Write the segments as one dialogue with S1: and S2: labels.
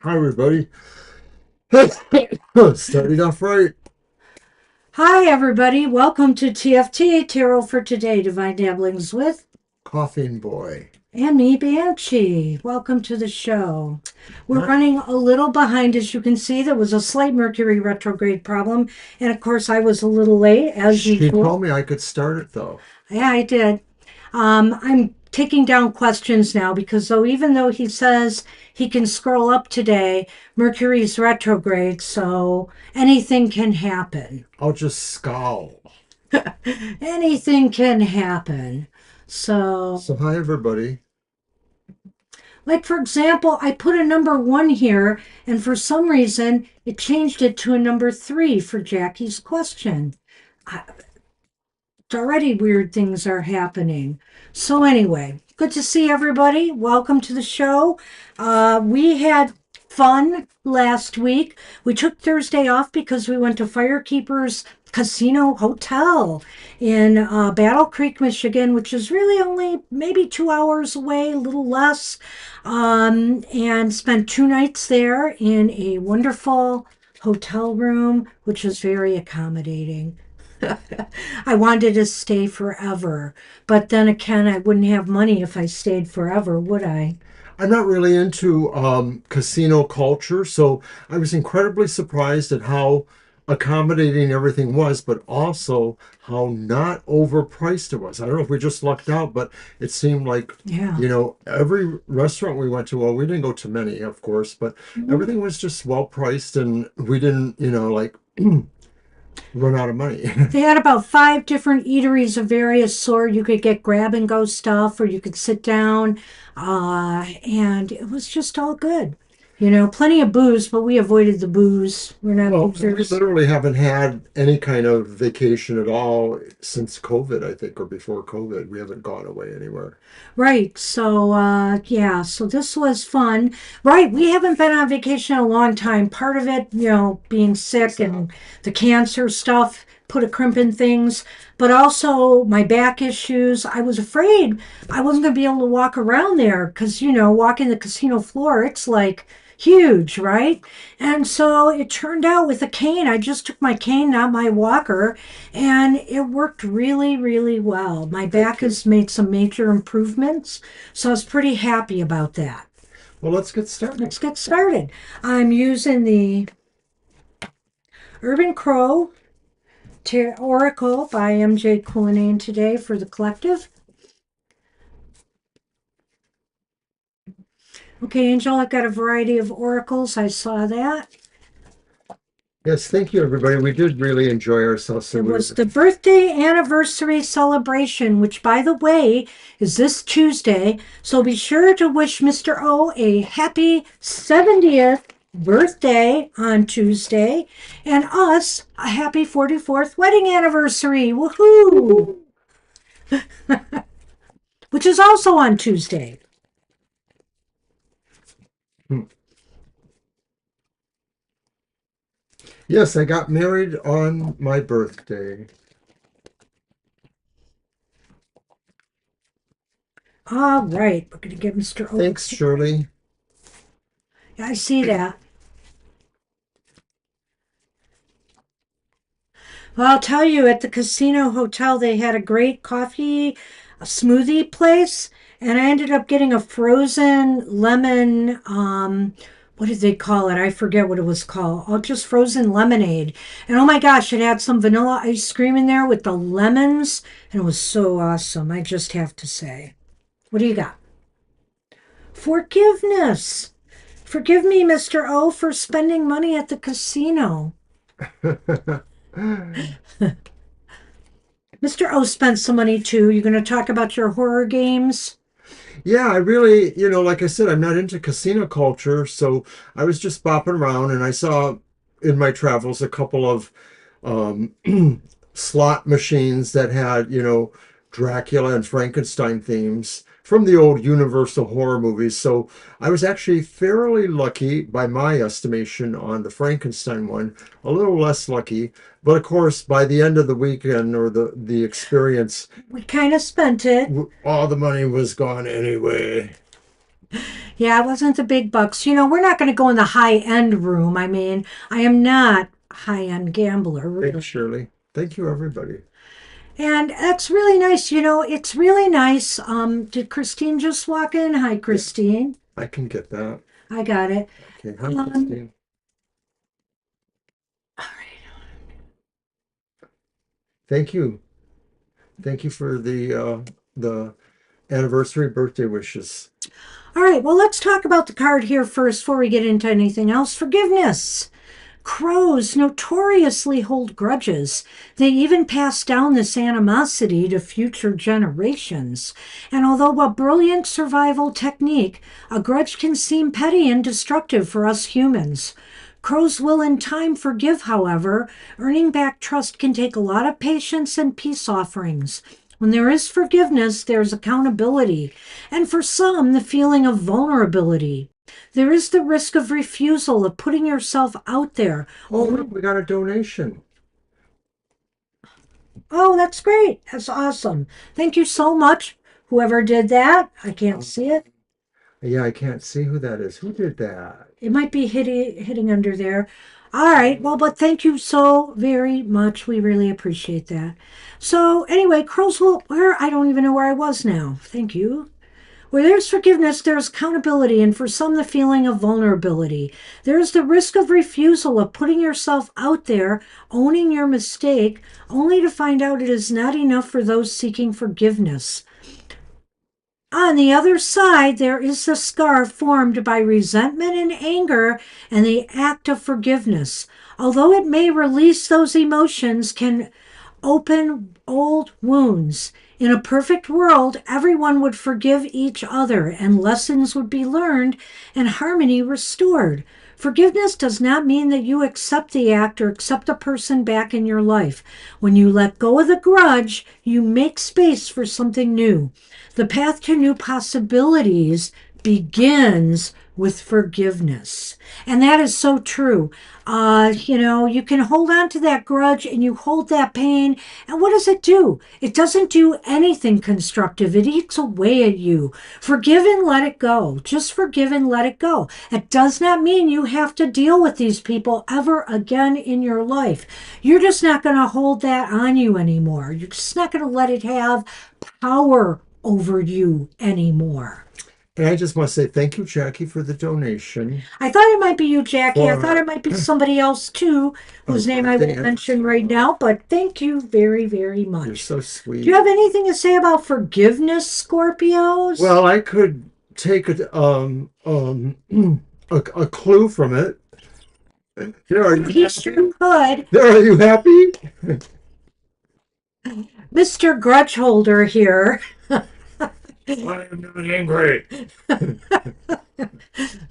S1: Hi, everybody. Starting off right.
S2: Hi, everybody. Welcome to TFT, Tarot for Today, Divine Dabblings with,
S1: Coughing boy.
S2: and me, Banshee. Welcome to the show. We're
S1: Huh?
S2: running a little behind, as you can see. There was a slight Mercury retrograde problem. And of course, I was a little late, as
S1: She
S2: usual.
S1: told me I could start it though.
S2: Yeah, I did. I'm taking down questions now because even though he says he can scroll up today, Mercury's retrograde, so anything can happen.
S1: I'll just scowl.
S2: Anything can happen. So,
S1: So, hi, everybody.
S2: like for example, I put a number one here, and for some reason, it changed it to a number three for Jackie's question. I, already weird things are happening. So, anyway, good to see everybody. Welcome to the show. We had fun last week. We took Thursday off because we went to Firekeepers Casino Hotel in Battle Creek, Michigan, which is really only maybe 2 hours away, a little less, and spent 2 nights there in a wonderful hotel room, which was very accommodating. I wanted to stay forever, but then again, I wouldn't have money if I stayed forever, would I?
S1: I'm not really into casino culture, so I was incredibly surprised at how accommodating everything was, but also how not overpriced it was. I don't know if we just lucked out, but it seemed like,
S2: Yeah.
S1: every restaurant we went to, well, we didn't go to many, of course, but
S2: Mhm.
S1: everything was just well priced and we didn't, like run out of money.
S2: They had about five different eateries of various sort. You could get grab and go stuff, or you could sit down, and it was just all good. Plenty of booze, but we avoided the booze. We're not
S1: Well, we
S2: boozers.
S1: literally haven't had any kind of vacation at all since COVID, I think, or before COVID. We haven't gone away anywhere.
S2: Right. So, yeah, so this was fun. Right. We haven't been on vacation in a long time. Part of it, being sick and the cancer stuff put a crimp in things, but also my back issues. I was afraid I wasn't going to be able to walk around there because, walking the casino floor, it's like huge, right? And so it turned out with a cane, I just took my cane, not my walker, and it worked really, really well. My back
S1: Thank you.
S2: has made some major improvements, so I was pretty happy about that.
S1: Well, let's get started.
S2: Let's get started. I'm using the Urban Crow Oracle by MJ Cullinane today for the collective. Okay, Angel, I've got a variety of oracles. I saw that.
S1: Yes, thank you, everybody. We did really enjoy ourselves. So
S2: It
S1: we
S2: was the birthday anniversary celebration, which, by the way, is this Tuesday. So be sure to wish Mr. O a happy 70th birthday on Tuesday and us a happy 44th wedding anniversary. Woohoo! Which is also on Tuesday.
S1: Hmm. Yes, I got married on my birthday.
S2: All right, we're going to give Mr. O a
S1: Thanks,
S2: kick.
S1: Shirley.
S2: I see that. Well, I'll tell you, at the casino hotel, they had a great a smoothie place, and I ended up getting a frozen lemon. What did they call it? I forget what it was called. Oh, just frozen lemonade. And oh my gosh, it had some vanilla ice cream in there with the lemons, and it was so awesome. I just have to say. What do you got? Forgiveness. Forgive me, Mr. O, for spending money at the casino. Mr. O spent some money too. You're going to talk about your horror games?
S1: Yeah, I really, like I said, I'm not into casino culture, so I was just bopping around and I saw in my travels a couple of um, slot machines that had, Dracula and Frankenstein themes from the old Universal horror movies. So I was actually fairly lucky by my estimation on the Frankenstein one, a little less lucky. But of course, by the end of the weekend or the experience,
S2: We kind of spent it.
S1: all the money was gone anyway.
S2: Yeah, it wasn't the big bucks. We're not going to go in the high end room. I mean, I am not a high end gambler,
S1: Thanks,
S2: really.
S1: Shirley. Thank you, everybody.
S2: And that's really nice. It's really nice. Did Christine just walk in? Hi,
S1: Yeah,
S2: Christine.
S1: I can get that.
S2: I got it.
S1: Okay, hi,
S2: Um,
S1: Christine.
S2: all right.
S1: Thank you. Thank you for the anniversary birthday wishes.
S2: All right. Well, let's talk about the card here first before we get into anything else. Forgiveness. Crows notoriously hold grudges. They even pass down this animosity to future generations. And although a brilliant survival technique, a grudge can seem petty and destructive for us humans. Crows will in time forgive, however. Earning back trust can take a lot of patience and peace offerings. When there is forgiveness, there's accountability, and for some, the feeling of vulnerability. There is the risk of refusal, of putting yourself out there.
S1: Oh, look, we got a donation.
S2: Oh, that's great. That's awesome. Thank you so much, whoever did that. I can't
S1: Uh,
S2: see it.
S1: yeah, I can't see who that is. Who did that?
S2: It might be hitting under there. All right. Well, but thank you so very much. We really appreciate that. So, anyway, crows will, where, I don't even know where I was now. Thank you. Where there's forgiveness, there's accountability, and for some, the feeling of vulnerability. There's the risk of refusal, of putting yourself out there, owning your mistake, only to find out it is not enough for those seeking forgiveness. On the other side, there is the scar formed by resentment and anger and the act of forgiveness. Although it may release those emotions, can open old wounds. In a perfect world, everyone would forgive each other and lessons would be learned and harmony restored. Forgiveness does not mean that you accept the act or accept the person back in your life. When you let go of the grudge, you make space for something new. The path to new possibilities begins with forgiveness. And that is so true. You can hold on to that grudge and you hold that pain. And what does it do? It doesn't do anything constructive. It eats away at you. Forgive and let it go. Just forgive and let it go. It does not mean you have to deal with these people ever again in your life. You're just not going to hold that on you anymore. You're just not going to let it have power over you anymore.
S1: And I just want to say thank you, Jackie, for the donation
S2: I thought it might be you, Jackie. I thought
S1: for
S2: it might be somebody else too,
S1: a
S2: whose name I
S1: birthday
S2: won't mention right
S1: anniversary.
S2: now, but thank you very, very
S1: You're
S2: much.
S1: so
S2: Do you
S1: sweet.
S2: have anything to say about forgiveness, Scorpios?
S1: Well, I could take a clue from it. There, are you
S2: He
S1: happy?
S2: sure could.
S1: There, are you happy?
S2: Mr. Grudgeholder here.
S1: I am not angry.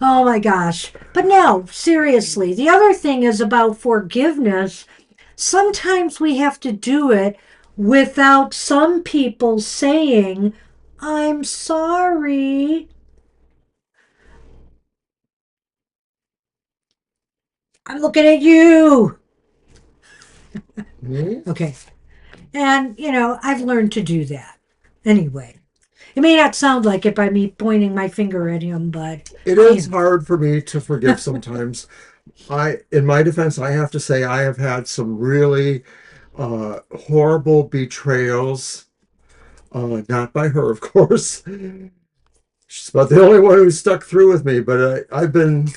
S2: Oh my gosh. But no, seriously, the other thing is about forgiveness. Sometimes we have to do it without some people saying, I'm sorry. I'm looking at you.
S1: Me?
S2: Okay. And, I've learned to do that. Anyway, it may not sound like it by me pointing my finger at him, but
S1: It
S2: I
S1: is
S2: am.
S1: hard for me to forgive sometimes. In my defense, I have to say I have had some really horrible betrayals. Not by her, of course. She's about the only one who stuck through with me. But I've been,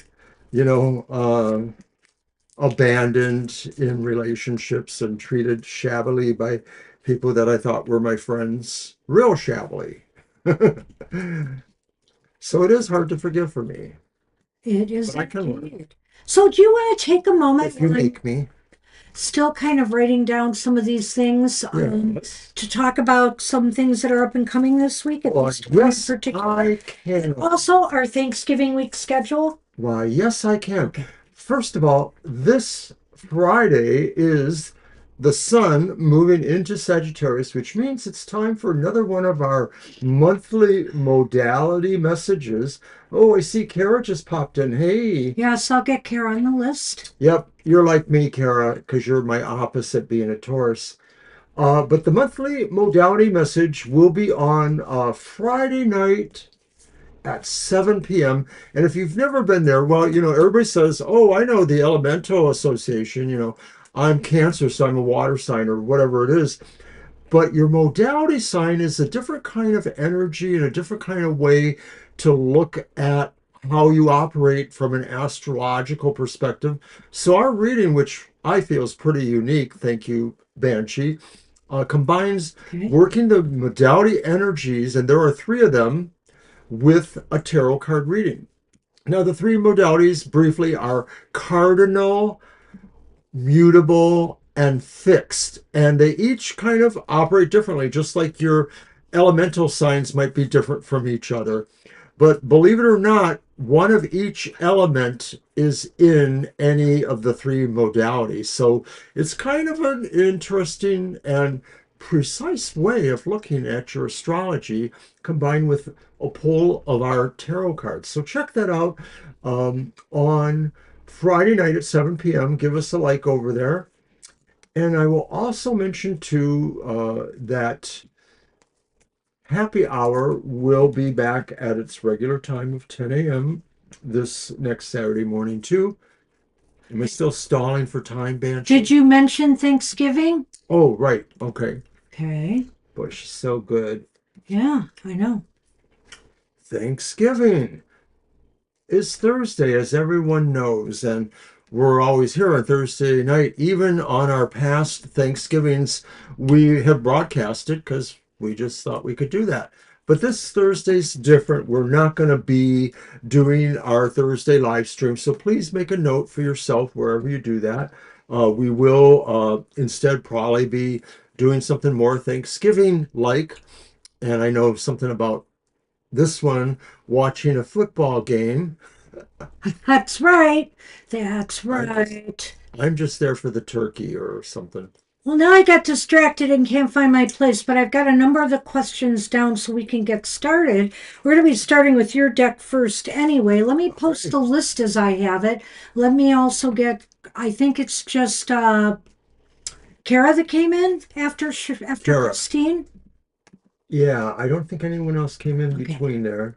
S1: you know, abandoned in relationships and treated shabbily by people that I thought were my friends, real shabbily. So it is hard to forgive for me,
S2: It is
S1: but I can learn
S2: indeed. So, do you want to take a moment
S1: if you
S2: while I'm
S1: make me.
S2: still kind of writing down some of these things
S1: Yes.
S2: to talk about some things that are up and coming this week, at
S1: Well,
S2: least one in
S1: yes,
S2: particular?
S1: I can.
S2: Also, our Thanksgiving week schedule.
S1: Why, yes, I can.
S2: Okay.
S1: First of all, this Friday is the sun moving into Sagittarius, which means it's time for another one of our monthly modality messages. Oh, I see Kara just popped in. Hey.
S2: Yes, I'll get Kara on the list.
S1: Yep, you're like me, Kara, because you're my opposite being a Taurus. But the monthly modality message will be on Friday night at 7 p.m. And if you've never been there, well, everybody says, oh, I know the Elemental Association, I'm Cancer, so I'm a water sign or whatever it is. But your modality sign is a different kind of energy and a different kind of way to look at how you operate from an astrological perspective. So our reading, which I feel is pretty unique, thank you, Banshee, combines
S2: Okay.
S1: working the modality energies, and there are three of them, with a tarot card reading. Now, the three modalities briefly are cardinal, mutable, and fixed. And they each kind of operate differently, just like your elemental signs might be different from each other. But believe it or not, one of each element is in any of the three modalities. So it's kind of an interesting and precise way of looking at your astrology combined with a pull of our tarot cards. So check that out on Friday night at 7 p.m. Give us a like over there. And I will also mention too that happy hour will be back at its regular time of 10 a.m. this next Saturday morning too. Am I still stalling for time, Banshee?
S2: Did you mention Thanksgiving?
S1: Oh, right. Okay.
S2: Okay.
S1: Boy, she's so good.
S2: Yeah, I know.
S1: Thanksgiving is Thursday, as everyone knows, and we're always here on Thursday night. Even on our past Thanksgivings, we have broadcasted because we just thought we could do that. But this Thursday's different. We're not going to be doing our Thursday live stream, so please make a note for yourself wherever you do that. We will instead probably be doing something more Thanksgiving like, and I know something about this one, watching a football game.
S2: That's right. That's
S1: I
S2: right.
S1: I'm just there for the turkey or something.
S2: Well, now I got distracted and can't find my place, but I've got a number of the questions down so we can get started. We're going to be starting with your deck first anyway. Let me post
S1: Right.
S2: the list as I have it. Let me also get, I think it's just Kara that came in after
S1: Kara.
S2: Christine.
S1: Yeah, I don't think anyone else came in
S2: Okay.
S1: between there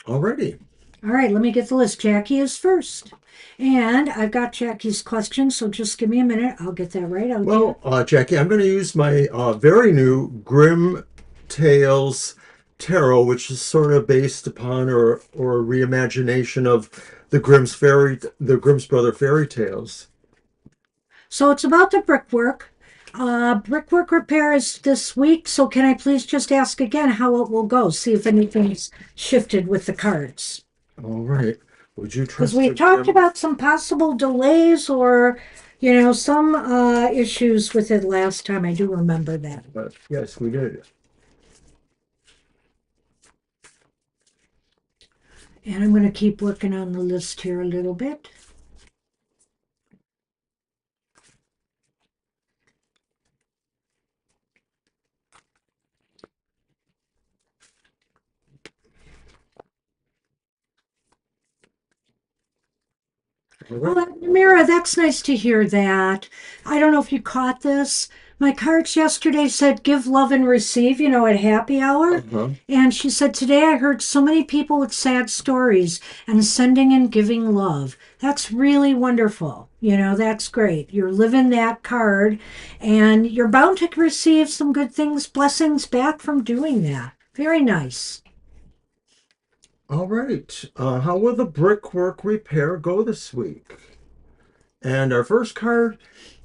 S1: already.
S2: All right, let me get the list. Jackie is first. And I've got Jackie's question, so just give me a minute. I'll get that right out to you.
S1: Well, Jackie, I'm going to use my very new Grim Tales Tarot, which is sort of based upon or a reimagination of the Grimm's Brother fairy tales.
S2: So it's about the brickwork. Brickwork repair is this week, so can I please just ask again how it will go? See if anything's shifted with the cards.
S1: All right. Would you
S2: Because
S1: trust
S2: we
S1: the
S2: talked
S1: Grim?
S2: about some possible delays or, some issues with it last time. I do remember that.
S1: Yes, we did.
S2: And I'm going to keep working on the list here a little bit.
S1: All
S2: Oh,
S1: right.
S2: Mira, that's nice to hear that. I don't know if you caught this. My cards yesterday said give love and receive, at happy hour.
S1: Uh-huh.
S2: And she said, today I heard so many people with sad stories and sending and giving love. That's really wonderful. That's great. You're living that card and you're bound to receive some good things, blessings back from doing that. Very nice.
S1: All right. How will the brickwork repair go this week? And our first card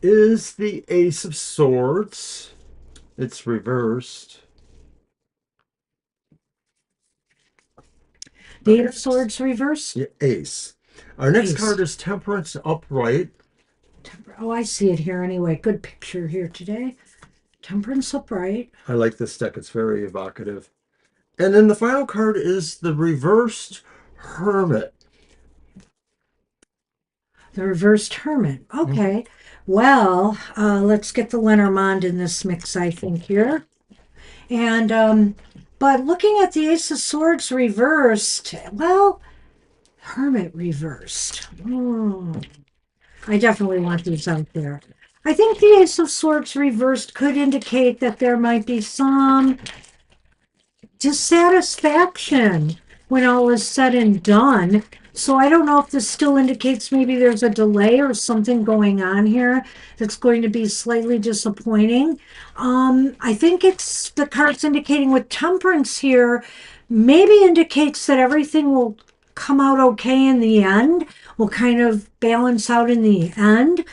S1: is the Ace of Swords. It's reversed.
S2: The
S1: Our
S2: Eight of
S1: next,
S2: Swords reversed.
S1: yeah, Ace. Our next
S2: Ace.
S1: card is Temperance upright.
S2: Oh, I see it here anyway. Good picture here today. Temperance upright.
S1: I like this deck. It's very evocative. And then the final card is the reversed Hermit.
S2: The reversed hermit.
S1: Mhm.
S2: Okay. Well, let's get the Lenormand in this mix, I think, here. And, but looking at the Ace of Swords reversed, well, Hermit reversed. I definitely want these out there. I think the Ace of Swords reversed could indicate that there might be some dissatisfaction when all is said and done. So I don't know if this still indicates maybe there's a delay or something going on here that's going to be slightly disappointing. I think it's the cards indicating with temperance here, maybe indicates that everything will come out okay in the end, will kind of balance out in the end.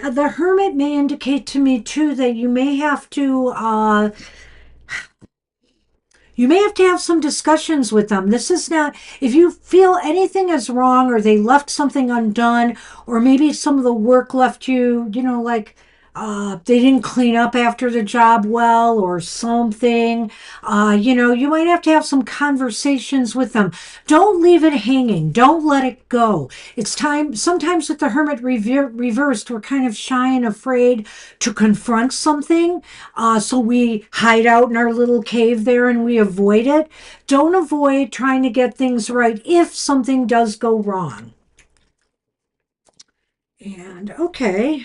S2: The hermit may indicate to me too that you may have to have some discussions with them. This is not, if you feel anything is wrong or they left something undone, or maybe some of the work left you, like they didn't clean up after the job well or something, you might have to have some conversations with them. Don't leave it hanging. Don't let it go. It's time. Sometimes with the hermit reversed, we're kind of shy and afraid to confront something. So we hide out in our little cave there and we avoid it. Don't avoid trying to get things right if something does go wrong. And okay.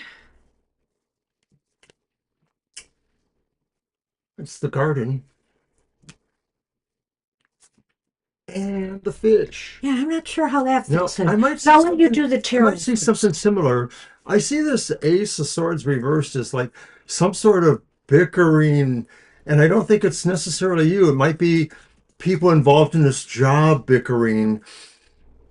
S1: It's the garden and the fish.
S2: Yeah, I'm not sure how that
S1: Now,
S2: fits in. So I'll let you do the
S1: I might
S2: tarot
S1: see
S2: first.
S1: something similar. I see this Ace of Swords reversed as like some sort of bickering, and I don't think it's necessarily you. It might be people involved in this job bickering.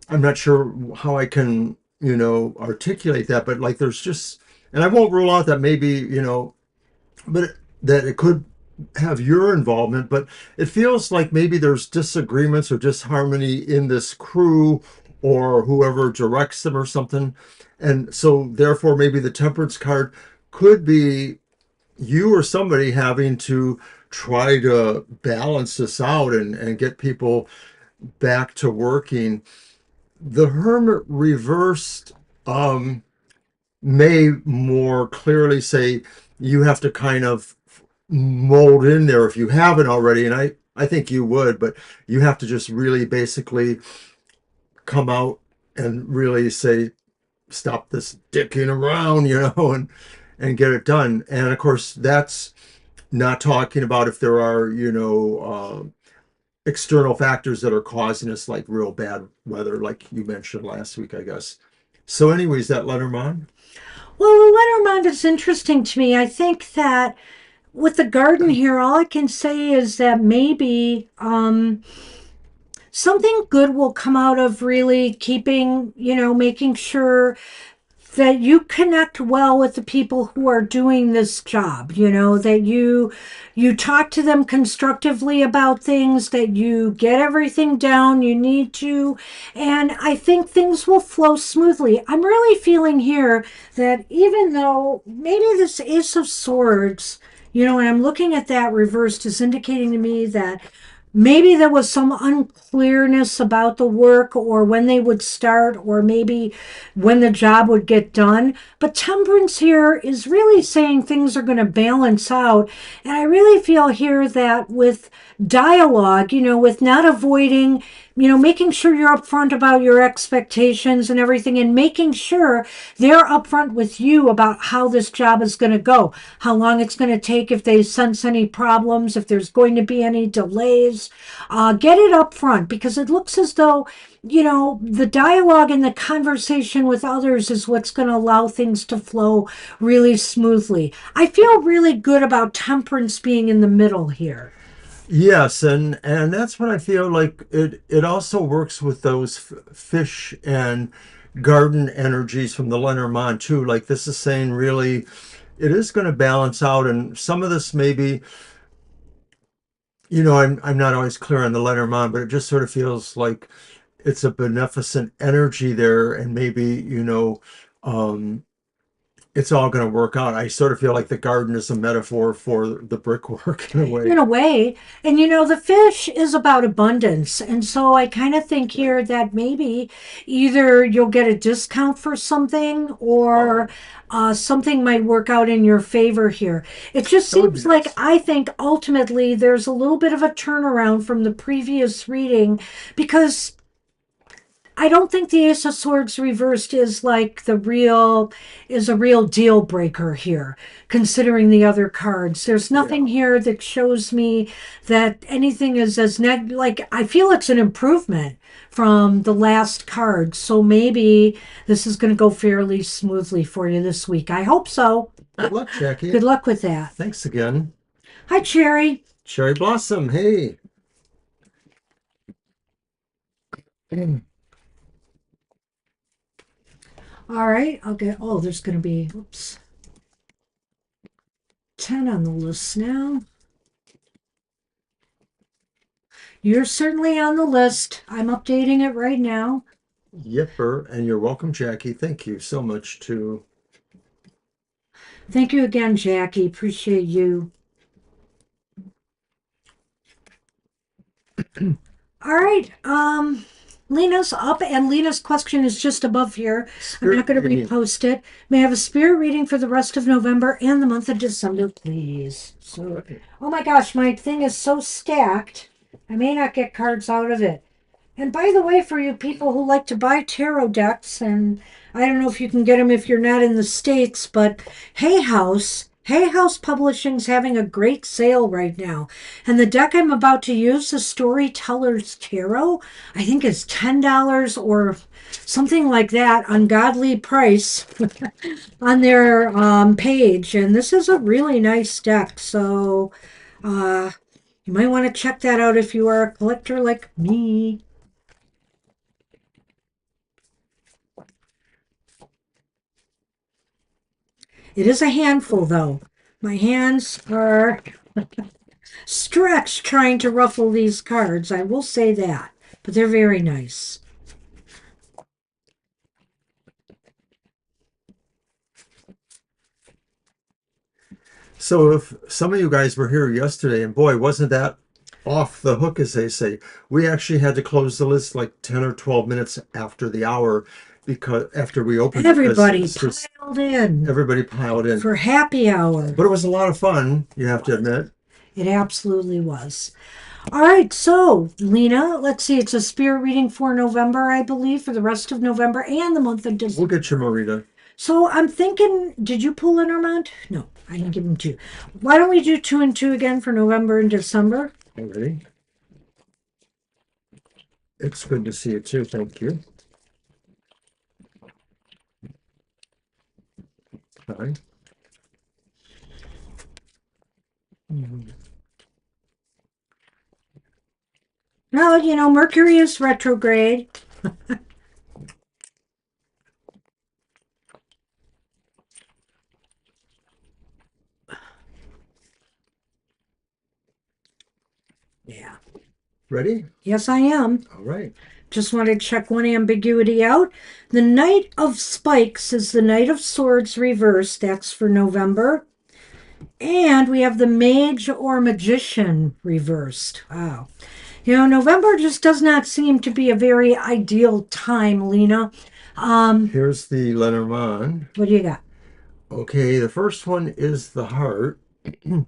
S1: I'm not sure how I can, articulate that, but like there's just, and I won't rule out that maybe, but that it could have your involvement, but it feels like maybe there's disagreements or disharmony in this crew or whoever directs them or something. And so therefore maybe the temperance card could be you or somebody having to try to balance this out and get people back to working. The hermit reversed um may more clearly say you have to kind of mold in there if you haven't already, and I think you would, but you have to just really basically come out and really say stop this dicking around, and get it done. And of course that's not talking about if there are external factors that are causing us like real bad weather like you mentioned last week, I guess. So anyways, that Lenormand.
S2: Well, the Lenormand is interesting to me. I think that with the garden here, all I can say is that maybe something good will come out of really keeping, making sure that you connect well with the people who are doing this job, that you talk to them constructively about things, that you get everything down you need to, and I think things will flow smoothly. I'm really feeling here that even though maybe this Ace of Swords, and I'm looking at that reversed, is indicating to me that maybe there was some unclearness about the work or when they would start or maybe when the job would get done. But temperance here is really saying things are going to balance out. And I really feel here that with dialogue, with not avoiding, making sure you're upfront about your expectations and everything, and making sure they're upfront with you about how this job is going to go, how long it's going to take, if they sense any problems, if there's going to be any delays. Get it up front, because it looks as though, the dialogue and the conversation with others is what's going to allow things to flow really smoothly. I feel really good about temperance being in the middle here.
S1: Yes, and that's what I feel like it also works with those fish and garden energies from the Lenormand too. Like this is saying really it is going to balance out, and some of this maybe, I'm not always clear on the Lenormand, but it just sort of feels like it's a beneficent energy there, and maybe, um it's all going to work out. I sort of feel like the garden is a metaphor for the brickwork in a
S2: In
S1: way.
S2: a way. And the fish is about abundance. And so I kind of think here that maybe either you'll get a discount for something or something might work out in your favor here. It just
S1: That would be
S2: seems like
S1: nice.
S2: I think ultimately there's a little bit of a turnaround from the previous reading, because I don't think the Ace of Swords reversed is like is a real deal breaker here, considering the other cards. There's nothing
S1: Yeah.
S2: here that shows me that anything is as like I feel it's an improvement from the last card. So maybe this is going to go fairly smoothly for you this week. I hope so.
S1: Good luck, Jackie.
S2: Good luck with that.
S1: Thanks again.
S2: Hi, Cherry.
S1: Cherry Blossom, hey.
S2: All right, I'll get. Oh, there's going to be, oops, 10 on the list now. You're certainly on the list. I'm updating it right now.
S1: Yipper, and you're welcome, Jackie. Thank you so much too.
S2: Thank you again, Jackie. Appreciate you. All right. Lena's up, and Lena's question is just above here. I'm not
S1: Spirit
S2: going to
S1: reading.
S2: repost it. May I have a spirit reading for the rest of November and the month of December, please? So, oh my gosh, my thing is so stacked. I may not get cards out of it. And by the way, for you people who like to buy tarot decks, and I don't know if you can get them if you're not in the States, but Hay House Publishing's having a great sale right now. And the deck I'm about to use, the Storyteller's Tarot, I think is $10 or something like that, ungodly price on their page. And this is a really nice deck. So you might want to check that out if you are a collector like me. It is a handful, though. My hands are stretched trying to ruffle these cards. I will say that. But they're very nice.
S1: So if some of you guys were here yesterday, and boy, wasn't that off the hook, as they say. We actually had to close the list like 10 or 12 minutes after the hour because after we opened because
S2: Everybody piled in
S1: everybody piled in.
S2: for happy hour.
S1: But it was a lot of fun, you have to admit.
S2: It absolutely was. All right, so Lena, let's see. It's a spirit reading for November, I believe, for the rest of November and the month of December.
S1: We'll get you, Marita.
S2: So I'm thinking, did you pull Lenormand? No, I didn't give him two. Why don't we do 2 and 2 again for November and December?
S1: Ready? It's good to see you too. Thank you. Hi.
S2: Well, you know, Mercury is retrograde. Yeah.
S1: Ready?
S2: Yes, I am.
S1: All right.
S2: Just want to check one ambiguity out. The Knight of Spikes is the Knight of Swords reversed. That's for November. And we have the Mage or Magician reversed. Wow. You know, November just does not seem to be a very ideal time, Lena.
S1: Here's the Lenormand.
S2: What do you got?
S1: Okay, the first one is the heart, and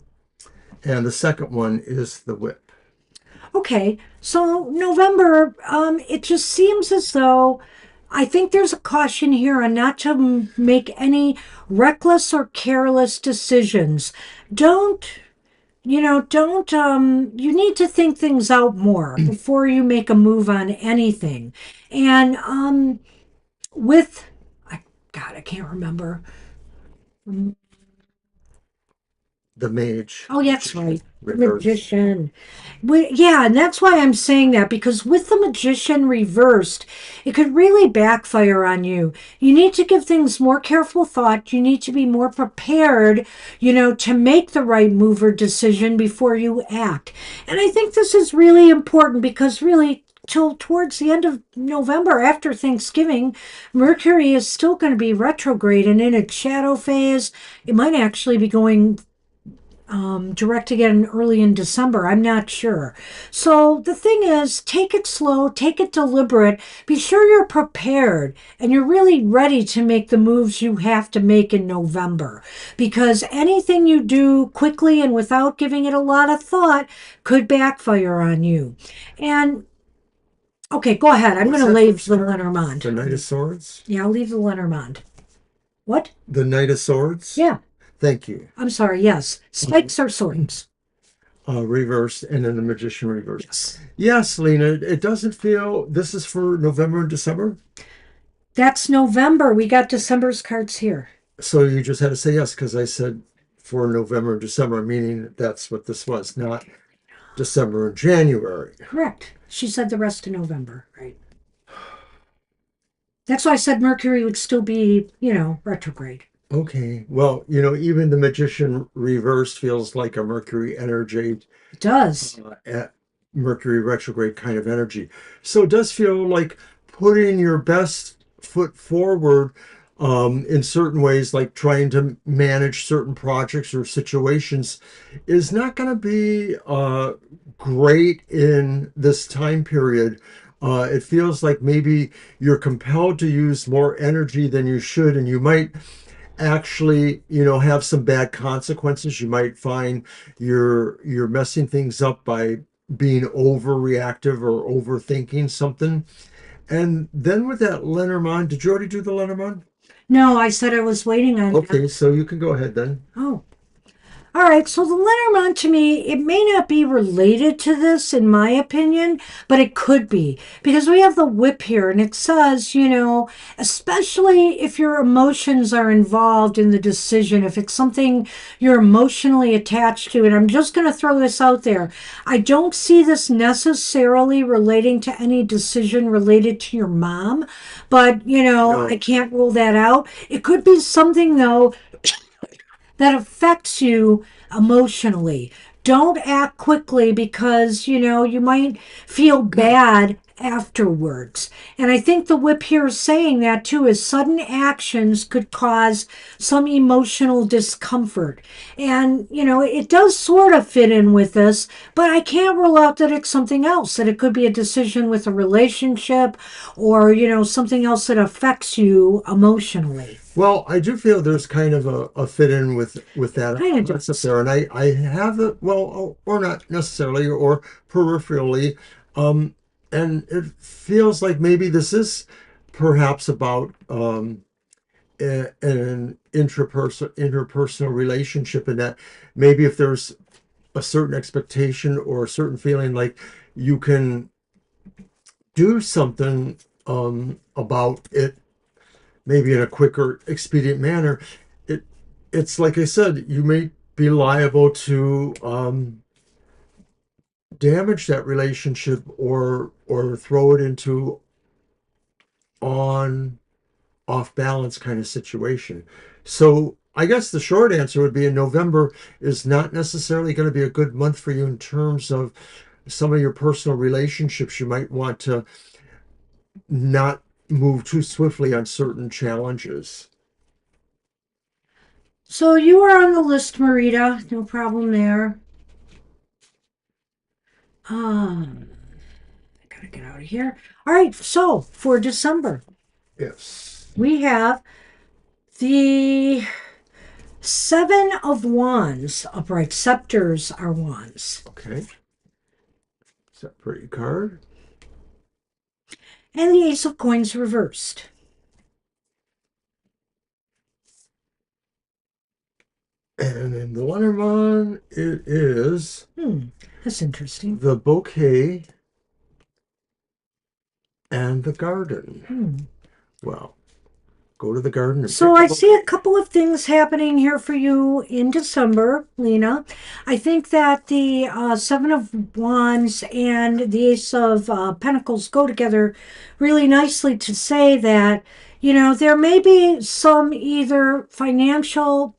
S1: the second one is the whip.
S2: Okay, so November, it just seems as though I think there's a caution here on not to make any reckless or careless decisions. Don't, you need to think things out more before you make a move on anything. And with, God, I can't remember.
S1: The mage.
S2: Oh, that's right.
S1: Reversed.
S2: Magician. Yeah, and that's why I'm saying that because with the magician reversed, it could really backfire on you. You need to give things more careful thought. You need to be more prepared, to make the right move or decision before you act. And I think this is really important because really till towards the end of November after Thanksgiving, Mercury is still going to be retrograde and in its shadow phase. It might actually be going direct again early in December. I'm not sure. So the thing is, take it slow, take it deliberate. Be sure you're prepared and you're really ready to make the moves you have to make in November. Because anything you do quickly and without giving it a lot of thought could backfire on you. And Okay, go ahead. I'm
S1: What's
S2: going to
S1: that
S2: leave
S1: first
S2: the
S1: card?
S2: Lenormand.
S1: The Knight of Swords?
S2: Yeah, I'll leave the Lenormand. What?
S1: The Knight of Swords?
S2: Yeah,
S1: Thank you.
S2: I'm sorry. Yes.
S1: Um,
S2: Spikes are swords.
S1: reversed, and then the Magician reversed.
S2: Yes.
S1: Yes, Lena, it doesn't feel. This is for November and December.
S2: That's November. We got December's cards here.
S1: So you just had to say yes because I said for November and December, meaning that's what this was, not December and January.
S2: Correct. She said the rest of November, right? That's why I said Mercury would still be, retrograde.
S1: Okay. Well, even the Magician reverse feels like a Mercury energy,
S2: It does.
S1: at Mercury retrograde kind of energy. So it does feel like putting your best foot forward in certain ways, like trying to manage certain projects or situations, is not going to be great in this time period. It feels like maybe you're compelled to use more energy than you should, and you might actually have some bad consequences. You might find you're messing things up by being overreactive or overthinking something. And then with that Lenormand, did you already do the Lenormand?
S2: No, I said I was waiting on that.
S1: Okay, so you can go ahead then.
S2: Oh, all right, so the Lenormand to me, it may not be related to this in my opinion, but it could be because we have the whip here and it says, especially if your emotions are involved in the decision, if it's something you're emotionally attached to, and I'm just going to throw this out there. I don't see this necessarily relating to any decision related to your mom, but, I
S1: No.
S2: can't rule that out. It could be something though that affects you emotionally. Don't act quickly because, you might feel bad afterwards. And I think the whip here is saying that too, is sudden actions could cause some emotional discomfort. And, it does sort of fit in with this, but I can't rule out that it's something else, that it could be a decision with a relationship or, something else that affects you emotionally.
S1: Well, I do feel there's kind of a fit in with that
S2: Kind of
S1: concept
S2: does.
S1: there, and I have it well, or not necessarily, or peripherally, um, and it feels like maybe this is perhaps about an interpersonal relationship, and that maybe if there's a certain expectation or a certain feeling like you can do something about it maybe in a quicker, expedient manner, it it's like I said, you may be liable to damage that relationship or throw it into on off balance kind of situation. So I guess the short answer would be in November is not necessarily going to be a good month for you in terms of some of your personal relationships. You might want to not move too swiftly on certain challenges.
S2: So you are on the list, Marita. No problem there. I gotta get out of here. All right, so for December,
S1: Yes.
S2: we have the Seven of Wands upright. Scepters are wands.
S1: Okay. It's a pretty card.
S2: And the Ace of Coins reversed.
S1: And in the Lenormand, it is
S2: That's interesting.
S1: the bouquet and the garden. Well, go to the garden and
S2: So
S1: pick the
S2: I see a
S1: bouquet.
S2: couple of things happening here for you in December, Lena. I think that the Seven of Wands and the Ace of Pentacles go together really nicely to say that, there may be some either financial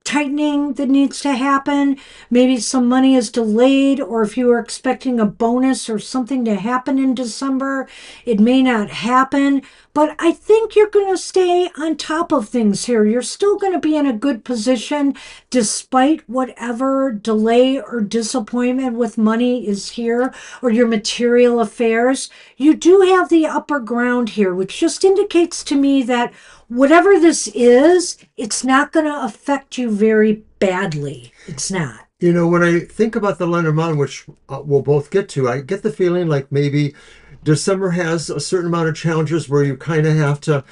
S2: tightening that needs to happen. Maybe some money is delayed, or if you were expecting a bonus or something to happen in December, it may not happen. But I think you're going to stay on top of things here. You're still going to be in a good position despite whatever delay or disappointment with money is here or your material affairs. You do have the upper ground here, which just indicates to me that whatever this is, it's not going to affect you very badly. It's not.
S1: When I think about the Lenormand, which we'll both get to, I get the feeling like maybe December has a certain amount of challenges where you kind of have to,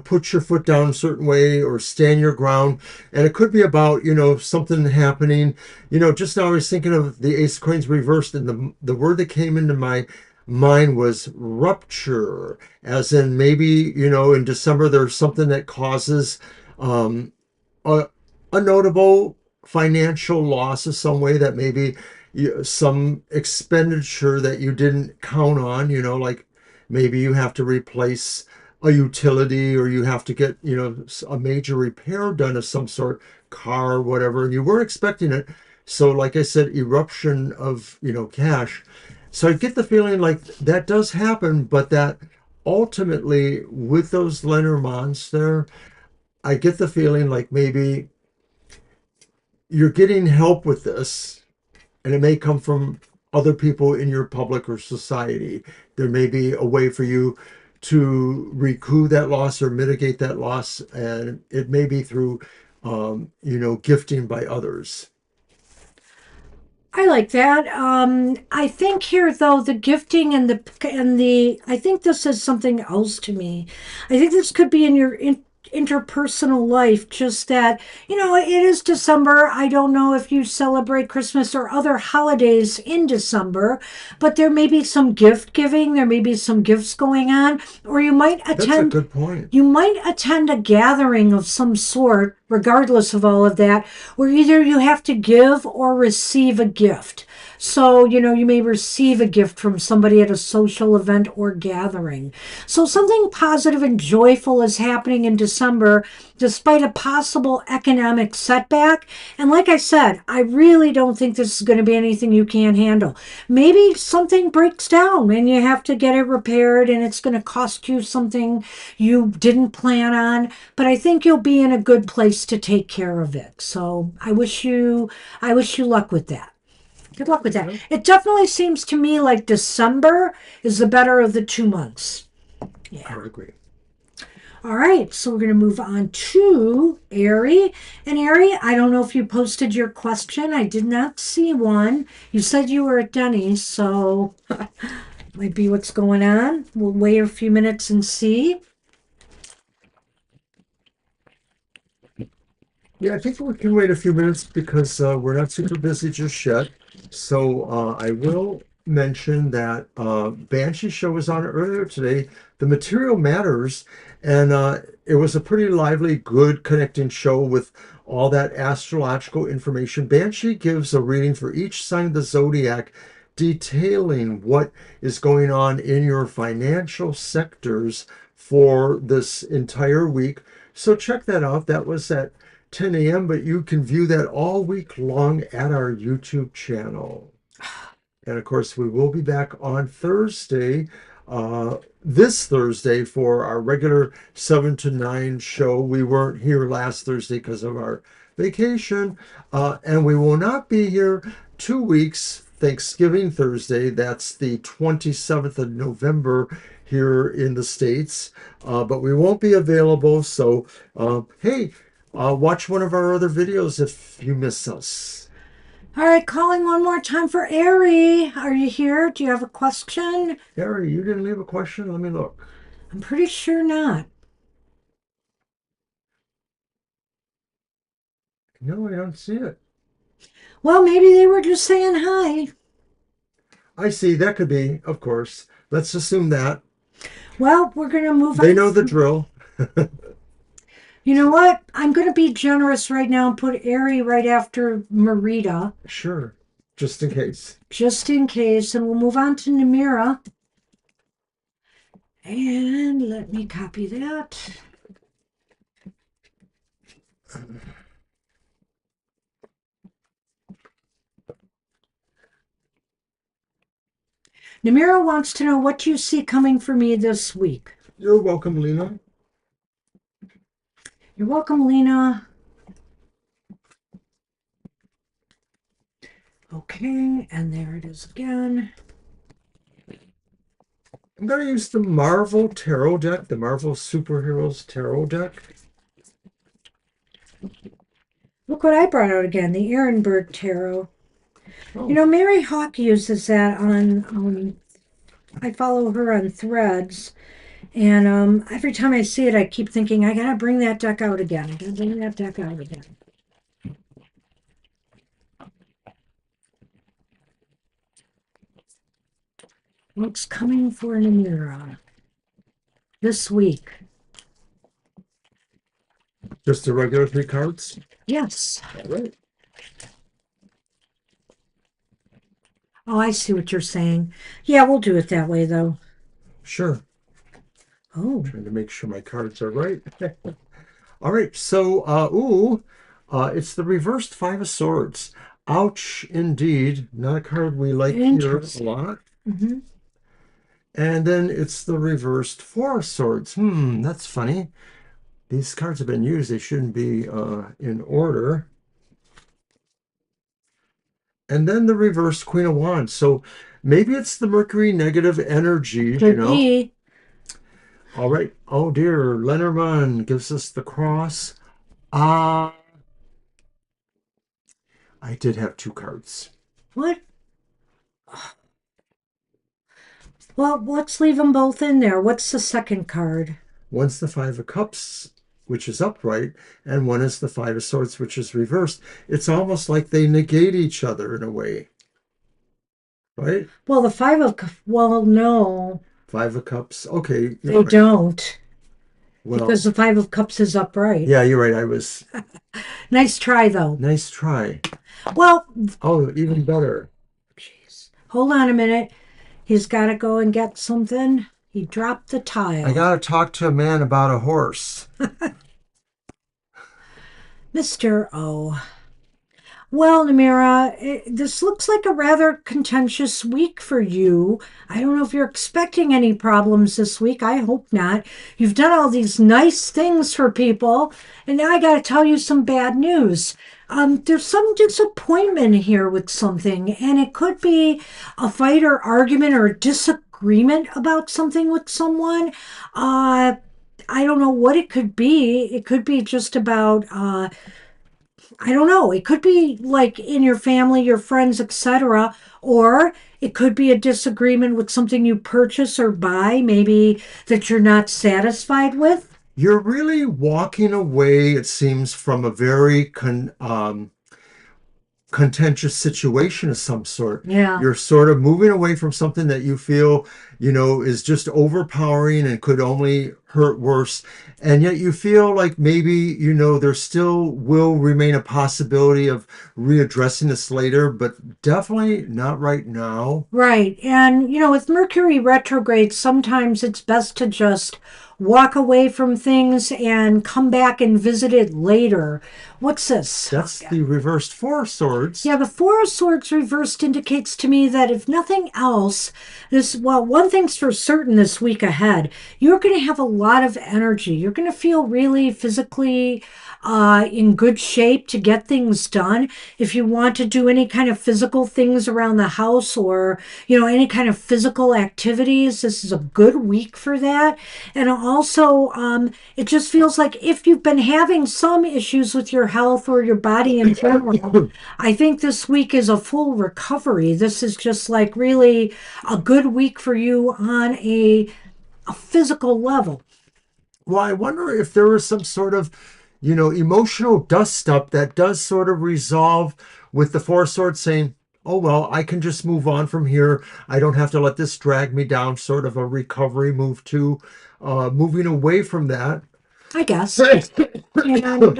S1: put your foot down a certain way or stand your ground. And it could be about, something happening. Just now I was thinking of the Ace of Coins reversed, and the word that came into my mind was rupture, as in maybe, in December there's something that causes um, a, a notable financial loss of some way, that maybe some expenditure that you didn't count on, like maybe you have to replace a utility, or you have to get, a major repair done of some sort, car or whatever, and you weren't expecting it. So like I said, eruption of, cash. So I get the feeling like that does happen, but that ultimately with those Lenormands there, I get the feeling like maybe you're getting help with this, and it may come from other people in your public or society. There may be a way for you to recoup that loss or mitigate that loss, and it may be through, gifting by others.
S2: I like that. I think here though the gifting and the I think this is something else to me. I think this could be in your interpersonal life. Just that it is December. I don't know if you celebrate Christmas or other holidays in December, but there may be some gift giving. There may be some gifts going on, or
S1: That's a good point.
S2: you might attend a gathering of some sort, regardless of all of that, where either you have to give or receive a gift. So, you may receive a gift from somebody at a social event or gathering. So, something positive and joyful is happening in December despite a possible economic setback. And like I said, I really don't think this is going to be anything you can't handle. Maybe something breaks down and you have to get it repaired and it's going to cost you something you didn't plan on, but I think you'll be in a good place to take care of it. So, I wish you luck with that. Good luck with that.
S1: Yeah,
S2: It definitely seems to me like December is the better of the 2 months.
S1: I
S2: Yeah.
S1: would agree.
S2: All right, so we're going to move on to Ari. And Ari, I don't know if you posted your question. I did not see one. You said you were at Denny's, so might be what's going on. We'll wait a few minutes and see.
S1: Yeah, I think we can wait a few minutes because we're not super busy just yet. So I will mention that Banshee show was on earlier today. The material matters, and it was a pretty lively, good connecting show with all that astrological information. Banshee gives a reading for each sign of the zodiac, detailing what is going on in your financial sectors for this entire week. So check that out. That was at 10 a.m., but you can view that all week long at our YouTube channel. And of course, we will be back on Thursday, this Thursday, for our regular 7 to 9 show. We weren't here last Thursday because of our vacation, and we will not be here 2 weeks, Thanksgiving Thursday. That's the 27th of November here in the States, but we won't be available. So, hey, watch one of our other videos if you miss us.
S2: All right, calling one more time for Ari. Are you here? Do you have a question?
S1: Harry, you didn't leave a question? Let me look.
S2: I'm pretty sure not.
S1: No, I don't see it.
S2: Well, maybe they were just saying hi.
S1: I see. That could be, of course. Let's assume that.
S2: Well, we're going to move
S1: They
S2: on.
S1: know the drill.
S2: You know what? I'm going to be generous right now and put Ari right after Marita,
S1: Sure. Just in case.
S2: just in case. And we'll move on to Namira. And let me copy that. Namira wants to know what you see coming for me this week.
S1: You're welcome, Lena.
S2: You're welcome, Lena. Okay, and there it is again.
S1: I'm going to use the Marvel Tarot deck, the Marvel Superheroes Tarot deck.
S2: Look what I brought out again, the Ehrenberg Tarot.
S1: Oh,
S2: Mary Hawk uses that on I follow her on Threads, and every time I see it, I keep thinking, I gotta bring that deck out again. I gotta bring that deck out again. What's coming for Namira this week?
S1: Just the regular three cards?
S2: Yes.
S1: All right.
S2: Oh, I see what you're saying. Yeah, we'll do it that way, though.
S1: Sure.
S2: Oh,
S1: Trying to make sure my cards are right. All right. So, it's the reversed Five of Swords. Ouch, indeed. Not a card we like here a
S2: interesting.
S1: lot.
S2: Hmm.
S1: And then it's the reversed Four of Swords. That's funny. These cards have been used. They shouldn't be in order. And then the reversed Queen of Wands. So maybe it's the Mercury negative energy,
S2: Could be.
S1: All right. Oh dear. Lenormand gives us the cross. Ah, I did have two cards.
S2: What? Well, let's leave them both in there. What's the second card?
S1: One's the Five of Cups, which is upright, and one is the Five of Swords, which is reversed. It's almost like they negate each other in a way, right?
S2: Well, the five of, well, no,
S1: Five of Cups. Okay, you're
S2: they
S1: right.
S2: don't, because
S1: Well,
S2: the five of cups is upright.
S1: yeah, you're right. I was
S2: Nice try, though.
S1: nice try.
S2: Well,
S1: Oh, even better.
S2: jeez. Hold on a minute. He's got to go and get something. He dropped the
S1: I
S2: tile.
S1: gotta talk to a man about a horse.
S2: Mr. O. Well, Namira, this looks like a rather contentious week for you. I don't know if you're expecting any problems this week. I hope not. You've done all these nice things for people, and now I got to tell you some bad news. There's some disappointment here with something, and it could be a fight or argument or a disagreement about something with someone. I don't know what it could be. It could be just about I don't know. It could be like in your family, your friends, etc. Or it could be a disagreement with something you purchase or buy, maybe that you're not satisfied with.
S1: You're really walking away, it seems, from a very contentious situation of some sort.
S2: Yeah.
S1: You're sort of moving away from something that you feel, is just overpowering and could only hurt worse. And yet you feel like maybe, there still will remain a possibility of readdressing this later, but definitely not right now.
S2: Right. And, with Mercury retrograde, sometimes it's best to just walk away from things and come back and visit it later. What's this?
S1: That's the reversed Four of Swords.
S2: Yeah, the Four of Swords reversed indicates to me that if nothing else, one thing's for certain this week ahead, you're going to have a lot of energy. You're going to feel really physically in good shape to get things done. If you want to do any kind of physical things around the house or, any kind of physical activities, this is a good week for that. And also, it just feels like if you've been having some issues with your health or your body in general, I think this week is a full recovery. This is just like really a good week for you on a physical level.
S1: Well, I wonder if there was some sort of, emotional dust up that does sort of resolve with the Four Swords saying, oh, well, I can just move on from here. I don't have to let this drag me down, sort of a recovery move to moving away from that.
S2: I guess. And okay,
S1: Queen
S2: the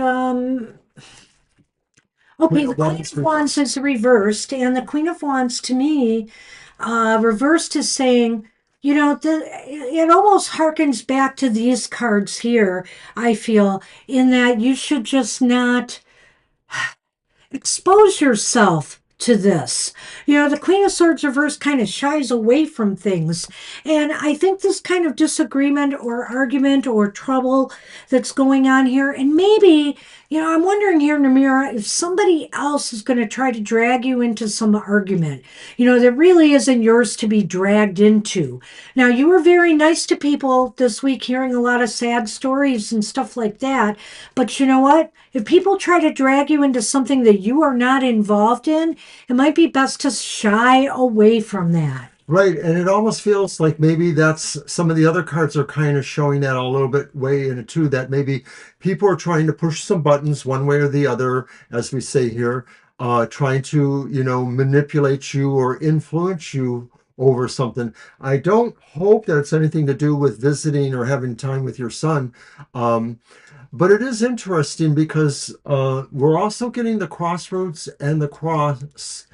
S1: of
S2: Queen
S1: Wands
S2: of Wands is reversed, and the Queen of Wands to me, reversed is saying, it almost harkens back to these cards here, I feel, in that you should just not expose yourself to this. The Queen of Swords reverse kind of shies away from things. And I think this kind of disagreement or argument or trouble that's going on here, and maybe, I'm wondering here, Namira, if somebody else is going to try to drag you into some argument, that really isn't yours to be dragged into. Now, you were very nice to people this week, hearing a lot of sad stories and stuff like that. But you know what? If people try to drag you into something that you are not involved in, it might be best to shy away from that.
S1: Right, and it almost feels like maybe that's some of the other cards are kind of showing that a little bit way in it too, that maybe people are trying to push some buttons one way or the other, as we say here, trying to, manipulate you or influence you over something. I don't hope that it's anything to do with visiting or having time with your son. Um, but it is interesting because we're also getting the crossroads and the cross.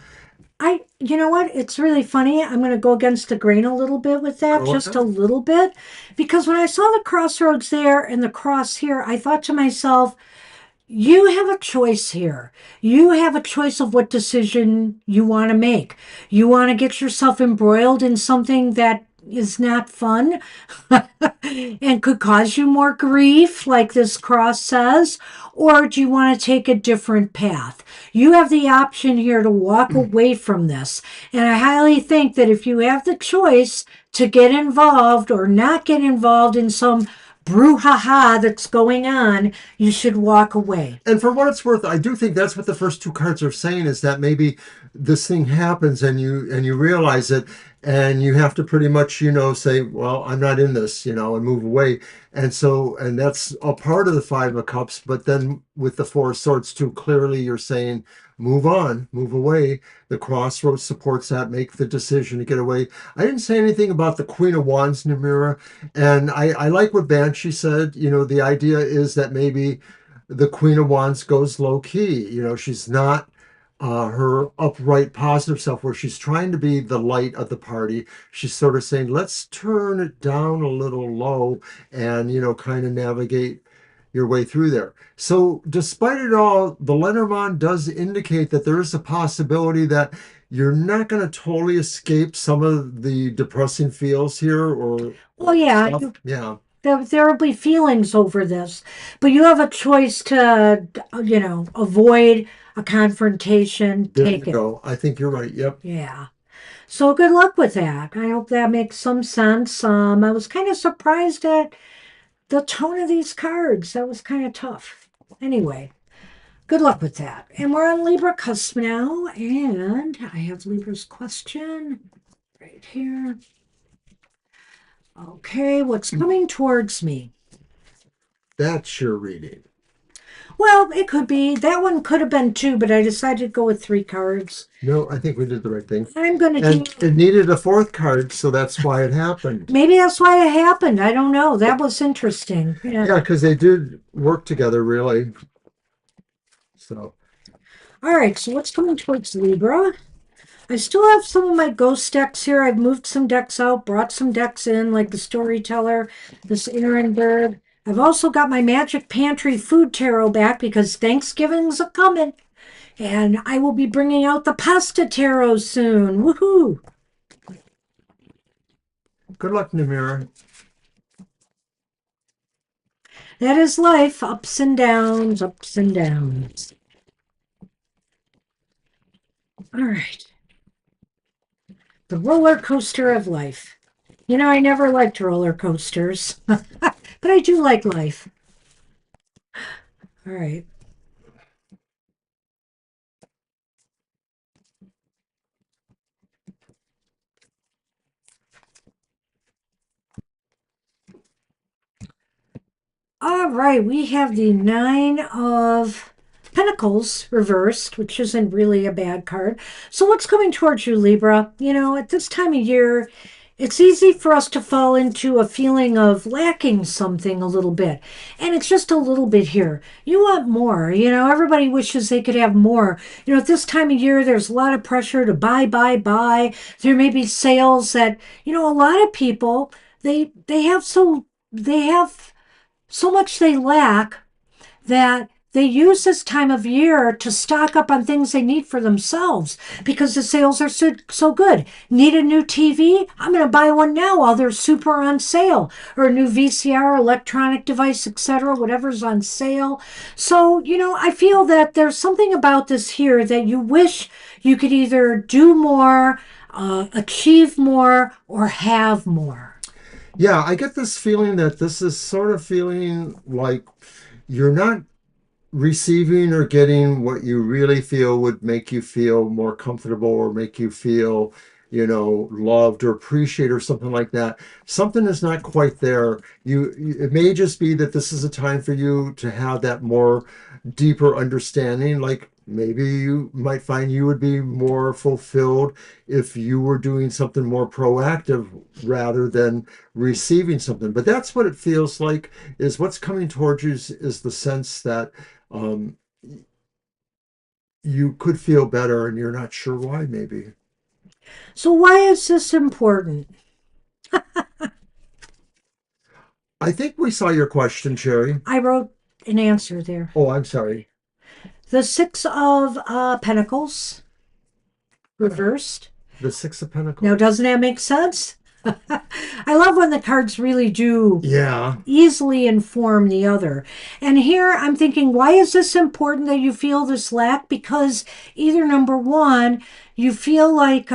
S2: You know what? It's really funny. I'm going to go against the grain a little bit with that,
S1: Go
S2: just a
S1: ahead.
S2: little bit. Because when I saw the crossroads there and the cross here, I thought to myself, you have a choice here. You have a choice of what decision you want to make. You want to get yourself embroiled in something that is not fun and could cause you more grief, like this cross says, or do you want to take a different path? You have the option here to walk away from this. And I highly think that if you have the choice to get involved or not get involved in some brouhaha that's going on, you should walk away.
S1: And for what it's worth, I do think that's what the first two cards are saying is that maybe this thing happens and you realize it and you have to pretty much, say, well, I'm not in this, and move away. And that's a part of the Five of Cups, but then with the Four of Swords too, clearly you're saying move on, move away. The crossroads supports that, make the decision to get away. I didn't say anything about the Queen of Wands, Namira, and I like what Banshee said. The idea is that maybe the Queen of Wands goes low key. She's not her upright, positive self, where she's trying to be the light of the party. She's sort of saying, let's turn it down a little low and, kind of navigate your way through there. So, despite it all, the Lenormand does indicate that there is a possibility that you're not going to totally escape some of the depressing feels here
S2: Well,
S1: or
S2: yeah,
S1: stuff. Yeah,
S2: there will be feelings over this, but you have a choice to, avoid a confrontation,
S1: there you
S2: take it.
S1: go. I think you're right. Yep.
S2: Yeah. So good luck with that. I hope that makes some sense. I was kind of surprised at the tone of these cards. That was kind of tough. Anyway, good luck with that. And we're on Libra cusp now, and I have Libra's question right here. Okay, what's coming towards me?
S1: That's your reading.
S2: Well, it could be. That one could have been two, but I decided to go with three cards.
S1: No, I think we did the right thing.
S2: I'm going to do.
S1: And it needed a fourth card, so that's why it happened.
S2: Maybe that's why it happened. I don't know. That was interesting. Yeah.
S1: Yeah, because they did work together, really. So,
S2: All right, so what's coming towards Libra? I still have some of my ghost decks here. I've moved some decks out, brought some decks in, like the Storyteller, this Ehrenberg. I've also got my Magic Pantry Food Tarot back because Thanksgiving's a coming. And I will be bringing out the Pasta Tarot soon. Woohoo!
S1: good luck, Namira.
S2: That is life. Ups and downs, ups and downs. All right. The roller coaster of life. I never liked roller coasters, but I do like life. All right. All right, we have the Nine of Pentacles reversed, which isn't really a bad card. So, what's coming towards you, Libra? At this time of year, it's easy for us to fall into a feeling of lacking something a little bit. And it's just a little bit here. You want more. Everybody wishes they could have more. At this time of year, there's a lot of pressure to buy, buy, buy. There may be sales that, a lot of people, they have so much they lack that they use this time of year to stock up on things they need for themselves because the sales are so good. Need a new TV? I'm going to buy one now while they're super on sale. Or a new VCR, electronic device, etc., whatever's on sale. So, I feel that there's something about this here that you wish you could either do more, achieve more, or have more.
S1: Yeah, I get this feeling that this is sort of feeling like you're not receiving or getting what you really feel would make you feel more comfortable or make you feel loved or appreciated or something like that. Something is not quite there. It may just be that this is a time for you to have that more deeper understanding. Like maybe you might find you would be more fulfilled if you were doing something more proactive rather than receiving something. But that's what it feels like, is what's coming towards you is the sense that um, you could feel better and you're not sure why, maybe.
S2: So, why is this important?
S1: I think we saw your question, Cherry.
S2: I wrote an answer there.
S1: Oh, I'm sorry.
S2: The Six of Pentacles reversed.
S1: The Six of
S2: Now,
S1: Pentacles.
S2: doesn't that make sense? I love when the cards really do
S1: Yeah.
S2: easily inform the other. And here I'm thinking, why is this important that you feel this lack? Because either number one, you feel like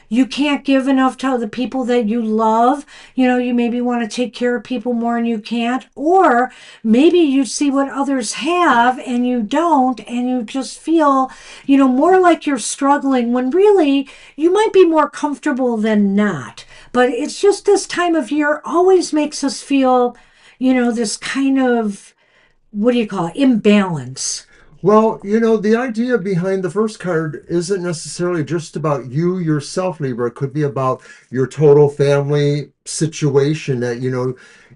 S2: you can't give enough to the people that you love. You maybe want to take care of people more and you can't. Or maybe you see what others have and you don't, and you just feel, more like you're struggling when really you might be more comfortable than not. But it's just this time of year always makes us feel, this kind of, what do you call it, imbalance.
S1: Well, the idea behind the first card isn't necessarily just about you yourself, Libra. It could be about your total family situation that,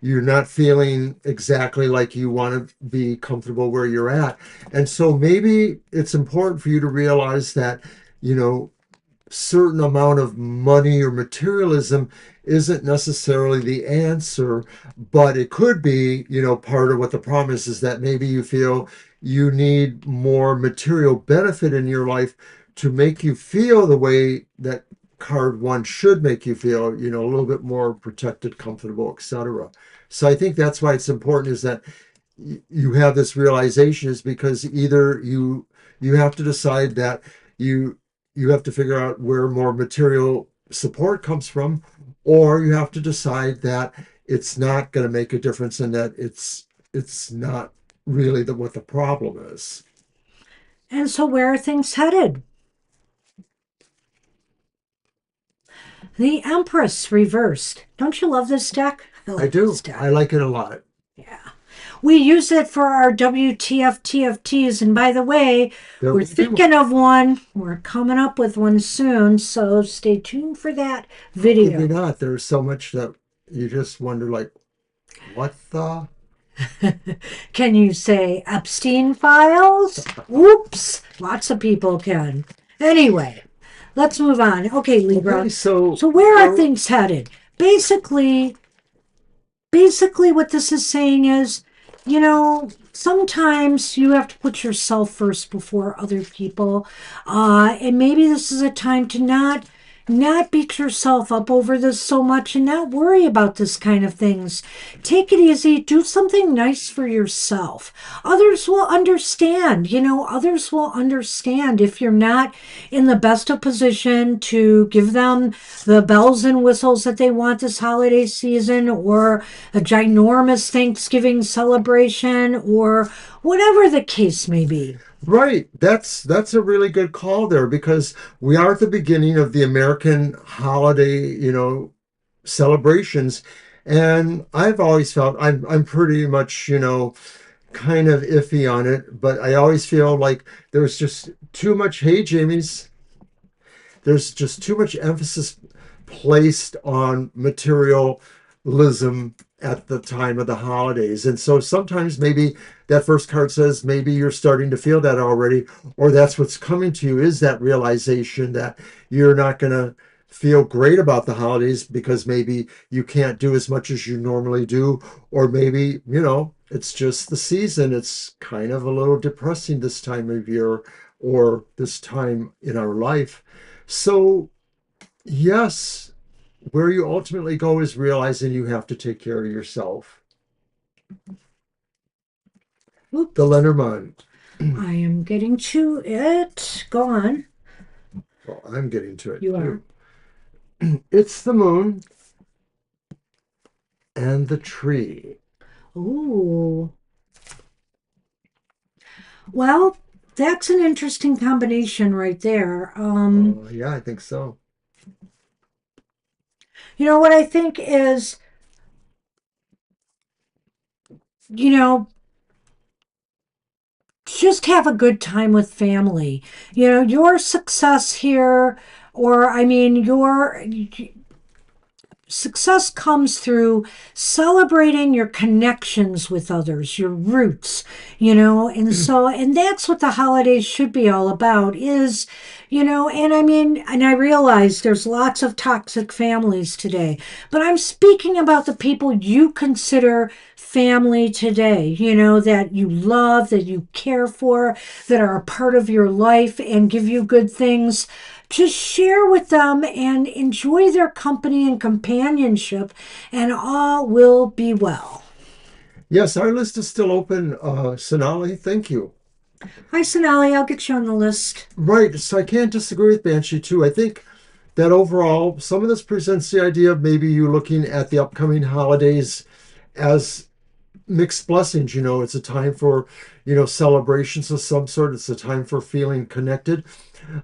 S1: you're not feeling exactly like you want to be comfortable where you're at. And so maybe it's important for you to realize that, you know, certain amount of money or materialism isn't necessarily the answer, but it could be, part of what the promise is, that maybe you feel you need more material benefit in your life to make you feel the way that card one should make you feel, a little bit more protected, comfortable, etc. So I think that's why it's important, is that you have this realization, is because either you have to decide that you you have to figure out where more material support comes from, or you have to decide that it's not going to make a difference, and that it's not really what the problem is.
S2: And so, where are things headed? The Empress reversed. Don't you love this deck? I
S1: I
S2: love this
S1: do. I
S2: deck.
S1: like it a lot.
S2: Yeah. We use it for our WTF TFTs. And by the way,
S1: There
S2: we're
S1: will be
S2: thinking
S1: one.
S2: of one. We're coming up with one soon. So stay tuned for that
S1: How could we
S2: video.
S1: not? There's so much that you just wonder, like, what the?
S2: Can you say Epstein files? Oops. Lots of people can. Anyway, let's move on. Okay,
S1: Okay,
S2: Libra.
S1: so
S2: So where are
S1: where
S2: things headed? Basically what this is saying is, sometimes you have to put yourself first before other people, and maybe this is a time to not beat yourself up over this so much and not worry about this kind of things. Take it easy, do something nice for yourself. Others will understand. Others will understand if you're not in the best of position to give them the bells and whistles that they want this holiday season, or a ginormous Thanksgiving celebration, or whatever the case may be.
S1: Right. That's a really good call there, because we are at the beginning of the American holiday, celebrations. And I've always felt I'm pretty much, kind of iffy on it, but I always feel like there's just too much, hey Jamie's, there's just too much emphasis placed on materialism at the time of the holidays. And so sometimes maybe that first card says maybe you're starting to feel that already, or that's what's coming to you, is that realization that you're not going to feel great about the holidays because maybe you can't do as much as you normally do, or maybe, it's just the season. It's kind of a little depressing this time of year or this time in our life. So, yes, where you ultimately go is realizing you have to take care of yourself. The
S2: Oops.
S1: Lenormand.
S2: I am getting to it. Go on.
S1: Well, I'm getting to it
S2: You are.
S1: too. It's the moon and the tree.
S2: Ooh. Well, that's an interesting combination right there.
S1: Yeah, I think so.
S2: What I think is, you know, just have a good time with family. Your success here, or I mean, your success comes through celebrating your connections with others, your roots, and that's what the holidays should be all about is, and I mean, and I realize there's lots of toxic families today, but I'm speaking about the people you consider family today, that you love, that you care for, that are a part of your life and give you good things. Just share with them and enjoy their company and companionship, and all will be well.
S1: Yes, our list is still open, Sonali. Thank you.
S2: Hi, Sonali. I'll get you on the list.
S1: Right, so I can't disagree with Banshee too. I think that overall, some of this presents the idea of maybe you looking at the upcoming holidays as mixed blessings. It's a time for, celebrations of some sort. It's a time for feeling connected.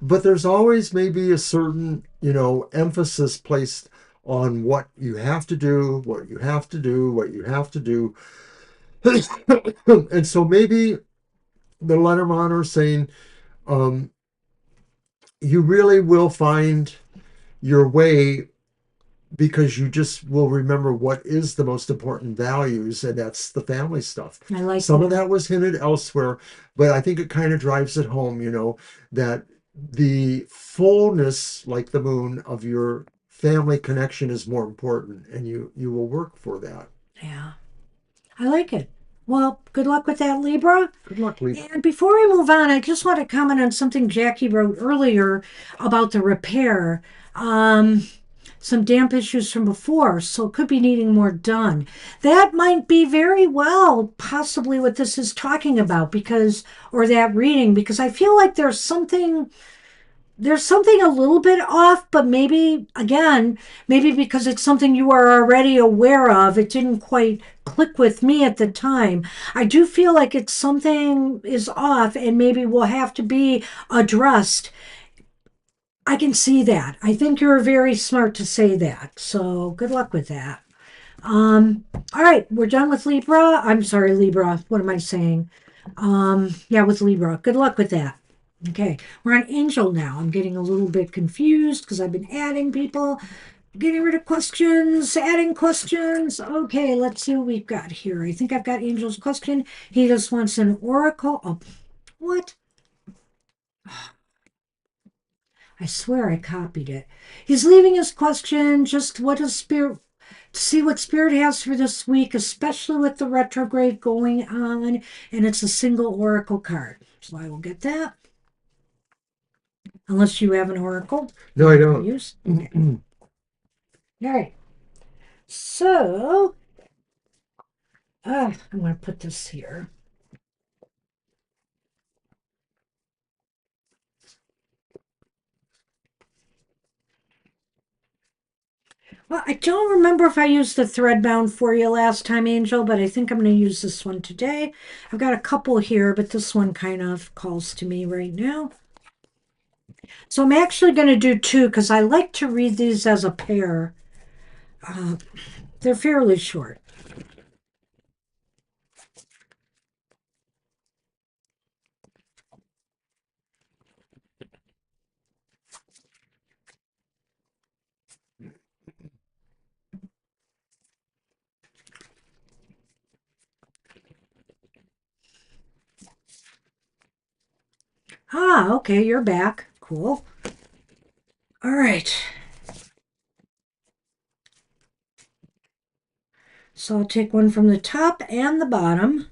S1: But there's always maybe a certain, emphasis placed on what you have to do, what you have to do, what you have to do. And so maybe the Lenormand are saying, um, you really will find your way because you just will remember what is the most important values, and that's the family stuff.
S2: I like
S1: Some of
S2: that.
S1: that was hinted elsewhere, but I think it kind of drives it home, that the fullness, like the moon, of your family connection is more important, and you will work for that.
S2: Yeah, I like it. Well, good luck with that, Libra.
S1: Good luck, Libra.
S2: And before we move on, I just want to comment on something Jackie wrote earlier about the repair. Um, some damp issues from before, so it could be needing more done. That might be very well possibly what this is talking about because, or that reading, because I feel like there's something a little bit off, but maybe, again, maybe because it's something you are already aware of, it didn't quite click with me at the time. I do feel like it's something is off and maybe will have to be addressed. I can see that. I think you're very smart to say that. So good luck with that. All right, we're done with Libra. I'm sorry, Libra. What am I saying? Yeah, with Libra. Good luck with that. Okay, we're on Angel now. I'm getting a little bit confused because I've been adding people, getting rid of questions, adding questions. Okay, let's see what we've got here. I think I've got Angel's question. He just wants an oracle. Oh, what? I swear I copied it. He's leaving his question. Just what does Spirit to see what Spirit has for this week, especially with the retrograde going on, and it's a single oracle card. So I will get that. Unless you have an oracle
S1: No,
S2: you
S1: I
S2: want to
S1: don't.
S2: use. Okay. All right. So, I'm going to put this here. Well, I don't remember if I used the thread bound for you last time, Angel, but I think I'm going to use this one today. I've got a couple here, but this one kind of calls to me right now. So I'm actually going to do two because I like to read these as a pair. Uh, they're fairly short. Ah, okay, you're back. Cool. All right. So I'll take one from the top and the bottom.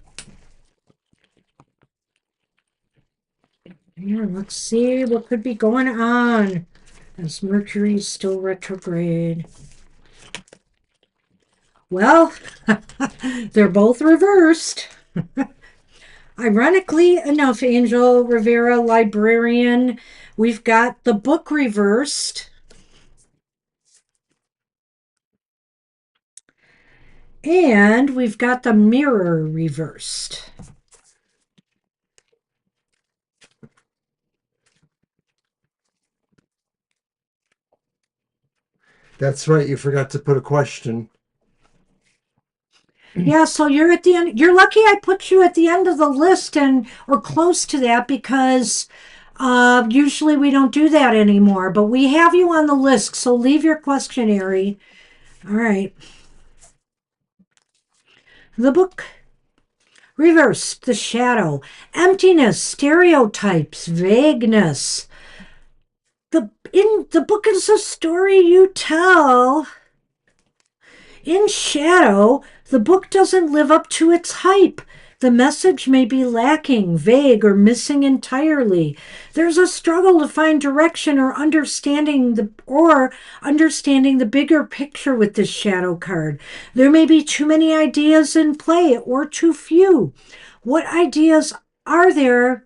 S2: Here, let's see what could be going on as Mercury's still retrograde. Well, they're both reversed. Ironically enough, Angel Rivera, librarian, we've got the book reversed and we've got the mirror reversed.
S1: That's right. You forgot to put a question.
S2: Yeah, so you're at the end. You're lucky I put you at the end of the list and or close to that because usually we don't do that anymore. But we have you on the list, so leave your questionnaire. All right. The book reversed, the shadow, emptiness, stereotypes, vagueness. The book is a story you tell. In shadow, the book doesn't live up to its hype. The message may be lacking, vague, or missing entirely. There's a struggle to find direction or understanding the bigger picture with this shadow card. There may be too many ideas in play or too few. What ideas are there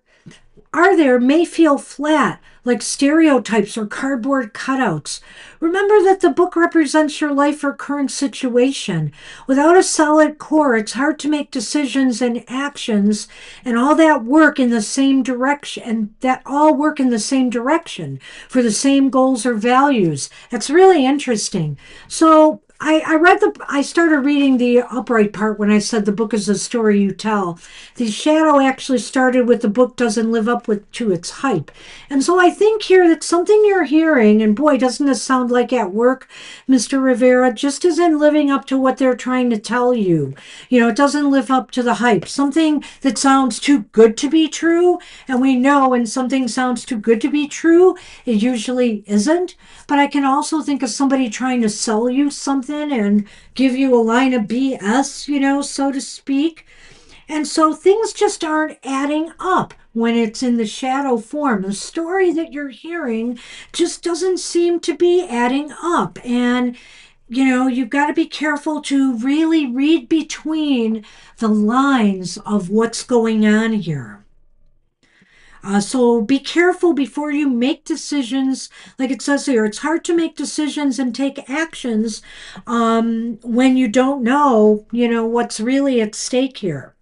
S2: may feel flat, like stereotypes or cardboard cutouts. Remember that the book represents your life or current situation. Without a solid core, it's hard to make decisions and actions and all that work in the same direction and that all work in the same direction for the same goals or values. That's really interesting. So I started reading the upright part when I said the book is a story you tell. The shadow actually started with the book doesn't live up to its hype. And so I think here that something you're hearing, and boy, doesn't this sound like at work, Mr. Rivera, just isn't living up to what they're trying to tell you. You know, it doesn't live up to the hype. Something that sounds too good to be true, and we know when something sounds too good to be true, it usually isn't. But I can also think of somebody trying to sell you something and give you a line of BS, so to speak. And so things just aren't adding up when it's in the shadow form. The story that you're hearing just doesn't seem to be adding up. And, you've got to be careful to really read between the lines of what's going on here. So be careful before you make decisions. Like it says here, it's hard to make decisions and take actions when you don't know, what's really at stake here.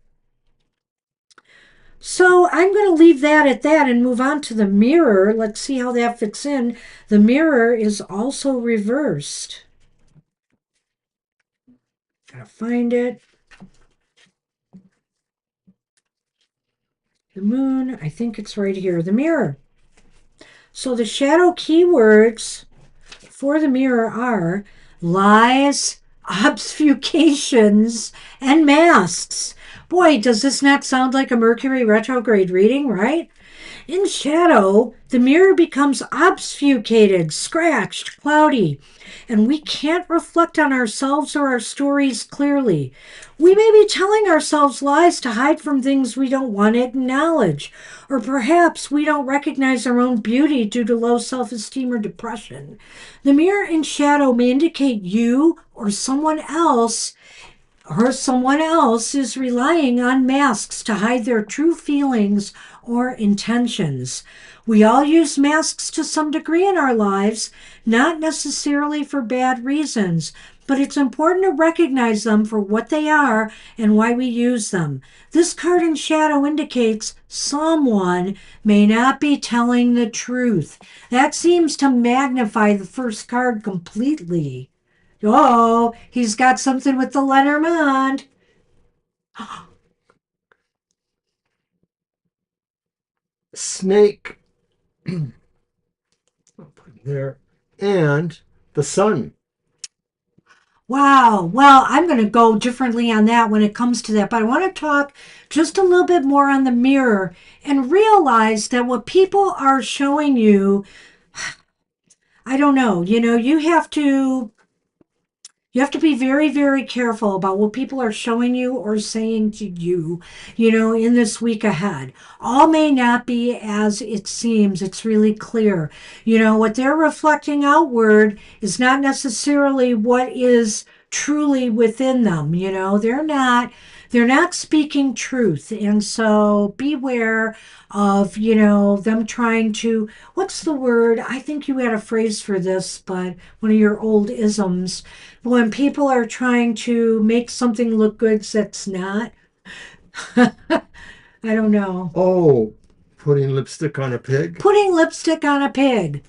S2: So I'm going to leave that at that and move on to the mirror. Let's see how that fits in. The mirror is also reversed. Gotta find it. The moon, I think it's right here. The mirror. So the shadow keywords for the mirror are lies, obfuscations, and masks. Boy, does this not sound like a Mercury retrograde reading, right? In shadow, the mirror becomes obfuscated, scratched, cloudy, and we can't reflect on ourselves or our stories clearly. We may be telling ourselves lies to hide from things we don't want to acknowledge, or perhaps we don't recognize our own beauty due to low self esteem or depression. The mirror in shadow may indicate you or someone else is relying on masks to hide their true feelings or intentions. We all use masks to some degree in our lives, not necessarily for bad reasons, but it's important to recognize them for what they are and why we use them. This card in shadow indicates someone may not be telling the truth. That seems to magnify the first card completely. Oh, he's got something with the Lenormand.
S1: Snake. I'll put it there. And the sun.
S2: Wow. Well, I'm going to go differently on that when it comes to that, but I want to talk just a little bit more on the mirror and realize that what people are showing you, I don't know, you have to be very, very careful about what people are showing you or saying to you, in this week ahead. All may not be as it seems. It's really clear. What they're reflecting outward is not necessarily what is truly within them. They're not speaking truth. And so beware of, them trying to, what's the word? I think you had a phrase for this, but one of your old isms when people are trying to make something look good that's not. I don't know.
S1: Oh, putting lipstick on a pig.
S2: Putting lipstick on a pig.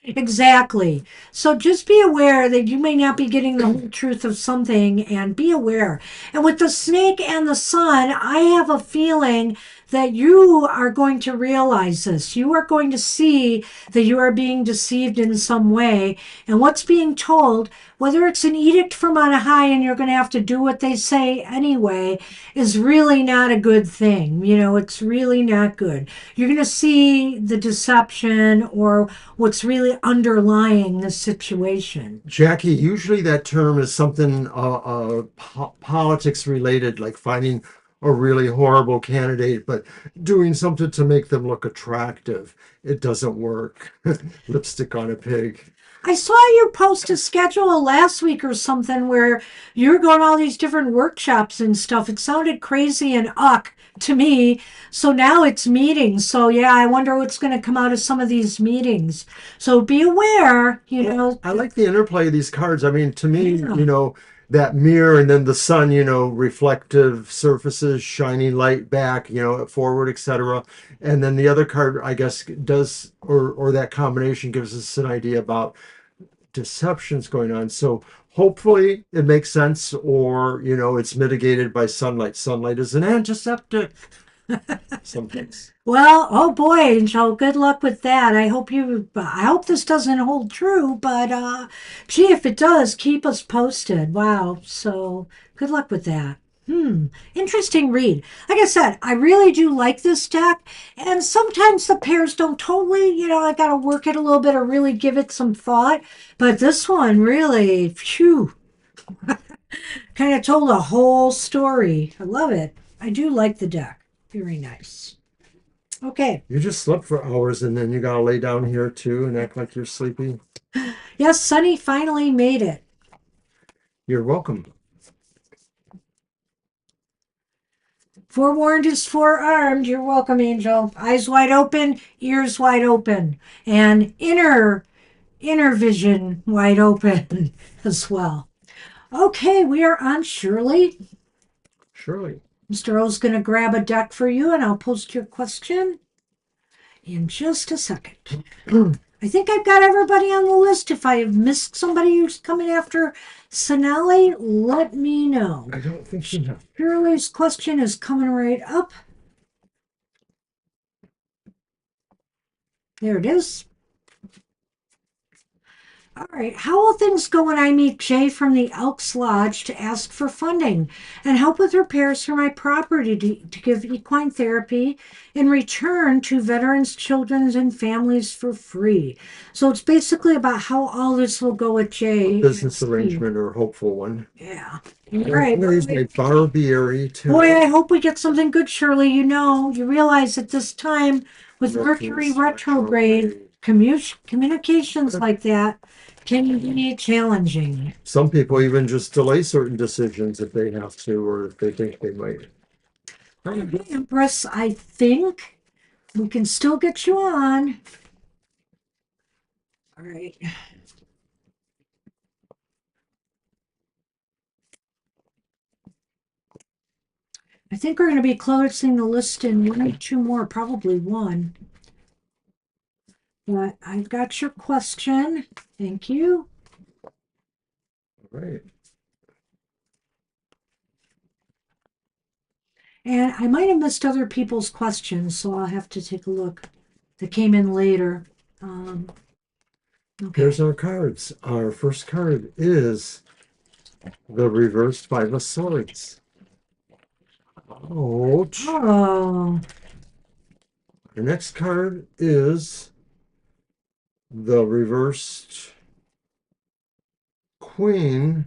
S2: Exactly. So just be aware that you may not be getting the whole truth of something and be aware. And with the snake and the sun, I have a feeling that you are going to realize this. You are going to see that you are being deceived in some way. And what's being told, whether it's an edict from on high and you're going to have to do what they say anyway, is really not a good thing. You know, it's really not good. You're going to see the deception or what's really underlying the situation.
S1: Jackie, usually that term is something politics related, like finding a really horrible candidate, but doing something to make them look attractive. It doesn't work. Lipstick on a pig.
S2: I saw you post a schedule last week or something where you're going to all these different workshops and stuff. It sounded crazy and to me. So now it's meetings. So yeah, I wonder what's going to come out of some of these meetings. So be aware, you know.
S1: I like the interplay of these cards. I mean, to me,
S2: Yeah.
S1: that mirror and then the sun, reflective surfaces, shining light back, forward, etc. And then the other card, I guess, does or that combination gives us an idea about deceptions going on. So hopefully it makes sense, or it's mitigated by sunlight. Sunlight is an antiseptic sometimes.
S2: Well, oh boy, Angel, good luck with that. I hope this doesn't hold true, but gee, if it does, keep us posted. Wow. So good luck with that. Interesting read. Like I said, I really do like this deck, and sometimes the pairs don't totally, I gotta work it a little bit or really give it some thought. But this one really, phew, kind of told a whole story. I love it. I do like the deck. Very nice. Okay.
S1: You just slept for hours and then you gotta lay down here too and act like you're sleepy.
S2: Yes, Sunny finally made it.
S1: You're welcome.
S2: Forewarned is forearmed. You're welcome, Angel. Eyes wide open, ears wide open, and inner vision wide open as well. Okay, we are on Shirley.
S1: Surely.
S2: Mr. O's going to grab a deck for you, and I'll post your question in just a second. I think I've got everybody on the list. If I have missed somebody who's coming after Sonali, let me know.
S1: I don't think you have.
S2: Shirley's question is coming right up. There it is. All right. How will things go when I meet Jay from the Elks Lodge to ask for funding and help with repairs for my property to give equine therapy in return to veterans, children, and families for free? So it's basically about how all this will go with Jay.
S1: Business arrangement or hopeful one.
S2: Yeah. All right.
S1: There's my barbieri too.
S2: Boy, I hope we get something good, Shirley. You realize at this time with Mercury retrograde, communications like that can be challenging.
S1: Some people even just delay certain decisions if they have to or if they think they might.
S2: Empress, I think we can still get you on. All right. I think we're going to be closing the list in one or two more, probably one. But I've got your question. Thank you.
S1: All right.
S2: And I might have missed other people's questions, so I'll have to take a look that came in later. Okay.
S1: Here's our cards. Our first card is the reversed Five of Swords. Ouch.
S2: Oh,
S1: Our next card is the reversed Queen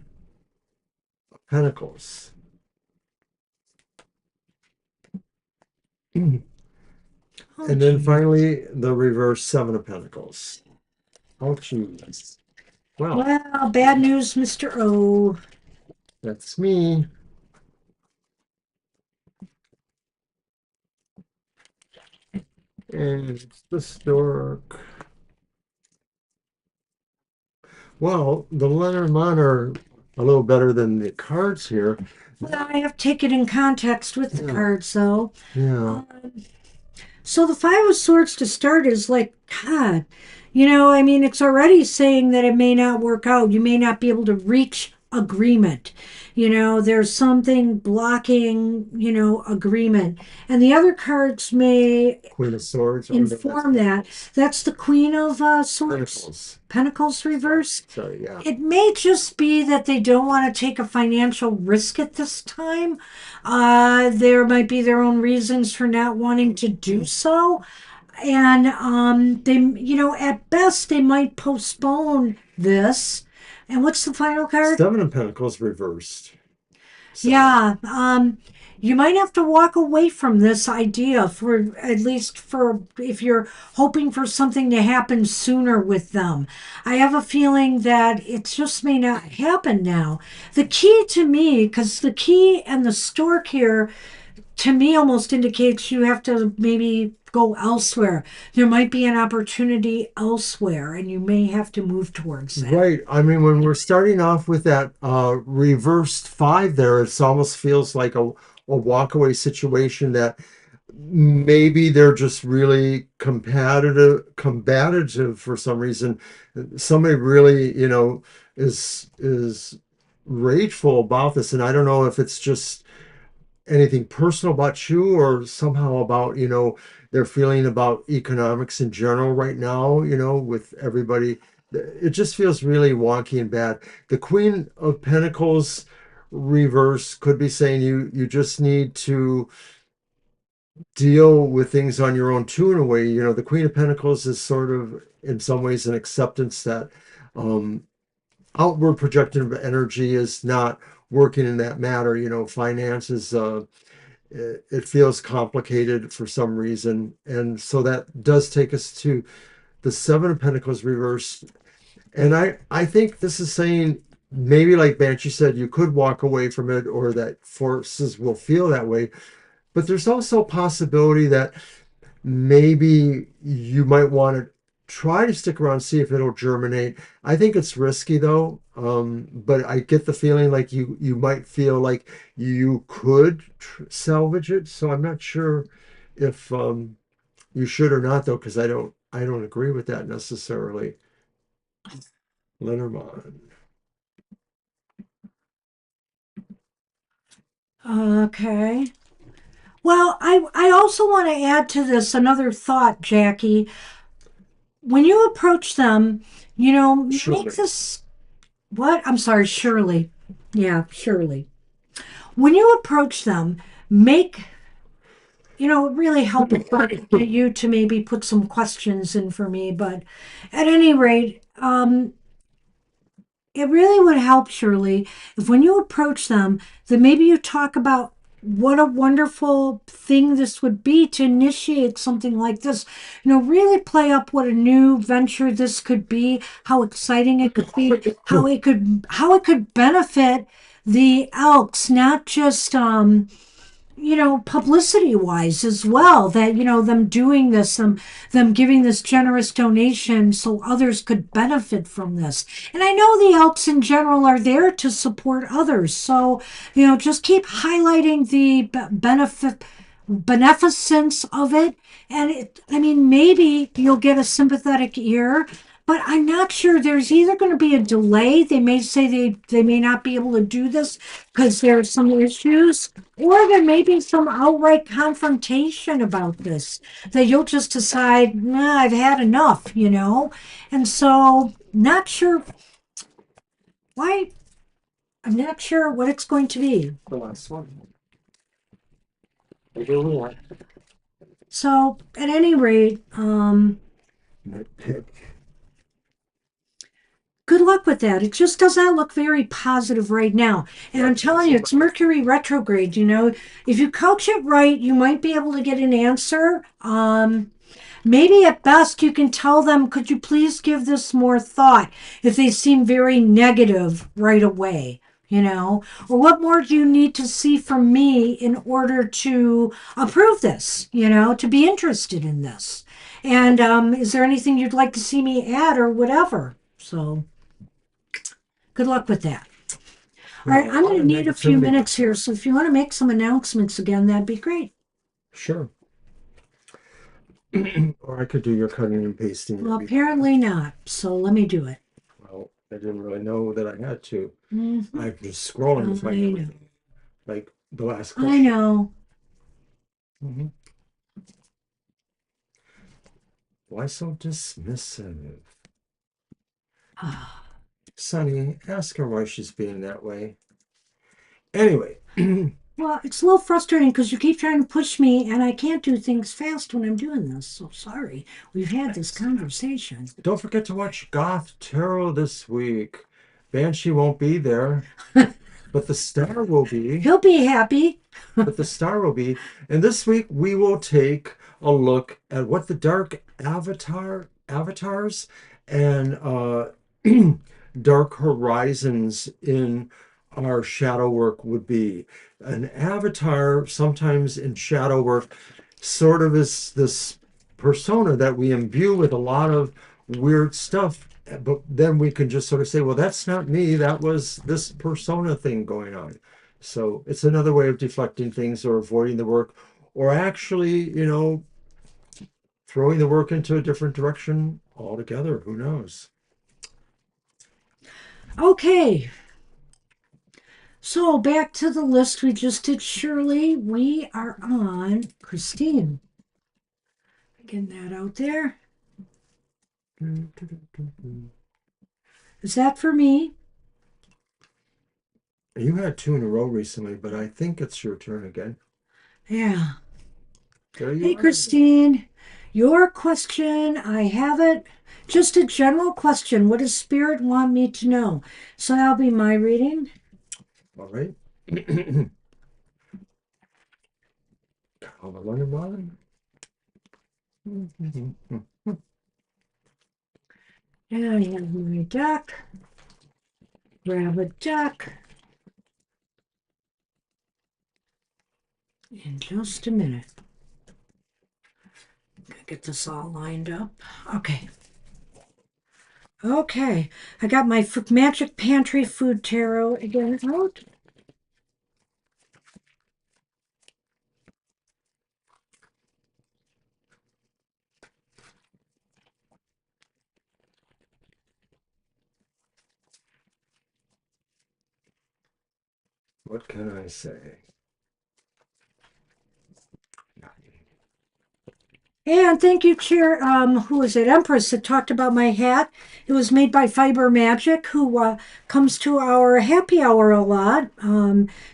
S1: of Pentacles. And then
S2: geez.
S1: finally, the reverse Seven of Pentacles. Oh, jeez. Well,
S2: Well, bad news, Mr. O.
S1: that's me. And it's the stork. Well, the Lenormand are a little better than the cards here.
S2: Well, I have to take it in context with the
S1: Yeah.
S2: cards, though.
S1: Yeah.
S2: So the Five of Swords to start is like, God, I mean, it's already saying that it may not work out. You may not be able to reach agreement. There's something blocking, agreement. And the other cards may
S1: Queen of Swords. Oh, no, that's
S2: inform that.
S1: Pentacles.
S2: That's the Queen of Swords,
S1: Pentacles.
S2: Pentacles reversed.
S1: Sorry, yeah.
S2: It may just be that they don't want to take a financial risk at this time. There might be their own reasons for not wanting to do so. And they, at best, they might postpone this. And what's the final card?
S1: Seven of Pentacles reversed. So,
S2: Yeah, you might have to walk away from this idea for at least for if you're hoping for something to happen sooner with them. I have a feeling that it just may not happen now. The key to me, because the key and the stork here to me almost indicates you have to maybe go elsewhere. There might be an opportunity elsewhere, and you may have to move towards that.
S1: right. I mean, when we're starting off with that reversed five there, it almost feels like a walkaway situation that maybe they're just really combative for some reason. Somebody really, is rageful about this, and I don't know if it's just anything personal about you or somehow about, their feeling about economics in general right now, with everybody. It just feels really wonky and bad. The Queen of Pentacles reverse could be saying you just need to deal with things on your own too, in a way. The Queen of Pentacles is sort of in some ways an acceptance that um outward projected energy is not working in that matter. Finances, it feels complicated for some reason, and so that does take us to the Seven of Pentacles reversed. And I think this is saying, maybe like Banshee said, you could walk away from it, or that forces will feel that way. But there's also a possibility that maybe you might want to try to stick around, see if it'll germinate. I think it's risky though, but I get the feeling like you might feel like you could salvage it. So I'm not sure if you should or not though, because I don't agree with that necessarily. Lenormand.
S2: Okay. Well, I also want to add to this another thought, Jackie. When you approach them, make
S1: Surely.
S2: this what? I'm sorry, Shirley. Yeah, Shirley. When you approach them, make really help you to maybe put some questions in for me. But at any rate, it really would help, Shirley, if when you approach them, that maybe you talk about what a wonderful thing this would be to initiate something like this. Really play up what a new venture this could be, how exciting it could be, how it could benefit the Elks, not just publicity wise as well, that, them doing this, them giving this generous donation so others could benefit from this. And I know the Elks in general are there to support others. So, just keep highlighting the beneficence of it. And I mean, maybe you'll get a sympathetic ear, but I'm not sure. There's either going to be a delay. They may say they may not be able to do this because there are some issues, or there may be some outright confrontation about this that you'll just decide, nah, I've had enough. And so, not sure why, I'm not sure what it's going to be.
S1: The last one. I do want
S2: So, at any rate,
S1: nitpick.
S2: good luck with that. It just does not look very positive right now. And I'm telling you, it's Mercury retrograde. If you coach it right, you might be able to get an answer. Maybe at best you can tell them, could you please give this more thought if they seem very negative right away? Or what more do you need to see from me in order to approve this, to be interested in this? And is there anything you'd like to see me add or whatever? So good luck with that. All right, I'm going to need a few minutes here. So if you want to make some announcements again, that'd be great.
S1: Sure. Or I could do your cutting and pasting.
S2: Well,
S1: It'd be fine.
S2: apparently not. So let me do it.
S1: Well, I didn't really know that I had to.
S2: Hmm.
S1: I'm just scrolling to
S2: I
S1: find
S2: know.
S1: everything. Like the last
S2: I
S1: question.
S2: know.
S1: Mhm. Why so dismissive? Sonny, ask her why she's being that way. Anyway,
S2: Well, it's a little frustrating because you keep trying to push me, and I can't do things fast when I'm doing this. So sorry. We've had this conversation.
S1: don't forget to watch Goth Tarot this week. Banshee won't be there, but the star will be.
S2: He'll be happy.
S1: But the star will be. And this week we will take a look at what the dark avatars and dark horizons in our shadow work would be. An avatar, sometimes in shadow work, sort of is this persona that we imbue with a lot of weird stuff. But then we can just sort of say, well, that's not me. That was this persona thing going on. So it's another way of deflecting things or avoiding the work, or actually, throwing the work into a different direction altogether. Who knows?
S2: Okay. So back to the list we just did, Shirley. We are on Christine. Getting that out there. Is that for me?
S1: You had two in a row recently, but I think it's your turn again.
S2: Yeah.
S1: There you
S2: Hey,
S1: are.
S2: Christine. Your question, I have it. Just a general question. What does Spirit want me to know? So that'll be my reading.
S1: All right. Call the Lenormand.
S2: And I have my deck. Grab a deck. In just a minute. Gonna get this all lined up. Okay. Okay. I got my Magic Pantry Food Tarot again out.
S1: What can I say?
S2: And thank you, Chair. Who is it? Empress that talked about my hat. It was made by Fiber Magic, who comes to our happy hour a lot.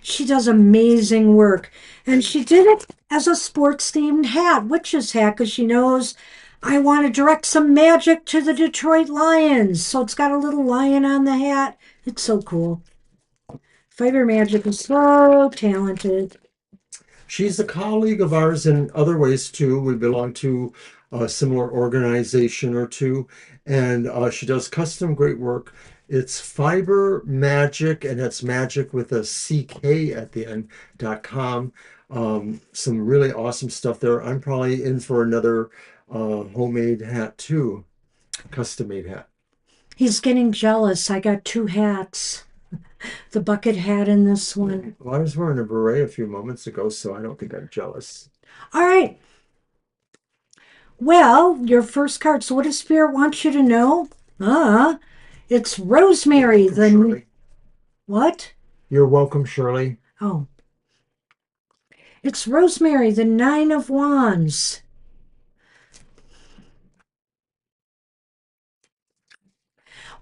S2: She does amazing work, and she did it as a sports themed hat, witch's hat, because she knows I want to direct some magic to the Detroit Lions. So it's got a little lion on the hat. It's so cool. Fiber Magic is so talented.
S1: She's a colleague of ours in other ways too. We belong to a similar organization or two, and she does custom great work. It's Fiber Magic, and it's magic with a CK at the end.com. Some really awesome stuff there. I'm probably in for another homemade hat too, custom made hat.
S2: He's getting jealous. I got two hats. The bucket hat in this one.
S1: Well, I was wearing a beret a few moments ago, so I don't think I'm jealous.
S2: All right. Well, your first card. So, what does Spirit want you to know? It's
S1: You're
S2: Rosemary.
S1: welcome,
S2: The
S1: Shirley.
S2: what?
S1: You're welcome, Shirley.
S2: Oh, it's Rosemary, the Nine of Wands.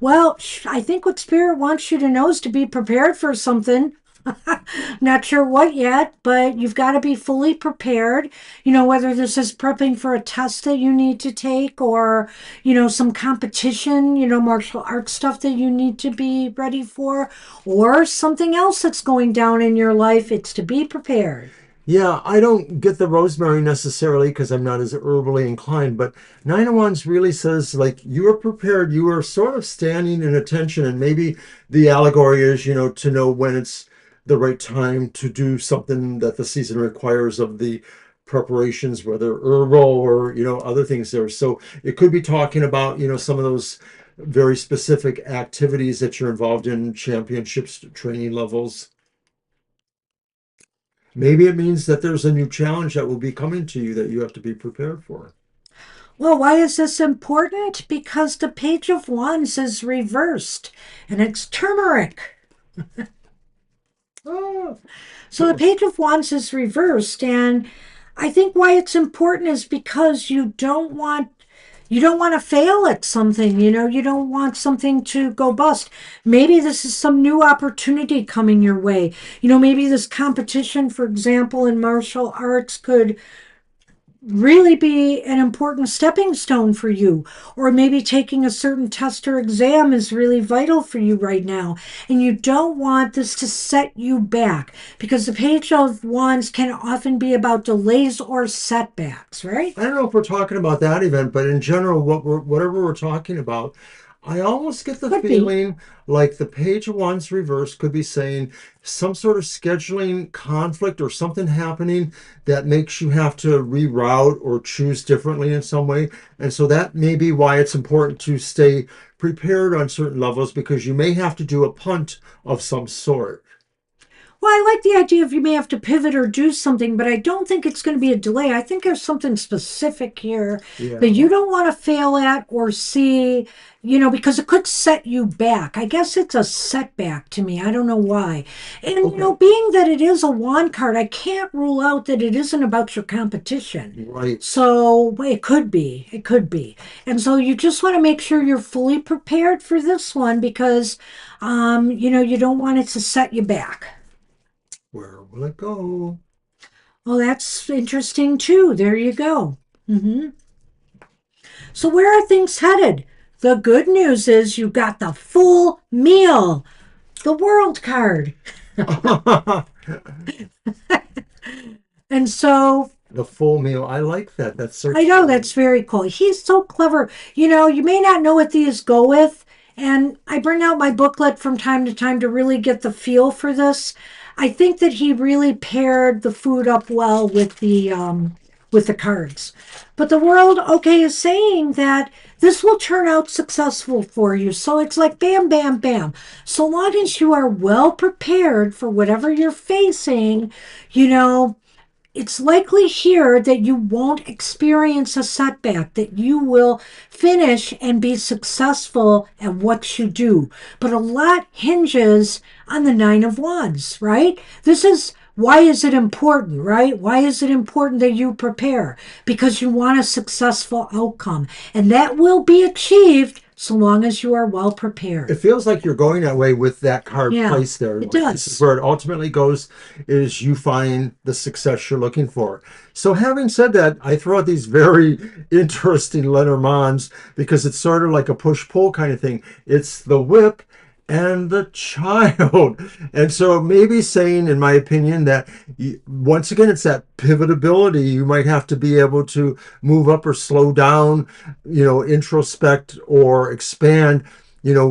S2: Well, I think what Spirit wants you to know is to be prepared for something. Not sure what yet, but you've got to be fully prepared. Whether this is prepping for a test that you need to take or, some competition, martial arts stuff that you need to be ready for, or something else that's going down in your life. It's to be prepared.
S1: Yeah, I don't get the rosemary necessarily because I'm not as herbally inclined, but Nine of Wands really says like you are prepared, you are sort of standing in attention, and maybe the allegory is, to know when it's the right time to do something that the season requires of the preparations, whether herbal or, other things there. So it could be talking about, some of those very specific activities that you're involved in, championships, training levels. Maybe it means that there's a new challenge that will be coming to you that you have to be prepared for.
S2: Well, why is this important? Because the Page of Wands is reversed and it's turmeric.
S1: Ah,
S2: So the Page of Wands is reversed, and I think why it's important is because you don't want to fail at something, you don't want something to go bust. Maybe this is some new opportunity coming your way. Maybe this competition, for example, in martial arts could really be an important stepping stone for you. Or maybe taking a certain test or exam is really vital for you right now. And you don't want this to set you back because the Page of Wands can often be about delays or setbacks, right?
S1: I don't know if we're talking about that event, but in general, whatever we're talking about, I almost get the
S2: Could be.
S1: feeling like the Page of Wands reverse could be saying some sort of scheduling conflict or something happening that makes you have to reroute or choose differently in some way. And so that may be why it's important to stay prepared on certain levels because you may have to do a punt of some sort.
S2: Well, I like the idea of you may have to pivot or do something, but I don't think it's going to be a delay. I think there's something specific here that
S1: Yeah.
S2: you don't want to fail at or see, because it could set you back. I guess it's a setback to me. I don't know why. And,
S1: Okay.
S2: being that it is a wand card, I can't rule out that it isn't about your competition.
S1: Right.
S2: So it could be. It could be. And so you just want to make sure you're fully prepared for this one because, you don't want it to set you back.
S1: Where will it go?
S2: Well, that's interesting too. There you go. So, where are things headed? The good news is you got the full meal, the world card. And so
S1: The full meal. I like that. That's
S2: I know
S1: certainly.
S2: that's very cool. He's so clever. You may not know what these go with, and I bring out my booklet from time to time to really get the feel for this. I think that he really paired the food up well with the cards. But the world, okay, is saying that this will turn out successful for you. So it's like bam, bam, bam. So long as you are well prepared for whatever you're facing, you know, it's likely here that you won't experience a setback, that you will finish and be successful at what you do. But a lot hinges on the Nine of Wands, right? This is why is it important, right? Why is it important that you prepare? Because you want a successful outcome. And that will be achieved so long as you are well
S1: It
S2: prepared.
S1: feels like you're going that way with that card
S2: Yeah,
S1: placed there.
S2: it
S1: Like this is
S2: does.
S1: where it ultimately goes, is you find the success you're looking for. So having said that, I throw out these very interesting Lenormands because it's sort of like a push-pull kind of thing. It's the whip and the child. And so maybe saying, in my opinion, that once again, it's that pivotability. You might have to be able to move up or slow down, introspect or expand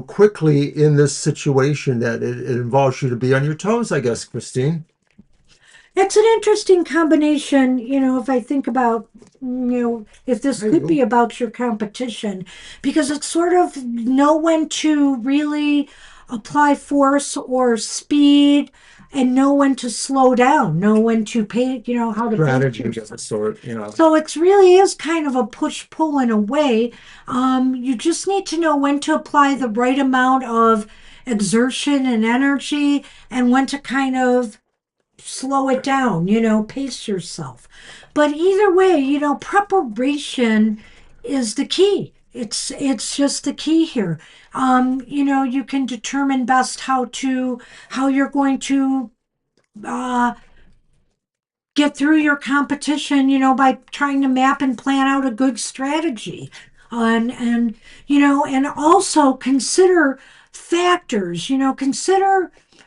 S1: quickly in this situation that it involves you to be on your toes, I guess, Christine.
S2: It's an interesting combination, if I think about, if this
S1: Hey,
S2: could be about your competition, because it's sort of know when to really apply force or speed and know when to slow down, know when to pay, how to pace
S1: strategy of a
S2: yourself.
S1: sort.
S2: So it really is kind of a push pull in a way. You just need to know when to apply the right amount of exertion and energy and when to kind of slow it down, pace yourself. But either way, preparation is the key. It's just the key here. You can determine best how you're going to uh, get through your competition, by trying to map and plan out a good strategy. And also consider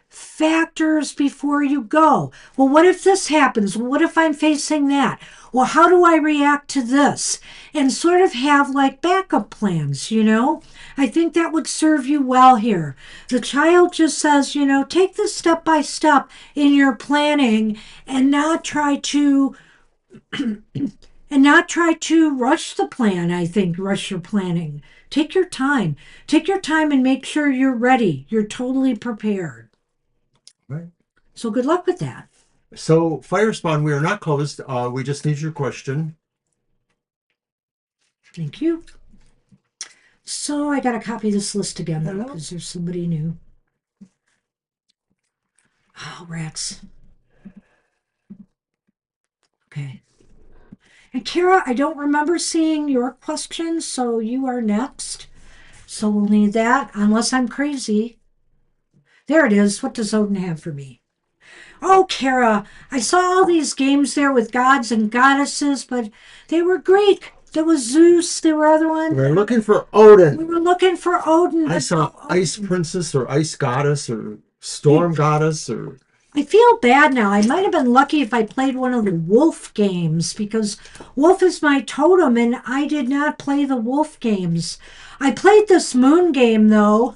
S2: factors before you go. Well, what if this happens? Well, what if I'm facing that? Well, how do I react to this? And sort of have like backup plans. I think that would serve you well here. The child just says, take this step by step in your planning and not try to rush the plan. I think rush your planning. Take your time. Take your time and make sure you're ready. You're totally prepared.
S1: Right.
S2: So good luck with that.
S1: So, Firespawn, we are not closed. We just need your question.
S2: Thank you. So I got to copy this list again
S1: Hello.
S2: because there's somebody new. Oh, rats. Okay. And Kara, I don't remember seeing your question, so you are next. So we'll need that, unless I'm crazy. There it is. What does Odin have for me? Oh, Kara, I saw all these games there with gods and goddesses, but they were Greek. There was Zeus, there were other ones.
S1: We're looking for
S2: We
S1: Odin.
S2: were looking for Odin,
S1: I
S2: but
S1: saw
S2: no
S1: Ice
S2: Odin.
S1: Princess or Ice Goddess or Storm Goddess or.
S2: I feel bad now. I might have been lucky if I played one of the wolf games because wolf is my totem and I did not play the wolf games. I played this moon game though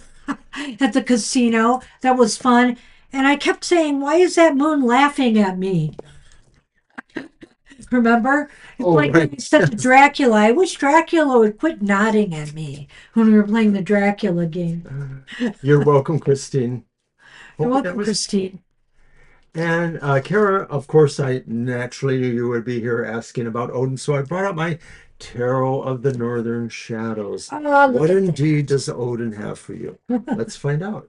S2: at the casino. That was fun. And I kept saying, why is that moon laughing at me? Remember? It's
S1: Oh,
S2: like when you
S1: right.
S2: said to Dracula, I wish Dracula would quit nodding at me when we were playing the Dracula game.
S1: You're welcome, Christine.
S2: You're
S1: Hopefully that
S2: welcome,
S1: was.
S2: Christine.
S1: And Kara, of course, I naturally knew you would be here asking about Odin, so I brought up my Tarot of the Northern Shadows.
S2: Oh,
S1: What
S2: look at
S1: indeed does Odin have for you?
S2: that.
S1: Let's find out.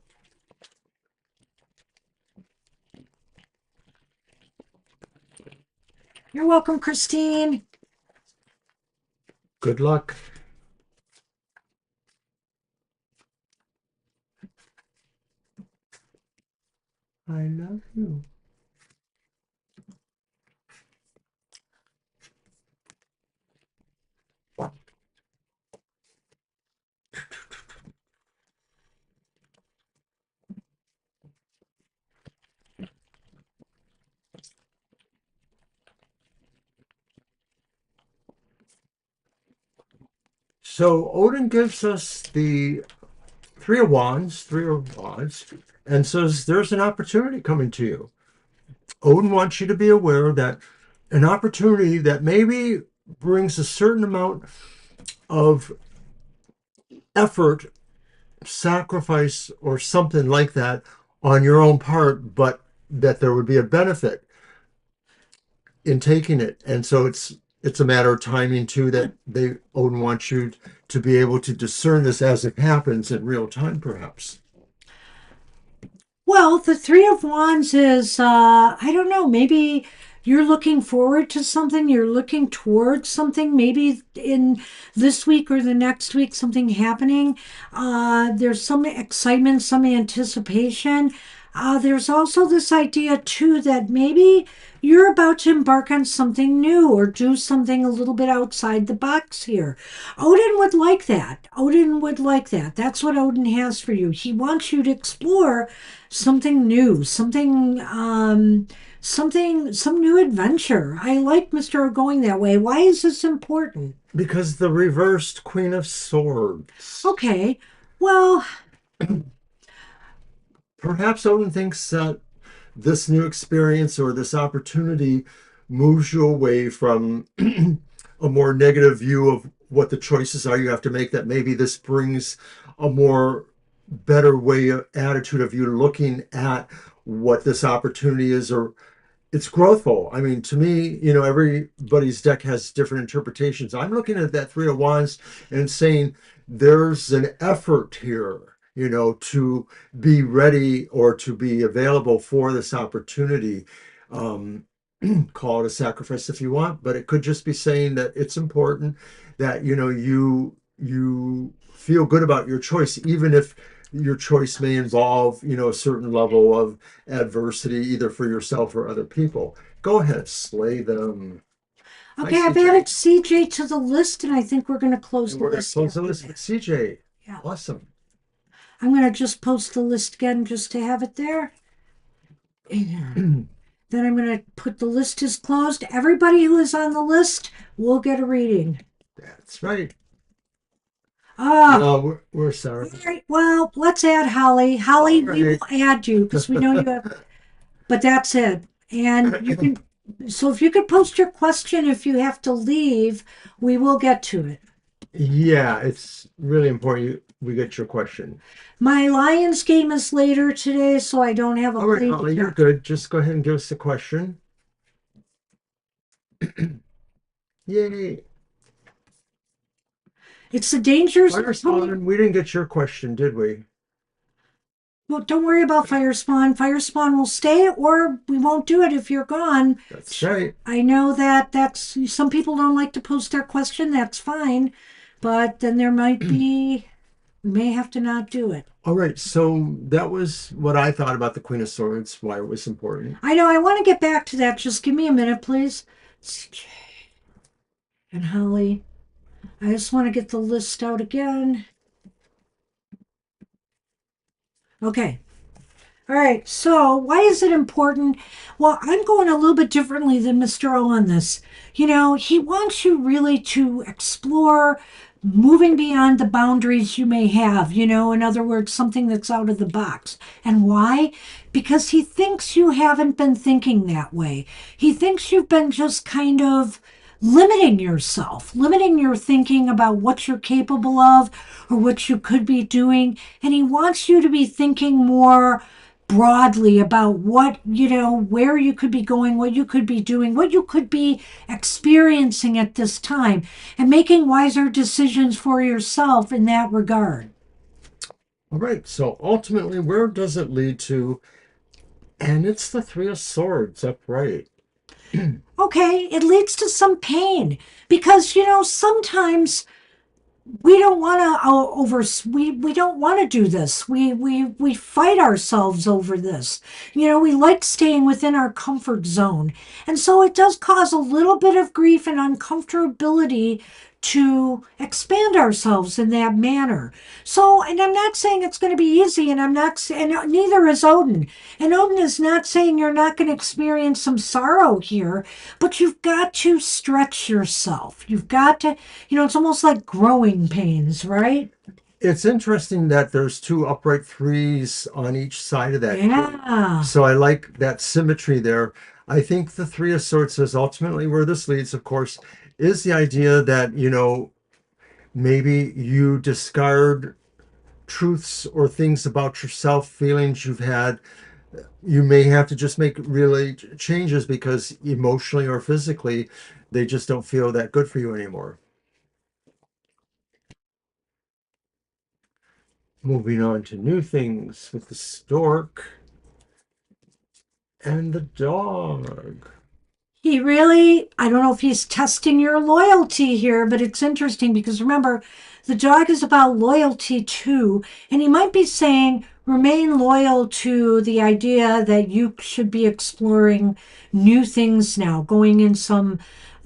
S2: You're welcome, Christine.
S1: Good luck. I love you. So Odin gives us the Three of Wands, and says there's an opportunity coming to you. Odin wants you to be aware that an opportunity that maybe brings a certain amount of effort, sacrifice, or something like that on your own part, but that there would be a benefit in taking it. And so it's a matter of timing too that they Odin wants you to be able to discern this as it happens in real time, perhaps.
S2: Well, the Three of Wands is, I don't know, maybe you're looking forward to something, you're looking towards something, maybe in this week or the next week, something happening. There's some excitement, some anticipation. There's also this idea, too, that maybe you're about to embark on something new or do something a little bit outside the box here. Odin would like that. Odin would like that. That's what Odin has for you. He wants you to explore something new, some new adventure. I like Mr. going that way. Why is this important?
S1: Because the reversed Queen of Swords.
S2: Okay, well,
S1: Perhaps Odin thinks that this new experience or this opportunity moves you away from a more negative view of what the choices are you have to make, that maybe this brings a more better way of attitude of you looking at what this opportunity is, or it's growthful. I mean, to me, everybody's deck has different interpretations. I'm looking at that Three of Wands and saying there's an effort here, to be ready or to be available for this opportunity. Um, Call it a sacrifice if you want, but it could just be saying that it's important that you feel good about your choice, even if your choice may involve a certain level of adversity, either for yourself or other people. Go ahead, slay them. Hi,
S2: okay, I've
S1: CJ.
S2: added CJ to the list, and I think we're going to close
S1: And
S2: the
S1: we're going to
S2: list
S1: close the
S2: after
S1: list with
S2: that.
S1: CJ.
S2: Yeah,
S1: Awesome.
S2: I'm going to just post the list again just to have it there. Then I'm going to put the list is closed. Everybody who is on the list will get a reading.
S1: That's right.
S2: Ah,
S1: No, we're sorry.
S2: all right. Well, let's add Holly. Holly,
S1: All
S2: we will
S1: right.
S2: add you because we know you have, but that's it. And you can, so if you could post your question if you have to leave, we will get to it.
S1: Yeah, it's really important we get your question.
S2: My Lions game is later today, so I don't have a
S1: All right,
S2: play
S1: Holly, you're
S2: yet.
S1: good. Just go ahead and give us the question. Yay.
S2: It's the dangers
S1: Fire
S2: of coming.
S1: spawn, we didn't get your question, did we?
S2: Well, don't worry about fire spawn. Fire spawn will stay, or we won't do it if you're gone.
S1: That's right.
S2: I know that that's some people don't like to post their question. That's fine, but then there might be we may have to not do it.
S1: All right, so that was what I thought about the Queen of Swords, why it was important.
S2: I know I want to get back to that. Just give me a minute, please. CJ and Holly. I just want to get the list out again. Okay. All right. So, why is it important? Well, I'm going a little bit differently than Mr. O on this. He wants you really to explore moving beyond the boundaries you may have, in other words, something that's out of the box. And why? Because he thinks you haven't been thinking that way. He thinks you've been just kind of limiting yourself, limiting your thinking about what you're capable of or what you could be doing. And he wants you to be thinking more broadly about where you could be going, what you could be doing, what you could be experiencing at this time, and making wiser decisions for yourself in that regard.
S1: All right, so ultimately, where does it lead to? And it's the Three of Swords upright.
S2: Okay, it leads to some pain because, sometimes we don't want to we don't want to do this. We fight ourselves over this. We like staying within our comfort zone, and so it does cause a little bit of grief and uncomfortability to expand ourselves in that manner. So, and I'm not saying it's going to be easy, and I'm not, and neither is Odin. And Odin is not saying you're not going to experience some sorrow here, but you've got to stretch yourself. You've got to, it's almost like growing pains, right?
S1: It's interesting that there's two upright threes on each side of that cape.
S2: Yeah.
S1: So I like that symmetry there. I think the Three of Swords is ultimately where this leads, of course, is the idea that, maybe you discard truths or things about yourself, feelings you've had. You may have to just make really changes because emotionally or physically, they just don't feel that good for you anymore. Moving on to new things with the stork and the dog.
S2: I don't know if he's testing your loyalty here, but it's interesting because remember, the dog is about loyalty too. And he might be saying, remain loyal to the idea that you should be exploring new things now, going in some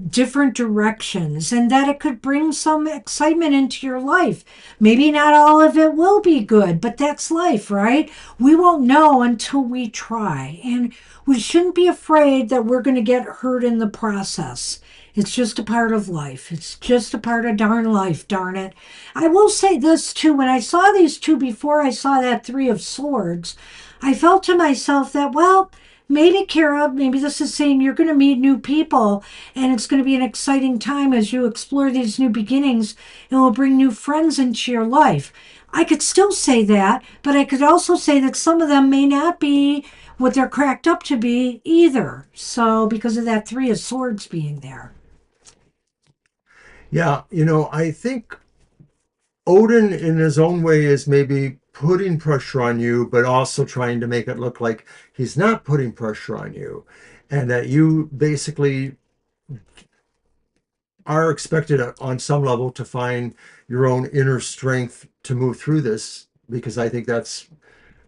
S2: different directions, and that it could bring some excitement into your life. Maybe not all of it will be good, but that's life, right? We won't know until we try. And we shouldn't be afraid that we're going to get hurt in the process. It's just a part of life. It's just a part of darn life, darn it. I will say this too. When I saw these two before I saw that Three of Swords, I felt to myself that, well, maybe, Kara, maybe this is saying you're going to meet new people and it's going to be an exciting time as you explore these new beginnings and will bring new friends into your life. I could still say that, but I could also say that some of them may not be what they're cracked up to be either. So, because of that Three of Swords being there.
S1: Yeah, I think Odin, in his own way, is maybe putting pressure on you, but also trying to make it look like he's not putting pressure on you, and that you basically are expected on some level to find your own inner strength to move through this, because I think that's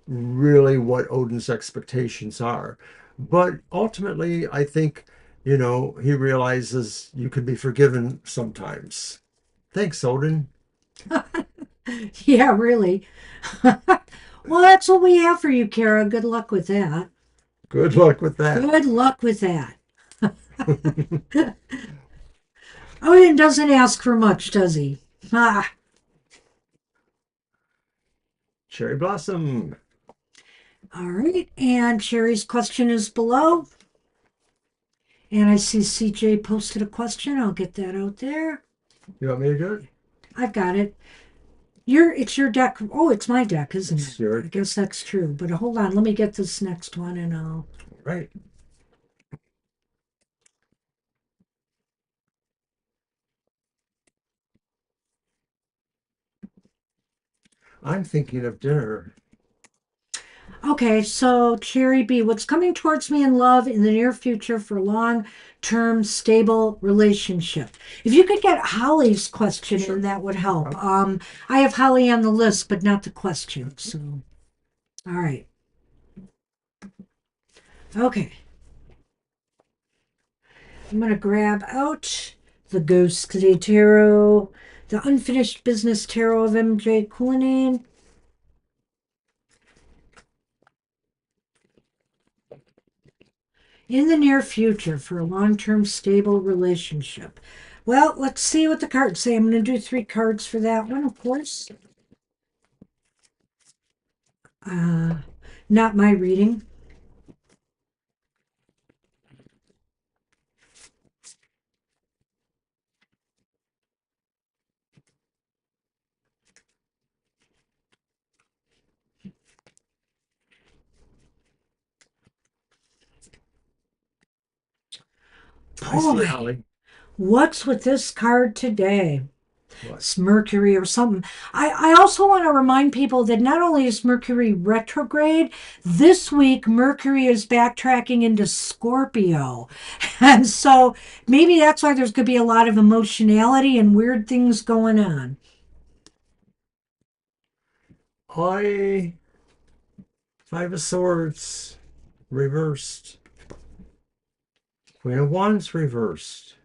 S1: really what Odin's expectations are. But ultimately, I think, he realizes you can be forgiven sometimes. Thanks, Odin.
S2: Yeah, really. Well, that's what we have for you, Kara. Good luck with that.
S1: Good luck with that.
S2: Good luck with that. Odin doesn't ask for much, does he? Ah.
S1: Cherry Blossom.
S2: All right. And Sherry's question is below. And I see CJ posted a question. I'll get that out there.
S1: You want me to do it?
S2: I've got it. It's your deck. Oh, it's my deck, isn't
S1: It's
S2: it?
S1: your
S2: I guess that's true. But hold on, let me get this next one and I'll.
S1: right. I'm thinking of dinner.
S2: Okay, so Cherry B, what's coming towards me in love in the near future for long-term stable relationship? If you could get Holly's question in,
S1: Sure.
S2: that would
S1: No
S2: help.
S1: problem.
S2: I have Holly on the list, but not the question. So, all right. Okay. I'm going to grab out the Ghostly Tarot, the Unfinished Business Tarot of MJ Cullinane. In the near future for a long term stable relationship. Well, let's see what the cards say. I'm going to do 3 cards for that one, of course. Uh, Not my reading.
S1: I see
S2: Boy,
S1: Holly.
S2: what's with this card today?
S1: What?
S2: It's Mercury or something. I also want to remind people that not only is Mercury retrograde, this week Mercury is backtracking into Scorpio. And so maybe that's why there's going to be a lot of emotionality and weird things going on.
S1: I Five of Swords reversed. Queen of Wands reversed.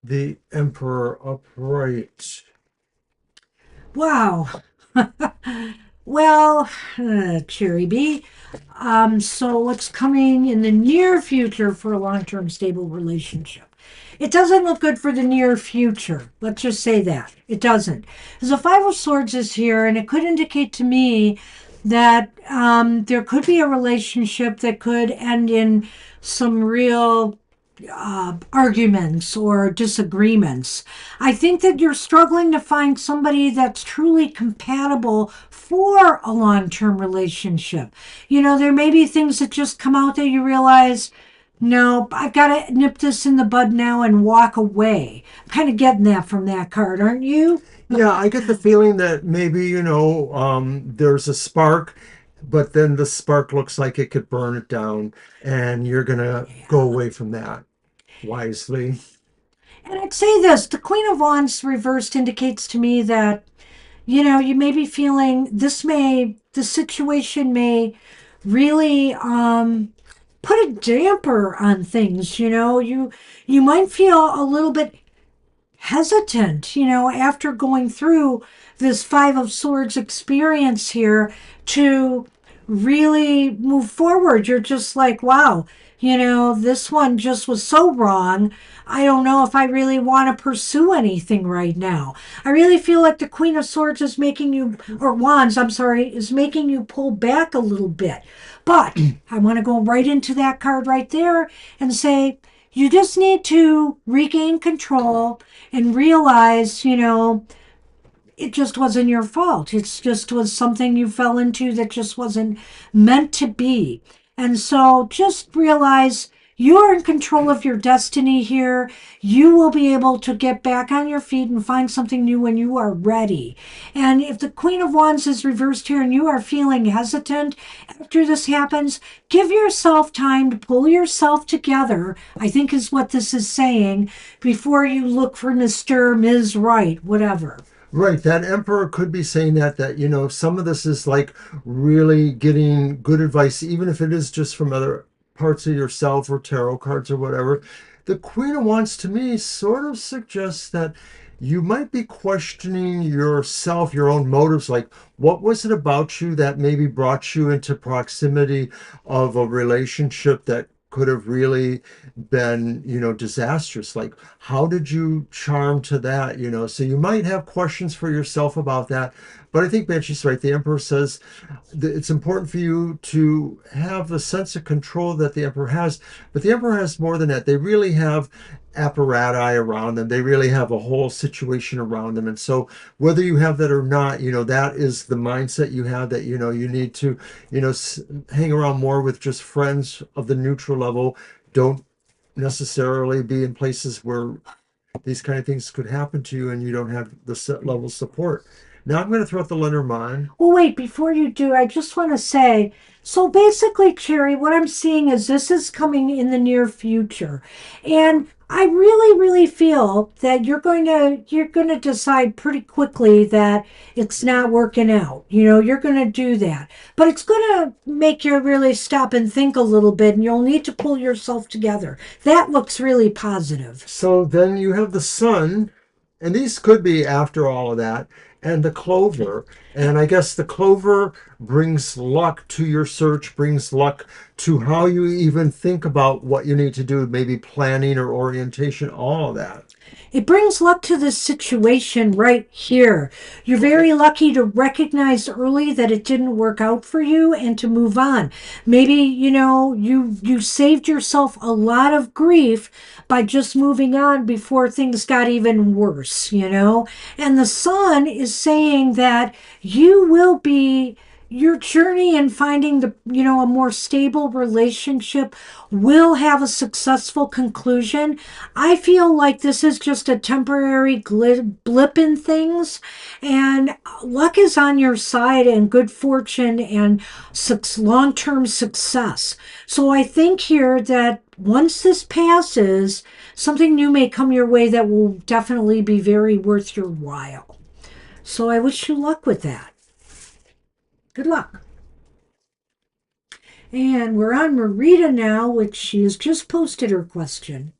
S1: The Emperor upright.
S2: Wow. Well, Cherry B. So what's coming in the near future for a long-term stable relationship? It doesn't look good for the near future. Let's just say that. It doesn't. Because the Five of Swords is here, and it could indicate to me that there could be a relationship that could end in some real arguments or disagreements. I think that you're struggling to find somebody that's truly compatible for a long term relationship. You know, there may be things that just come out that you realize, no, I've got to nip this in the bud now and walk away. I'm kind of getting that from that card, aren't you?
S1: Yeah, I get the feeling that maybe, there's a spark, but then the spark looks like it could burn it down, and you're gonna go away from that wisely.
S2: And I'd say this, the Queen of Wands reversed indicates to me that, you know, you may be feeling the situation may really put a damper on things. You might feel a little bit hesitant, after going through this Five of Swords experience here to really move forward. You're just like, wow, this one just was so wrong. I don't know if I really want to pursue anything right now. I really feel like the Queen of Swords is making you, or Wands, I'm sorry, is making you pull back a little bit. But I want to go right into that card right there and say, you just need to regain control and realize, it just wasn't your fault. It just was something you fell into that just wasn't meant to be. And so just realize you're in control of your destiny here. You will be able to get back on your feet and find something new when you are ready. And if the Queen of Wands is reversed here and you are feeling hesitant after this happens, give yourself time to pull yourself together, I think is what this is saying, before you look for Mr. Ms. Right, whatever.
S1: Right, that emperor could be saying that some of this is like really getting good advice, even if it is just from other parts of yourself or tarot cards or whatever. The Queen of Wands to me sort of suggests that you might be questioning yourself, your own motives, like what was it about you that maybe brought you into proximity of a relationship that could have really been, disastrous. Like, how did you charm to that, So you might have questions for yourself about that. But I think Banshee's right. The Emperor says that it's important for you to have the sense of control that the Emperor has. But the Emperor has more than that. They really have apparatus around them. They really have a whole situation around them. And so whether you have that or not, that is the mindset you have, that, you need to, hang around more with just friends of the neutral level. Don't necessarily be in places where these kind of things could happen to you and you don't have the set level support. Now I'm going to throw out the Lenormand.
S2: Well, wait, before you do, I just want to say, so basically, Cherry, what I'm seeing is this is coming in the near future. And I really, really feel that you're going to decide pretty quickly that it's not working out. You're going to do that. But it's going to make you really stop and think a little bit, and you'll need to pull yourself together. That looks really positive.
S1: So then you have the sun, and these could be after all of that, and the clover. And I guess the clover brings luck to your search, brings luck to how you even think about what you need to do, maybe planning or orientation, all of that.
S2: It brings luck to the situation right here. You're
S1: Okay.
S2: very lucky to recognize early that it didn't work out for you and to move on. Maybe, you saved yourself a lot of grief by just moving on before things got even worse. And the sun is saying that you will be your journey in finding a more stable relationship will have a successful conclusion. I feel like this is just a temporary blip in things, and luck is on your side, and good fortune and long-term success. So I think here that once this passes, something new may come your way that will definitely be very worth your while. So I wish you luck with that. Good luck. And we're on Marita now, which she has just posted her question.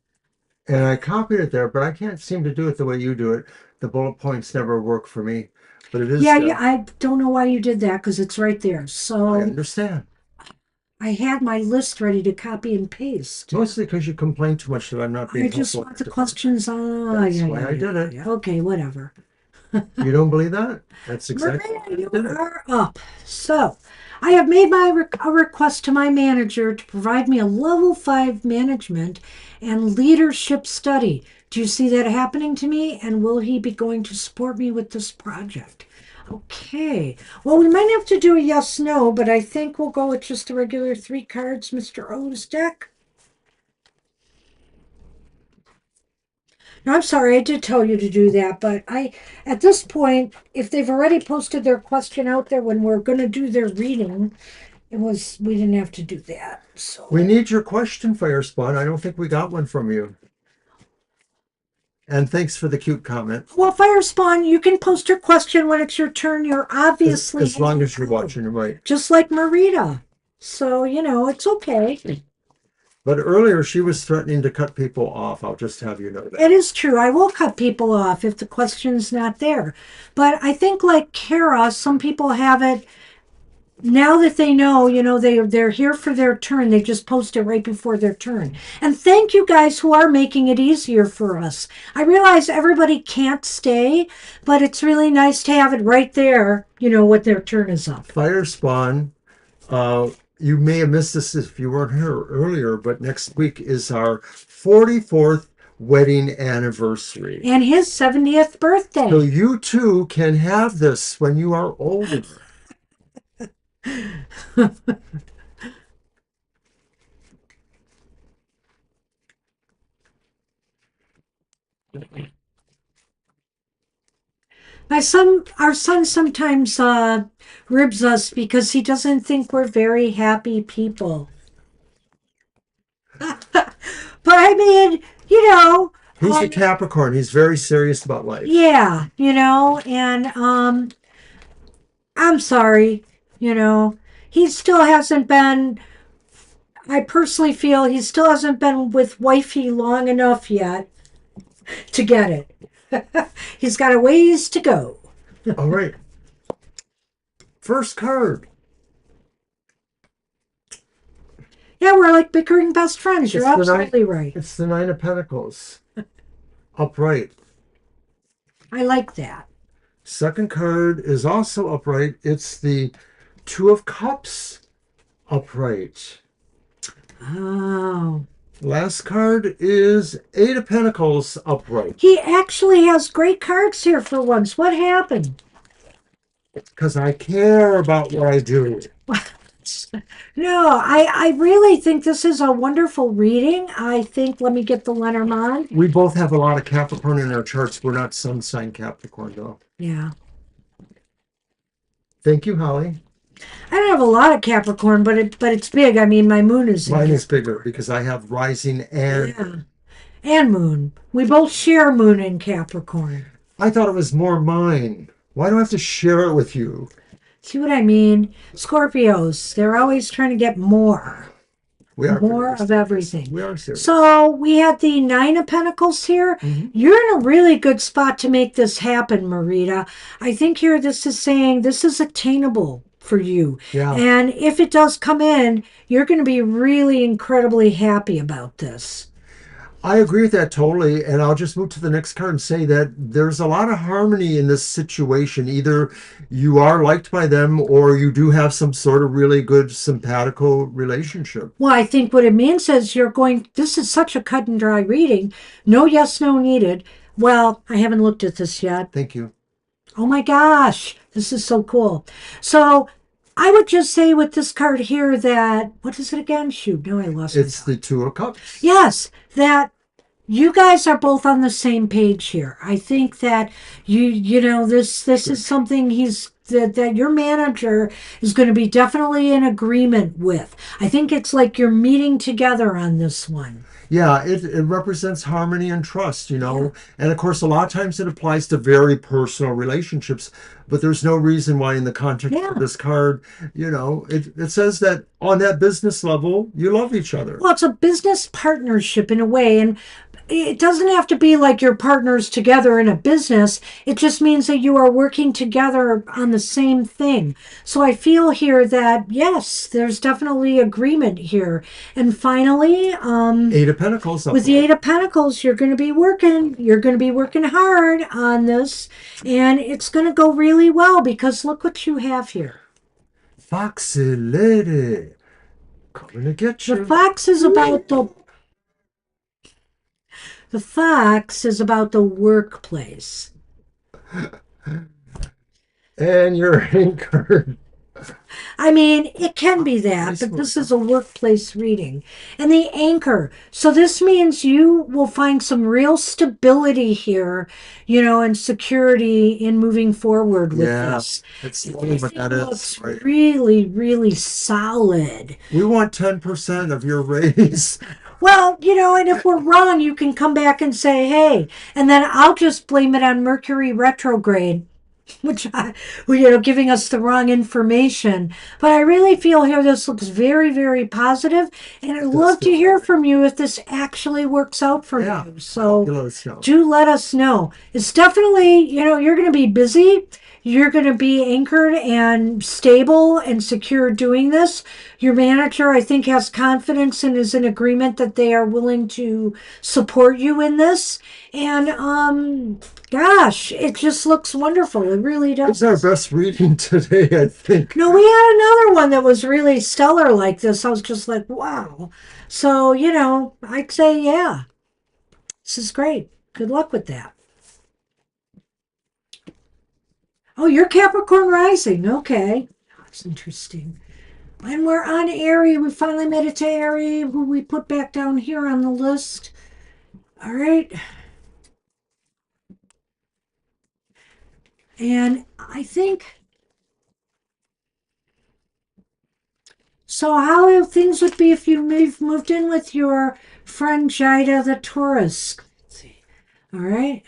S1: And I copied it there, but I can't seem to do it the way you do it. The bullet points never work for me, but it is
S2: Yeah, yeah,
S1: there.
S2: I don't know why you did that because it's right there.
S1: I
S2: So
S1: understand.
S2: I had my list ready to copy and paste.
S1: Mostly because you complain too much that I'm not
S2: I
S1: being
S2: just
S1: helpful.
S2: want the questions on.
S1: That's
S2: Yeah,
S1: why
S2: yeah,
S1: I
S2: yeah,
S1: did
S2: yeah,
S1: it.
S2: yeah. Okay, whatever.
S1: You don't believe that? That's exactly
S2: Maria,
S1: why I
S2: you
S1: did it.
S2: are up. So, I have made a request to my manager to provide me a level 5 management and leadership study. Do you see that happening to me? And will he be going to support me with this project? Okay. Well, we might have to do a yes no, but I think we'll go with just the regular 3 cards, Mr. O's deck. No, I'm sorry, I did tell you to do that, but at this point, if they've already posted their question out there when we're going to do their reading, we didn't have to do that.
S1: We
S2: So,
S1: need your question, Firespawn. I don't think we got one from you. And thanks for the cute comment.
S2: well, Firespawn, you can post your question when it's your turn. You're obviously
S1: As long
S2: hanging
S1: as you're
S2: out,
S1: watching, right?
S2: just like Marita. So, it's okay.
S1: But earlier she was threatening to cut people off. I'll just have you know
S2: It
S1: that.
S2: is true. I will cut people off if the question's not there. But I think, like Kara, some people have it now that they know, they're here for their turn. They just post it right before their turn. And thank you guys who are making it easier for us. I realize everybody can't stay, but it's really nice to have it right there, what their turn is up.
S1: Firespawn, uh, you may have missed this if you weren't here earlier, but next week is our 44th wedding anniversary.
S2: And his 70th
S1: So
S2: birthday.
S1: you too can have this when you are older.
S2: Our son sometimes ribs us because he doesn't think we're very happy people. But I mean,
S1: He's a Capricorn. He's very serious about life.
S2: yeah, and I'm sorry, he still hasn't been. I personally feel he still hasn't been with wifey long enough yet to get it. He's got a ways to go.
S1: All right. First card.
S2: Yeah, we're like bickering best friends. You're
S1: It's the nine.
S2: absolutely right.
S1: It's the Nine of Pentacles. Upright.
S2: I like that.
S1: Second card is also upright. It's the Two of Cups upright.
S2: Oh.
S1: Last card is Eight of Pentacles upright.
S2: He actually has great cards here for once. What happened?
S1: Because I care about what I do.
S2: No, I really think this is a wonderful reading. I think, let me get the Lenormand.
S1: We both have a lot of Capricorn in our charts. We're not sun sign Capricorn, though.
S2: Yeah.
S1: Thank you, Holly.
S2: I don't have a lot of Capricorn, but it's big. I mean, my moon is in
S1: Mine is bigger
S2: Capricorn.
S1: because I have rising and
S2: Yeah. And moon. We both share moon in Capricorn.
S1: I thought it was more mine. Why do I have to share it with you?
S2: See what I mean? Scorpios, they're always trying to get more.
S1: We are
S2: More
S1: very
S2: of
S1: serious.
S2: everything.
S1: We are serious.
S2: So we had the Nine of Pentacles here.
S1: Hmm.
S2: You're in a really good spot to make this happen, Marita. I think here this is saying this is attainable for you.
S1: Yeah.
S2: And if it does come in, you're going to be really incredibly happy about this.
S1: I agree with that totally. And I'll just move to the next card and say that there's a lot of harmony in this situation. Either you are liked by them or you do have some sort of really good simpatico relationship.
S2: Well, I think what it means is you're going, this is such a cut and dry reading. No yes, no needed. Well, I haven't looked at this yet.
S1: Thank you.
S2: Oh my gosh, this is so cool. So I would just say with this card here that, what is it again? Shoot, no, I lost my
S1: It's
S2: thought.
S1: the Two of Cups.
S2: Yes, that you guys are both on the same page here. I think that this
S1: Good.
S2: is something that your manager is going to be definitely in agreement with. I think it's like you're meeting together on this one.
S1: Yeah, it represents harmony and trust,
S2: Yeah.
S1: And of course, a lot of times it applies to very personal relationships, but there's no reason why, in the context of
S2: Yeah.
S1: this card, it says that on that business level, you love each other.
S2: Well, it's a business partnership in a way, and it doesn't have to be like you're partners together in a business. It just means that you are working together on the same thing. So I feel here that yes, there's definitely agreement here. And finally,
S1: Eight of Pentacles
S2: with the
S1: upright.
S2: Eight of Pentacles, you're going to be working. You're going to be working hard on this, and it's going to go really well because look what you have here.
S1: Foxy lady, coming to get
S2: The
S1: you.
S2: fox is about the fox is about the workplace.
S1: And you're anchored.
S2: I mean, it can be that,
S1: Nice
S2: but this
S1: word.
S2: is a workplace reading. And the anchor. So this means you will find some real stability here, and security in moving forward with
S1: Yeah,
S2: this.
S1: it's really what
S2: Everything
S1: that is,
S2: looks
S1: right?
S2: really, really solid.
S1: We want 10% of your raise.
S2: Well, and if we're wrong, you can come back and say, hey, and then I'll just blame it on Mercury retrograde. Giving us the wrong information. But I really feel here this looks very, very positive, and I'd
S1: Does
S2: love to
S1: feel
S2: hear
S1: that way.
S2: from you if this actually works out for
S1: Yeah,
S2: you. So
S1: you let us know.
S2: do let us know. It's definitely, you're going to be busy. You're going to be anchored and stable and secure doing this. Your manager, I think, has confidence and is in agreement that they are willing to support you in this. And gosh, it just looks wonderful. It really
S1: It's our
S2: does.
S1: best reading today, I think.
S2: No, we had another one that was really stellar like this. I was just like, wow. So, I'd say, yeah, this is great. Good luck with that. Oh, you're Capricorn rising. Okay. That's interesting. And we're on Aries. We finally made it to Aries, who we put back down here on the list. All right. And I think so. How things would be if you moved in with your friend Jida the Taurus? Let's see. All right.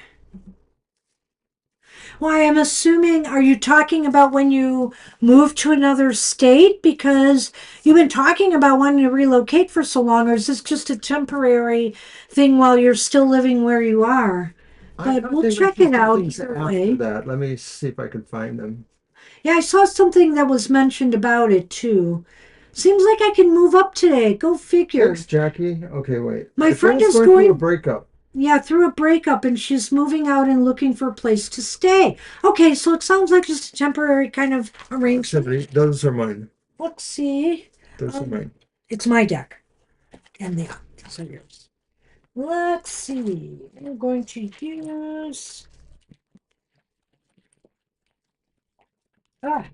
S2: Why, I'm assuming, are you talking about when you move to another state? Because you've been talking about wanting to relocate for so long, or is this just a temporary thing while you're still living where you are?
S1: I
S2: But
S1: thought
S2: we'll
S1: they
S2: check
S1: mentioned
S2: it
S1: some
S2: out
S1: things
S2: either
S1: after
S2: way.
S1: that. Let me see if I can find them.
S2: Yeah, I saw something that was mentioned about it too. Seems like I can move up today. Go figure.
S1: Thanks, Jackie. Okay, wait.
S2: My
S1: My
S2: friend
S1: friend's
S2: is
S1: going through a
S2: going,
S1: breakup.
S2: yeah, through a breakup and she's moving out and looking for a place to stay. Okay, so it sounds like just a temporary kind of arrangement.
S1: Activity. Those are mine.
S2: Let's see.
S1: Those are
S2: Um,
S1: mine.
S2: it's my deck, and these are yours. Let's see. I'm going to use ah,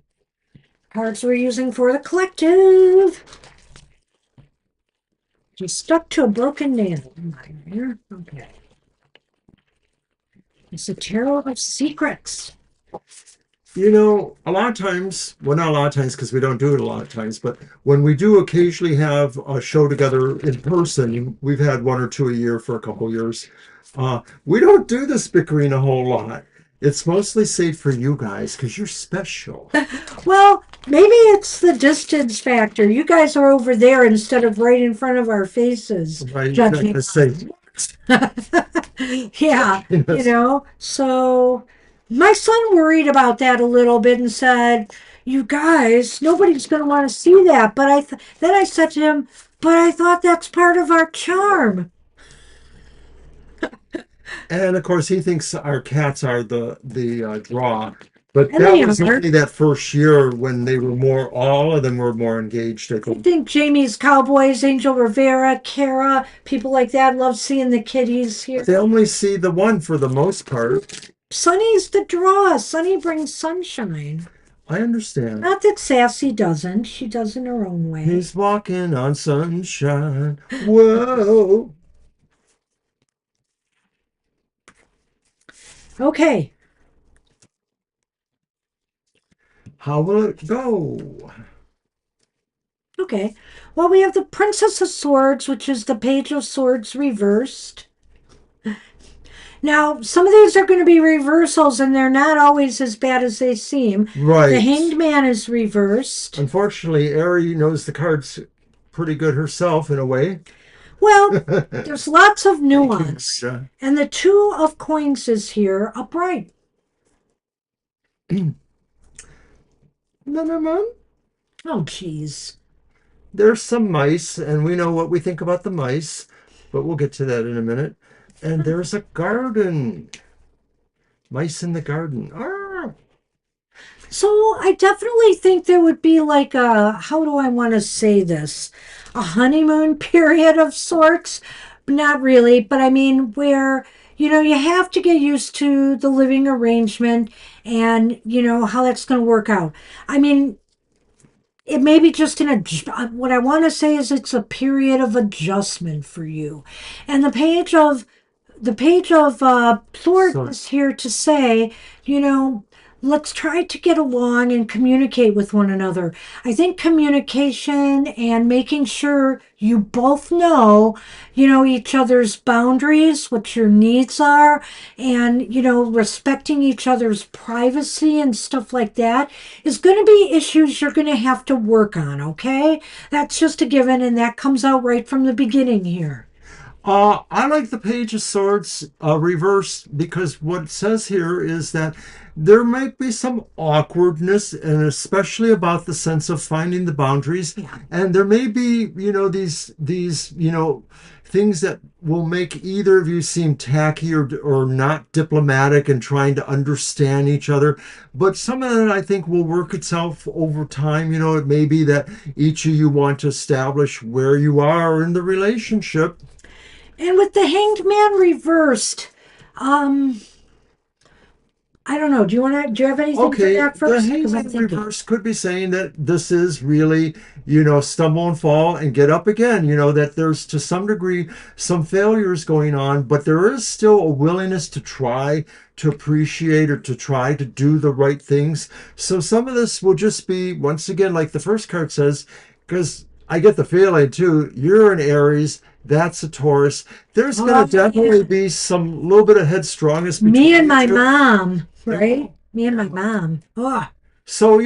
S2: cards we're using for the collective. Just stuck to a broken nail. Mine here. Okay. It's the Tarot of Secrets.
S1: A lot of times, well, not a lot of times because we don't do it a lot of times, but when we do occasionally have a show together in person, we've had one or two a year for a couple of years. We don't do this bickering a whole lot. It's mostly saved for you guys because you're special.
S2: Well, maybe it's the distance factor. You guys are over there instead of right in front of our faces,
S1: Right? You're not going
S2: judging
S1: to say,
S2: yeah,
S1: yes.
S2: So my son worried about that a little bit and said, "You guys, nobody's going to want to see that." But then I said to him, "But I thought that's part of our charm."
S1: And of course, he thinks our cats are the draw. But
S2: And
S1: that
S2: they
S1: was
S2: are.
S1: only that first year when they were more. All of them were more engaged. I
S2: I
S1: think.
S2: think Jamie's Cowboys, Angel Rivera, Kara, people like that love seeing the kitties here.
S1: They only see the one for the most part.
S2: Sunny's the draw. Sunny brings sunshine.
S1: I understand.
S2: Not that Sassy doesn't. She does in her own way.
S1: He's walking on sunshine. Whoa.
S2: Okay.
S1: How will it go?
S2: Okay. Well, we have the Princess of Swords, which is the Page of Swords reversed. Now, some of these are going to be reversals, and they're not always as bad as they seem. The
S1: Right.
S2: Hanged Man is reversed.
S1: Unfortunately, Ari knows the cards pretty good herself in a way.
S2: Well, there's lots of
S1: Thank you,
S2: nuance.
S1: Rita.
S2: And the Two of Coins is here upright.
S1: Lenormand.
S2: Oh, geez.
S1: There's some mice, and we know what we think about the mice, but we'll get to that in a minute. And there's a garden. Mice in the garden. Ah.
S2: So I definitely think there would be like a, how do I want to say this? A honeymoon period of sorts. Not really, but I mean, where, you have to get used to the living arrangement and, how that's going to work out. I mean, it may be just what I want to say is it's a period of adjustment for you. And the page of Swords
S1: So,
S2: is here to say, you know, let's try to get along and communicate with one another. I think communication and making sure you both know, each other's boundaries, what your needs are, and, respecting each other's privacy and stuff like that is going to be issues you're going to have to work on, okay? That's just a given, and that comes out right from the beginning here.
S1: I like the Page of Swords reversed because what it says here is that there might be some awkwardness, and especially about the sense of finding the boundaries.
S2: Yeah.
S1: And there may be, these things that will make either of you seem tacky or not diplomatic and trying to understand each other. But some of that I think will work itself over time. It may be that each of you want to establish where you are in the relationship.
S2: And with the Hanged Man reversed, um, I don't know. Do you have anything for
S1: Okay,
S2: that
S1: the
S2: first? Because I'm
S1: hangman
S2: thinking.
S1: reverse could be saying that this is really, stumble and fall and get up again. That there's to some degree some failures going on, but there is still a willingness to try to appreciate or to try to do the right things. So some of this will just be, once again, like the first card says, because I get the feeling too, you're an Aries, that's a Taurus. There's going
S2: Oh,
S1: to definitely
S2: yeah.
S1: be some little bit of headstrongness
S2: Me
S1: between
S2: and
S1: you
S2: my
S1: two.
S2: mom, right? Me and my mom. Oh,
S1: So,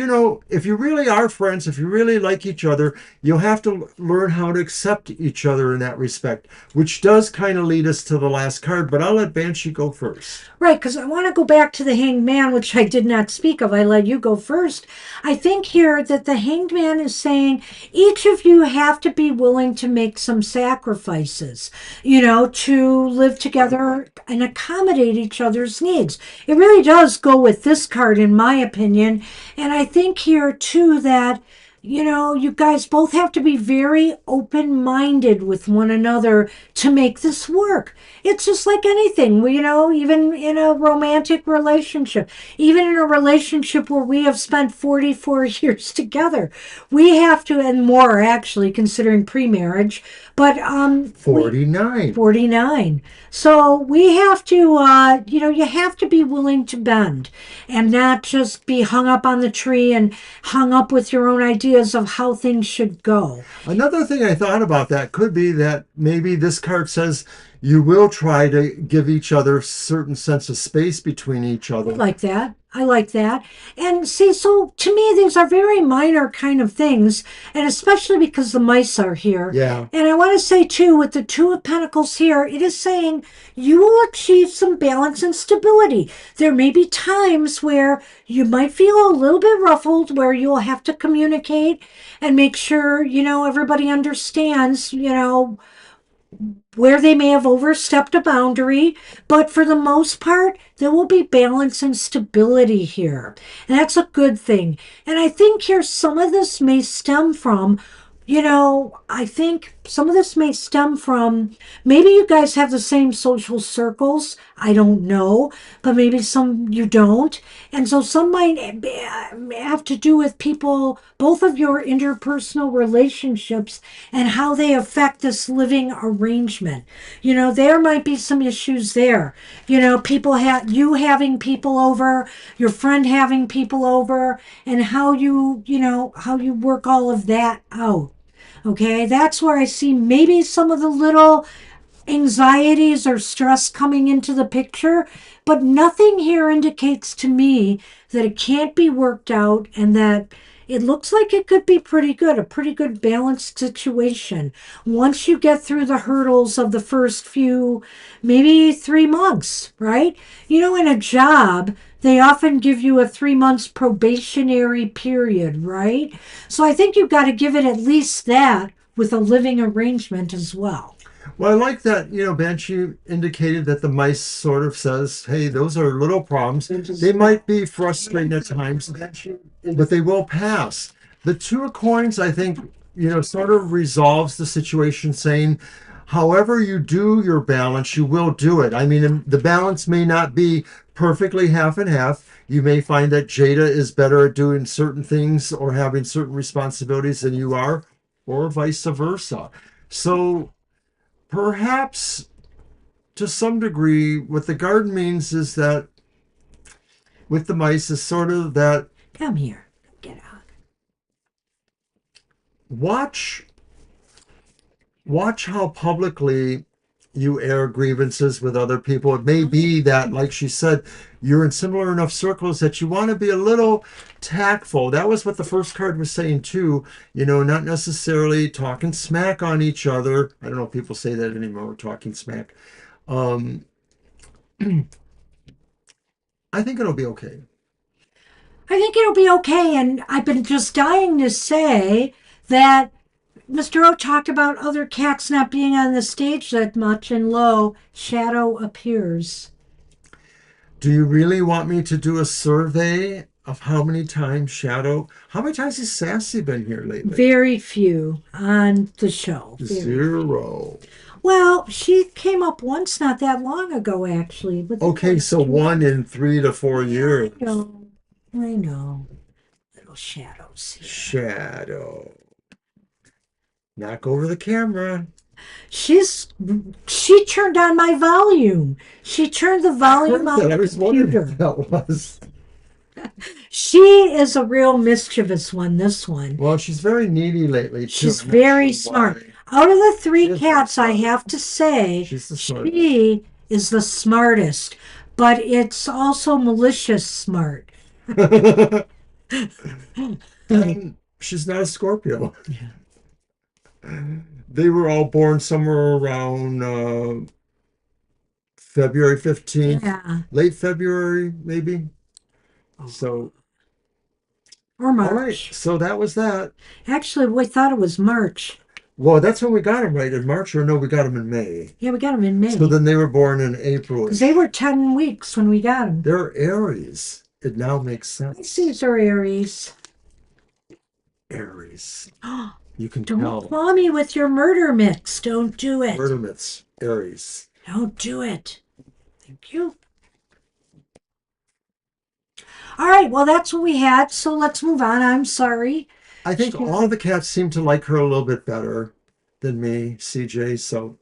S1: if you really are friends, if you really like each other, you'll have to learn how to accept each other in that respect, which does kind of lead us to the last card, but I'll let Banshee go first.
S2: right. Because I want to go back to the Hanged Man, which I did not speak of. I let you go first. I think here that the Hanged Man is saying each of you have to be willing to make some sacrifices, to live together and accommodate each other's needs. It really does go with this card, in my opinion. And I think here too that, you guys both have to be very open minded with one another to make this work. It's just like anything, even in a romantic relationship, even in a relationship where we have spent 44 years together, we have to, and more actually, considering pre marriage, but we
S1: 49.
S2: 49. So we have to, you have to be willing to bend and not just be hung up on the tree and hung up with your own ideas of how things should go.
S1: Another thing I thought about that could be that maybe this card says you will try to give each other certain sense of space between each
S2: I
S1: other.
S2: like that. I like that. And see, so to me, these are very minor kind of things, and especially because the mice are here.
S1: Yeah.
S2: And I want to say, too, with the Two of Pentacles here, it is saying you will achieve some balance and stability. There may be times where you might feel a little bit ruffled, where you'll have to communicate and make sure, everybody understands, where they may have overstepped a boundary, but for the most part, there will be balance and stability here. And that's a good thing. And I think here some of this may stem from, I think some of this may stem from maybe you guys have the same social circles. I don't know, but maybe some you don't. And so some might have to do with people, both of your interpersonal relationships and how they affect this living arrangement. There might be some issues there. People have you having people over, your friend having people over, and how you work all of that out. Okay, that's where I see maybe some of the little anxieties or stress coming into the picture, but nothing here indicates to me that it can't be worked out and that it looks like it could be pretty good, a pretty good balanced situation once you get through the hurdles of the first few, maybe 3 months, right? In a job, they often give you a 3 months probationary period, right? So I think you've got to give it at least that with a living arrangement as well.
S1: Well, I like that, Banshee indicated that the mice sort of says, hey, those are little problems. They might be frustrating at times, but they will pass. The Two of Coins, I think, sort of resolves the situation saying, however you do your balance, you will do it. I mean, the balance may not be perfectly half and half. You may find that Jada is better at doing certain things or having certain responsibilities than you are, or vice versa. So perhaps to some degree, what the garden means is that with the mice is sort of that
S2: Come here. Get out.
S1: watch watch how publicly you air grievances with other people. It may be that, like she said, you're in similar enough circles that you want to be a little tactful. That was what the first card was saying too. Not necessarily talking smack on each other. I don't know if people say that anymore, talking smack. Um, I think it'll be okay.
S2: I think it'll be okay. And I've been just dying to say that Mr. O talked about other cats not being on the stage that much, and lo, Shadow appears.
S1: Do you really want me to do a survey of how many times how many times has Sassy been here lately?
S2: Very few on the show. Very few.
S1: Zero.
S2: Well, she came up once not that long ago, actually. But
S1: Okay, so one in 3 to 4 years.
S2: I know. I know. Little shadows here.
S1: Shadow. Knock over the camera.
S2: She turned on my volume. She turned the volume on
S1: I
S2: the
S1: was wondering
S2: computer.
S1: what that was.
S2: She is a real mischievous one, this one.
S1: Well, she's very needy lately, too.
S2: She's
S1: I'm not
S2: very
S1: sure
S2: smart.
S1: why.
S2: Out of the
S1: She
S2: three
S1: is very
S2: cats, I
S1: smart.
S2: have to say,
S1: She's the smartest.
S2: she is the smartest, but it's also malicious smart.
S1: And she's not a Scorpio. They were all born somewhere around February 15th,
S2: Yeah.
S1: late February, maybe. So,
S2: Or
S1: all right.
S2: March.
S1: So that was that.
S2: Actually, we thought it was March.
S1: Well, that's when we got them, right? In March, or no, we got them in May.
S2: Yeah, we got them in May.
S1: So then they were born in April.
S2: Because they were 10 weeks when we got them.
S1: They're Aries. It now makes sense.
S2: Pisces are Aries.
S1: Aries. You can
S2: Don't
S1: tell.
S2: claw me with your murder mix. Don't do it.
S1: Murder myths, Aries.
S2: Don't do it. Thank you. All right, well, that's what we had. So let's move on. I'm sorry.
S1: I think all the cats seem to like her a little bit better than me, CJ. So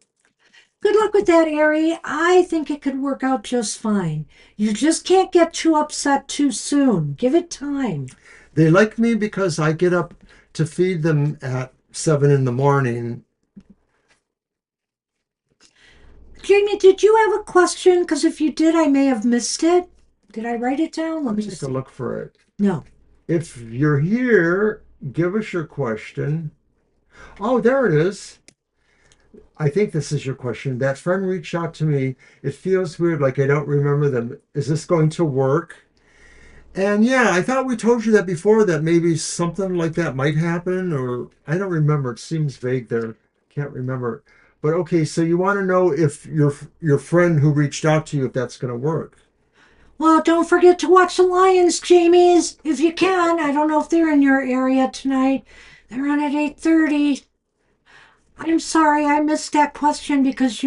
S2: Good luck with that, Ari. I think it could work out just fine. You just can't get too upset too soon. Give it time.
S1: they like me because I get up to feed them at 7 in the morning.
S2: Jamie, did you have a question? Because if you did, I may have missed it. Did I write it down? Let
S1: Let me
S2: me
S1: take a
S2: see.
S1: look for it.
S2: No.
S1: If you're here, give us your question. Oh, there it is. I think this is your question. That friend reached out to me. It feels weird, like I don't remember them. Is this going to work? And yeah, I thought we told you that before, that maybe something like that might happen, or I don't remember. It seems vague there. Can't remember. But okay, so you want to know if your friend who reached out to you, if that's going to work.
S2: Well, don't forget to watch the Lions, Jamies, if you can. I don't know if they're in your area tonight. They're on at 8:30. I'm sorry, I missed that question because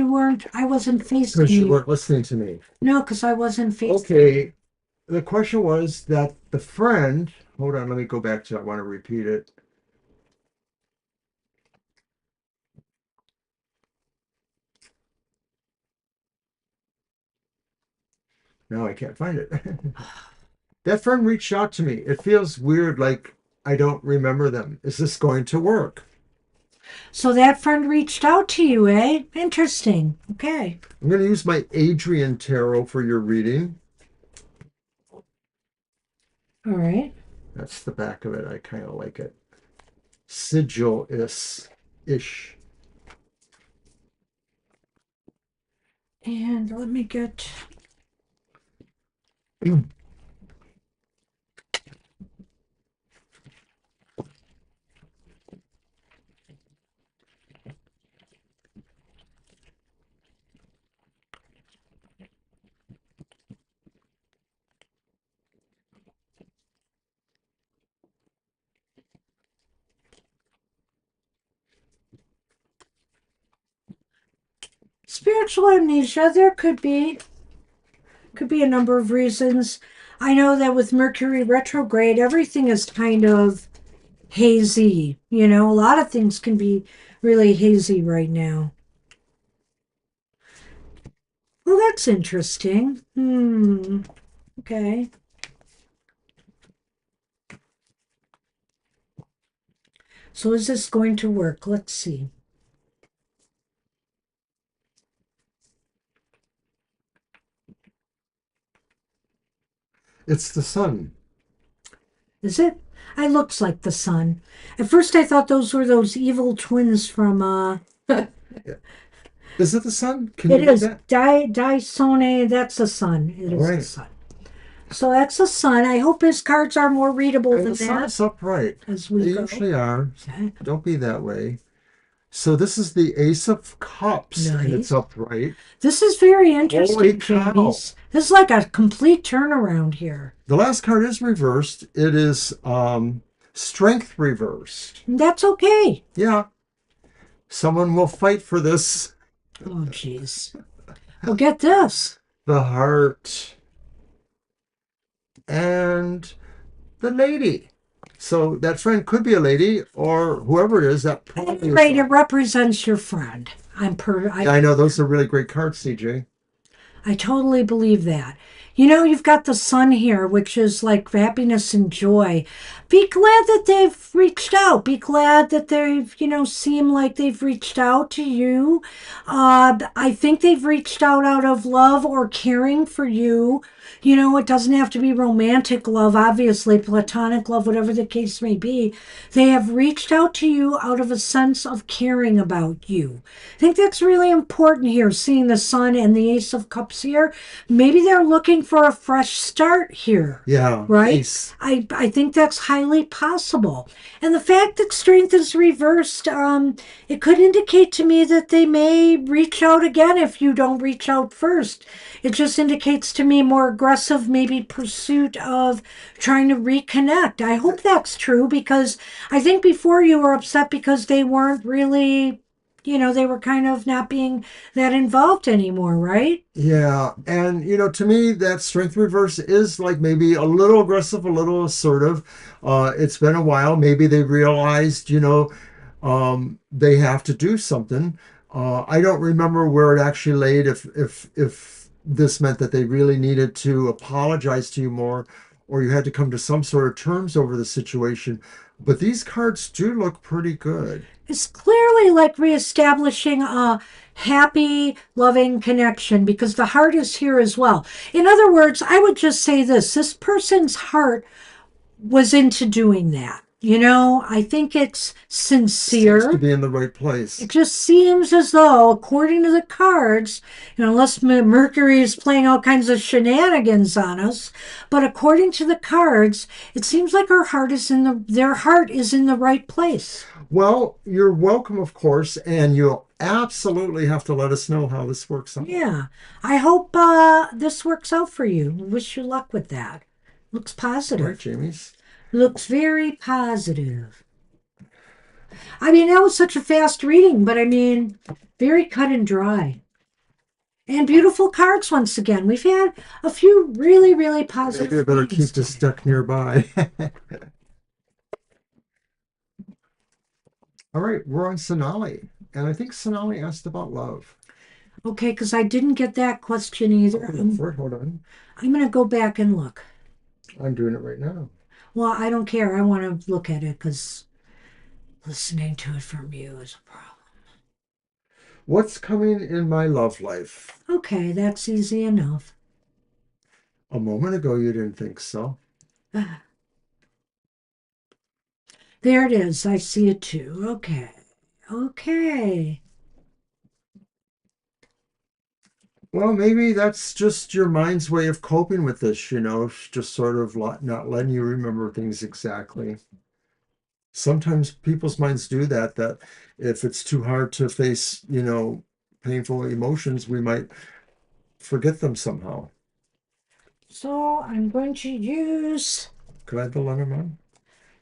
S2: I wasn't facing
S1: Because you
S2: you.
S1: weren't listening to me.
S2: No, because I wasn't facing.
S1: Okay, the question was that the friend, hold on, let me go back to, I want to repeat it. No, I can't find it. That friend reached out to me. It feels weird, like I don't remember them. Is this going to work?
S2: So that friend reached out to you, eh? Interesting. Okay.
S1: I'm going to use my Adrian tarot for your reading.
S2: All right.
S1: That's the back of it. I kind of like it. Sigil is ish.
S2: And let me get. Spiritual amnesia, there could be a number of reasons. I know that with Mercury retrograde, everything is kind of hazy. A lot of things can be really hazy right now. Well, that's interesting. Okay. So is this going to work? Let's see.
S1: It's the sun.
S2: Is it? It looks like the sun. At first, I thought those were those evil twins from.
S1: Is it the sun? Can you
S2: It
S1: read
S2: is
S1: that?
S2: Sone. That's the sun. It
S1: All
S2: is the
S1: right.
S2: sun. So that's the sun. I hope his cards are more readable
S1: And
S2: than
S1: the sun
S2: that
S1: is upright.
S2: as
S1: They
S2: we go.
S1: usually are.
S2: Okay.
S1: Don't be that way. So this is the Ace of Cups, and it's
S2: Nice.
S1: upright.
S2: This is very
S1: Holy
S2: interesting,
S1: cow.
S2: Jamies. This is like a complete turnaround here.
S1: The last card is reversed. It is Strength reversed.
S2: That's okay.
S1: Yeah, someone will fight for this.
S2: Oh, jeez. Well, get this.
S1: The Heart and the Lady. So that friend could be a lady, or whoever it is, that
S2: At
S1: probably
S2: any
S1: is.
S2: rate, it represents your friend.
S1: Yeah, I know those are really great cards, CJ.
S2: I totally believe that. You've got the sun here, which is like happiness and joy. Be glad that they've reached out. Be glad that they've, seem like they've reached out to you. I think they've reached out of love or caring for you. It doesn't have to be romantic love, obviously, platonic love, whatever the case may be. They have reached out to you out of a sense of caring about you. I think that's really important here, seeing the sun and the Ace of Cups here. Maybe they're looking for a fresh start here,
S1: Yeah,
S2: right?
S1: peace.
S2: I think that's highly possible. And the fact that strength is reversed, it could indicate to me that they may reach out again if you don't reach out first. It just indicates to me more aggressive, maybe pursuit of trying to reconnect. I hope that's true because I think before you were upset because they weren't really, they were kind of not being that involved anymore, right?
S1: Yeah, and to me, that strength reverse is like maybe a little aggressive, a little assertive. It's been a while. Maybe they realized, they have to do something. I don't remember where it actually laid. If this meant that they really needed to apologize to you more, or you had to come to some sort of terms over the situation. But these cards do look pretty good.
S2: It's clearly like reestablishing a happy, loving connection because the heart is here as well. In other words, I would just say this person's heart was into doing that. I think it's
S1: Seems to
S2: sincere.
S1: be in the right
S2: It
S1: place.
S2: just seems as though, according to the cards, unless Mercury is playing all kinds of shenanigans on us, but according to the cards, it seems like their heart is in the right place.
S1: Well, you're welcome, of course, and you'll absolutely have to let us know how this works out.
S2: Yeah, I hope this works out for you. Wish you luck with that. Looks
S1: All right,
S2: positive.
S1: Jamie's.
S2: Looks very positive. I mean, that was such a fast reading, but I mean, very cut and dry. And beautiful cards once again. We've had a few really, really
S1: Maybe I
S2: positive
S1: better
S2: readings
S1: keep this
S2: today.
S1: deck nearby. All right, we're on Sonali. And I think Sonali asked about love.
S2: Okay, because I didn't get that question either.
S1: Oh, look for it. Hold on.
S2: I'm going to go back and look.
S1: I'm doing it right now.
S2: Well, I don't care. I want to look at it because listening to it from you is a problem.
S1: What's coming in my love life?
S2: Okay, that's easy enough.
S1: A moment ago, you didn't think so.
S2: There it is. I see it too. Okay. Okay.
S1: Well, maybe that's just your mind's way of coping with this, just sort of not letting you remember things exactly. Sometimes people's minds do that if it's too hard to face, painful emotions, we might forget them somehow.
S2: So I'm going to use.
S1: Could I have the Lenormand?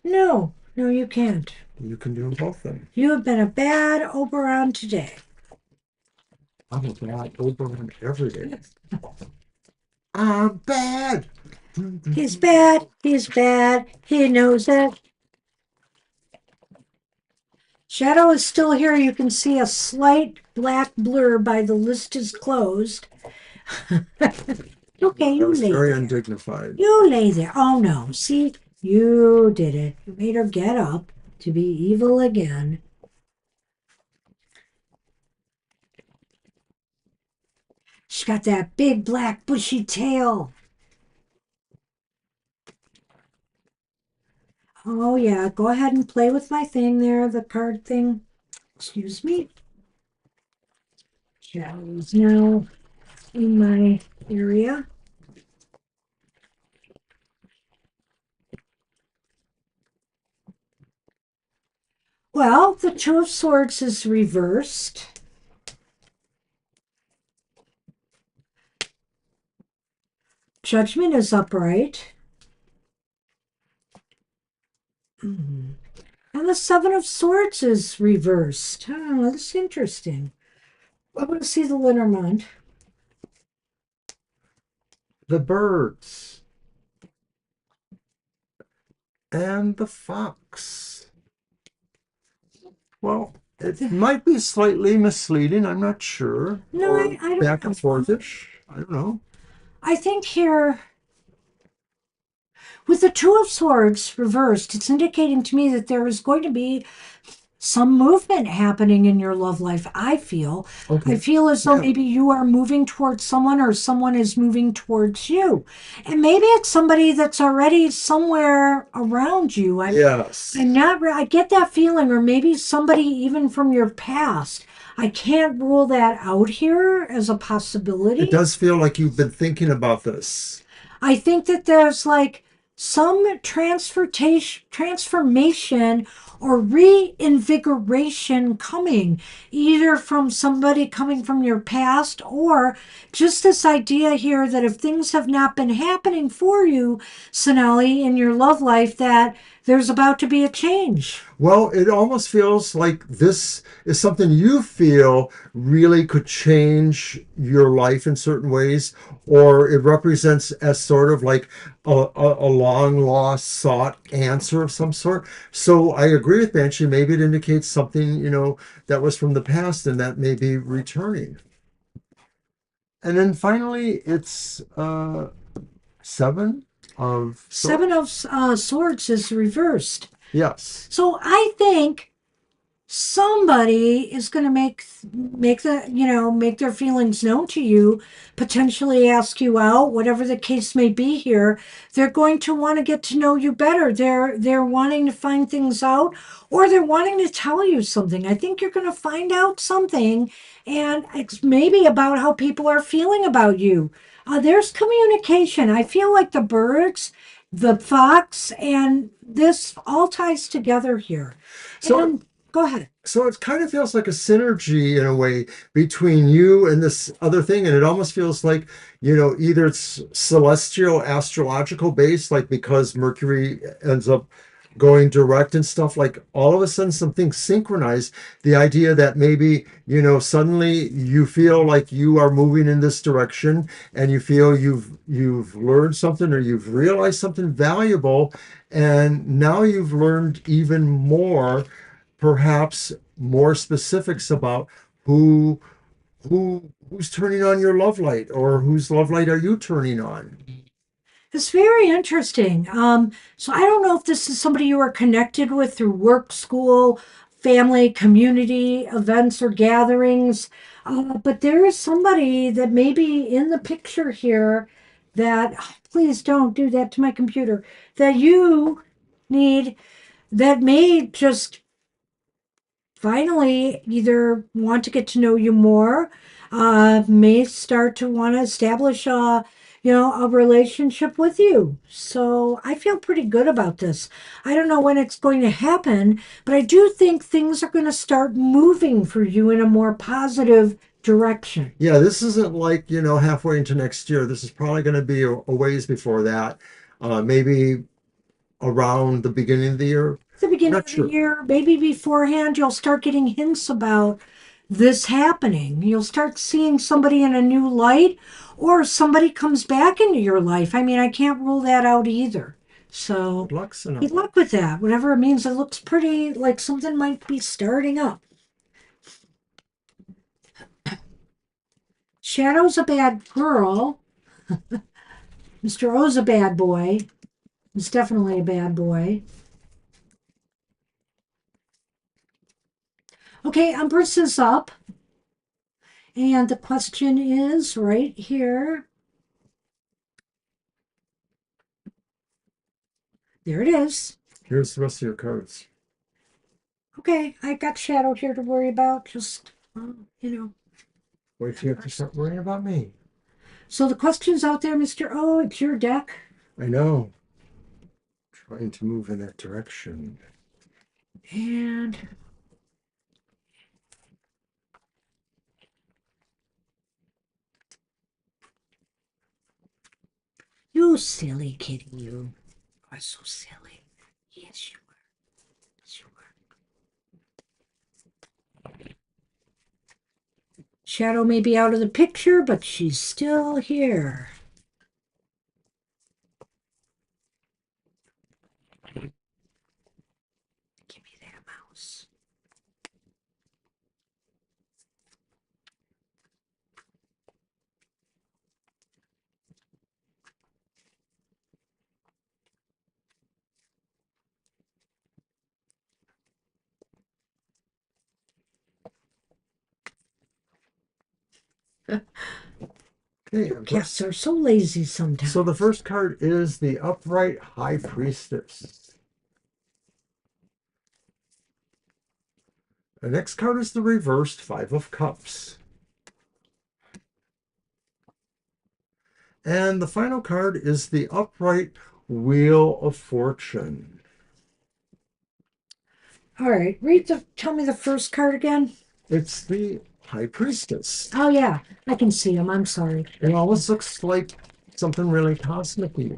S2: No, no, you can't.
S1: You can do them both then.
S2: You have been a bad Oberon today.
S1: I'm a bad Oberon every day. I'm bad.
S2: He's bad. He's bad. He knows it. Shadow is still here. You can see a slight black blur by the list is closed. Okay,
S1: That
S2: you
S1: was
S2: lay
S1: very
S2: there.
S1: undignified.
S2: You lay there. Oh no. See, you did it. You made her get up to be evil again. She's got that big black bushy tail. Oh yeah, go ahead and play with my thing there, the card thing. Excuse me. Shadow's now in my area. Well, the Two of Swords is reversed. Judgment is upright. And the Seven of Swords is reversed. Oh, that's interesting. I want to see the Lenormand.
S1: The birds and the fox. Well, it might be slightly misleading. I'm not sure.
S2: No,
S1: Or
S2: I don't
S1: back and
S2: know.
S1: forthish. I don't know.
S2: I think here, with the Two of Swords reversed, it's indicating to me that there is going to be some movement happening in your love life. I feel. I
S1: Okay.
S2: feel as though
S1: Yeah.
S2: maybe you are moving towards someone or someone is moving towards you. And maybe it's somebody that's already somewhere around you.
S1: Yes.
S2: I'm not, I get that feeling, or maybe somebody even from your past. I can't rule that out here as a
S1: It
S2: possibility.
S1: does feel like you've been thinking about this.
S2: I think that there's like some transformation or reinvigoration coming, either from somebody coming from your past or just this idea here that if things have not been happening for you, Sonali, in your love life, that there's about to be a change.
S1: Well, it almost feels like this is something you feel really could change your life in certain ways, or it represents as sort of like a long lost sought answer of some sort. So I agree with Banshee. Maybe it indicates something, that was from the past and that may be returning. And then finally, it's seven of
S2: Seven
S1: swords.
S2: of Swords is reversed.
S1: Yes.
S2: So I think somebody is going to make their feelings known to you, potentially ask you out, whatever the case may be here. They're going to want to get to know you better. They're wanting to find things out, or they're wanting to tell you something. I think you're going to find out something, and it's maybe about how people are feeling about you. There's communication. I feel like the birds, the fox, and this all ties together here.
S1: So
S2: And go ahead.
S1: So it kind of feels like a synergy in a way between you and this other thing. And it almost feels like, either it's celestial, astrological based, like because Mercury ends up going direct and stuff, like all of a sudden something synchronized. The idea that maybe, suddenly you feel like you are moving in this direction and you feel you've learned something or you've realized something valuable. And now you've learned even more, perhaps more specifics about who who's turning on your love light, or whose love light are you turning on.
S2: It's very interesting. So I don't know if this is somebody you are connected with through work, school, family, community events, or gatherings, but there is somebody that may be in the picture here that, oh, please don't do that to my computer, that you need, that may just finally either want to get to know you more, may start to want to establish a relationship with you. So I feel pretty good about this. I don't know when it's going to happen, but I do think things are going to start moving for you in a more positive direction.
S1: Yeah, this isn't like, halfway into next year. This is probably going to be a ways before that. Maybe around the beginning of the year.
S2: At the
S1: I'm
S2: beginning
S1: not
S2: of the
S1: sure.
S2: year, maybe beforehand, you'll start getting hints about this happening. You'll start seeing somebody in a new light, or somebody comes back into your life. I mean, I can't rule that out either. So,
S1: Good luck,
S2: good
S1: Sonali.
S2: luck with that. Whatever it means, it looks pretty like something might be starting up. Shadow's a bad girl. Mr. O's a bad boy. He's definitely a bad boy. Okay, Empress is up. And the question is right here. There it is.
S1: Here's the rest of your cards.
S2: Okay, I got Shadow here to worry about. Just, you know.
S1: Wait till you have to start worrying about me.
S2: So the question's out there, Mr. O. It's your deck.
S1: I know. Trying to move in that direction.
S2: And you silly kitty, you are so silly. Yes, you are. Yes, you are. Shadow may be out of the picture, but she's still here. Give me that mouse.
S1: Okay,
S2: Cats are so lazy
S1: so the
S2: sometimes.
S1: first card is the Upright High Priestess. The next card is the reversed Five of Cups. And the final card is the upright Wheel of Fortune.
S2: All right, tell me the first card again.
S1: It's the High Priestess.
S2: Oh yeah, I can see him. I'm sorry.
S1: It almost looks like something really cosmic-y.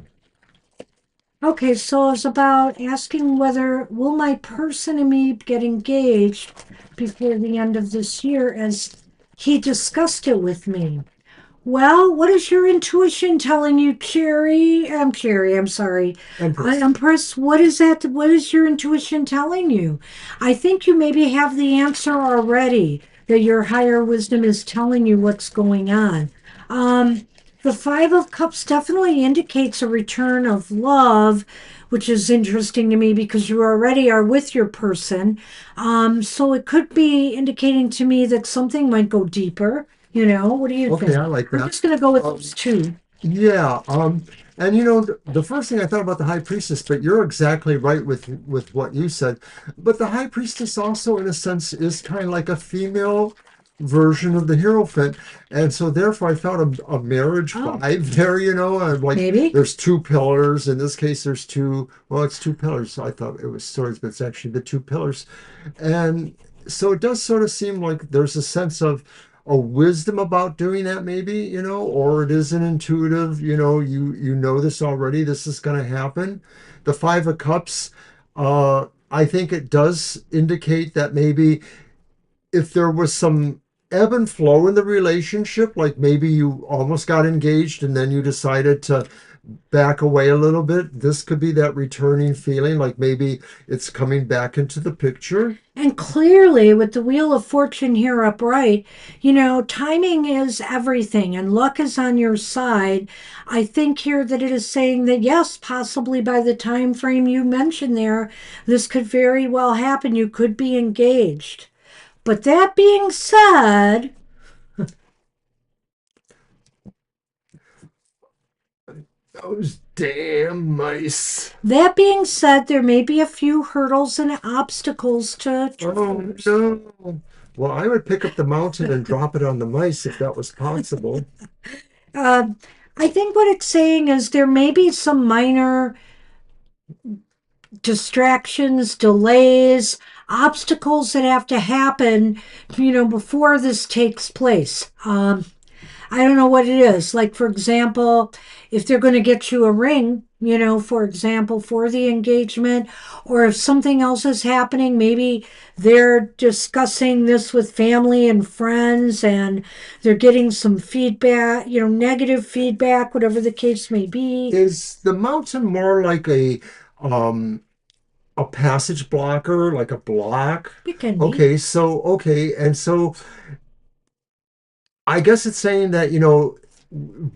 S2: Okay, so it's about asking whether will my person and me get engaged before the end of this year, as he discussed it with me. Well, what is your intuition telling you, Cherry? I'm Cherry, I'm sorry.
S1: Empress.
S2: Empress, what is that? What is your intuition telling you? I think you maybe have the answer already, that your higher wisdom is telling you what's going on. The Five of Cups definitely indicates a return of love, which is interesting to me because you already are with your person. So it could be indicating to me that something might go deeper. What do you
S1: Okay,
S2: think?
S1: I like
S2: I'm
S1: that.
S2: just going to go with
S1: Um,
S2: those two.
S1: yeah, and the first thing I thought about the High Priestess, but you're exactly right with what you said. But the High Priestess also, in a sense, is kind of like a female version of the Hierophant, and so therefore I felt a marriage
S2: Oh,
S1: vibe there. Like
S2: maybe.
S1: there's two pillars. In this case, there's two. Well, it's two pillars. I thought it was swords, but it's actually the two pillars, and so it does sort of seem like there's a sense of a wisdom about doing that, maybe, or it is an intuitive, you know this already, this is going to happen. The Five of Cups, I think it does indicate that maybe if there was some ebb and flow in the relationship, like maybe you almost got engaged and then you decided to back away a little bit, this could be that returning feeling, like maybe it's coming back into the picture.
S2: And clearly, with the Wheel of Fortune here upright, timing is everything and luck is on your side. I think here that it is saying that yes, possibly by the time frame you mentioned there, this could very well happen. You could be engaged. But that being said,
S1: Those damn mice.
S2: there may be a few hurdles and obstacles to
S1: Oh
S2: traverse.
S1: no. Well, I would pick up the mountain and drop it on the mice if that was possible.
S2: Uh, I think what it's saying is there may be some minor distractions, delays, obstacles that have to happen, before this takes place. I don't know what it is. Like, for example, if they're going to get you a ring, for example, for the engagement, or if something else is happening, maybe they're discussing this with family and friends and they're getting some feedback, negative feedback, whatever the case may be.
S1: Is the mountain more like um a passage blocker, like a block?
S2: It can be.
S1: Okay, and so I guess it's saying that,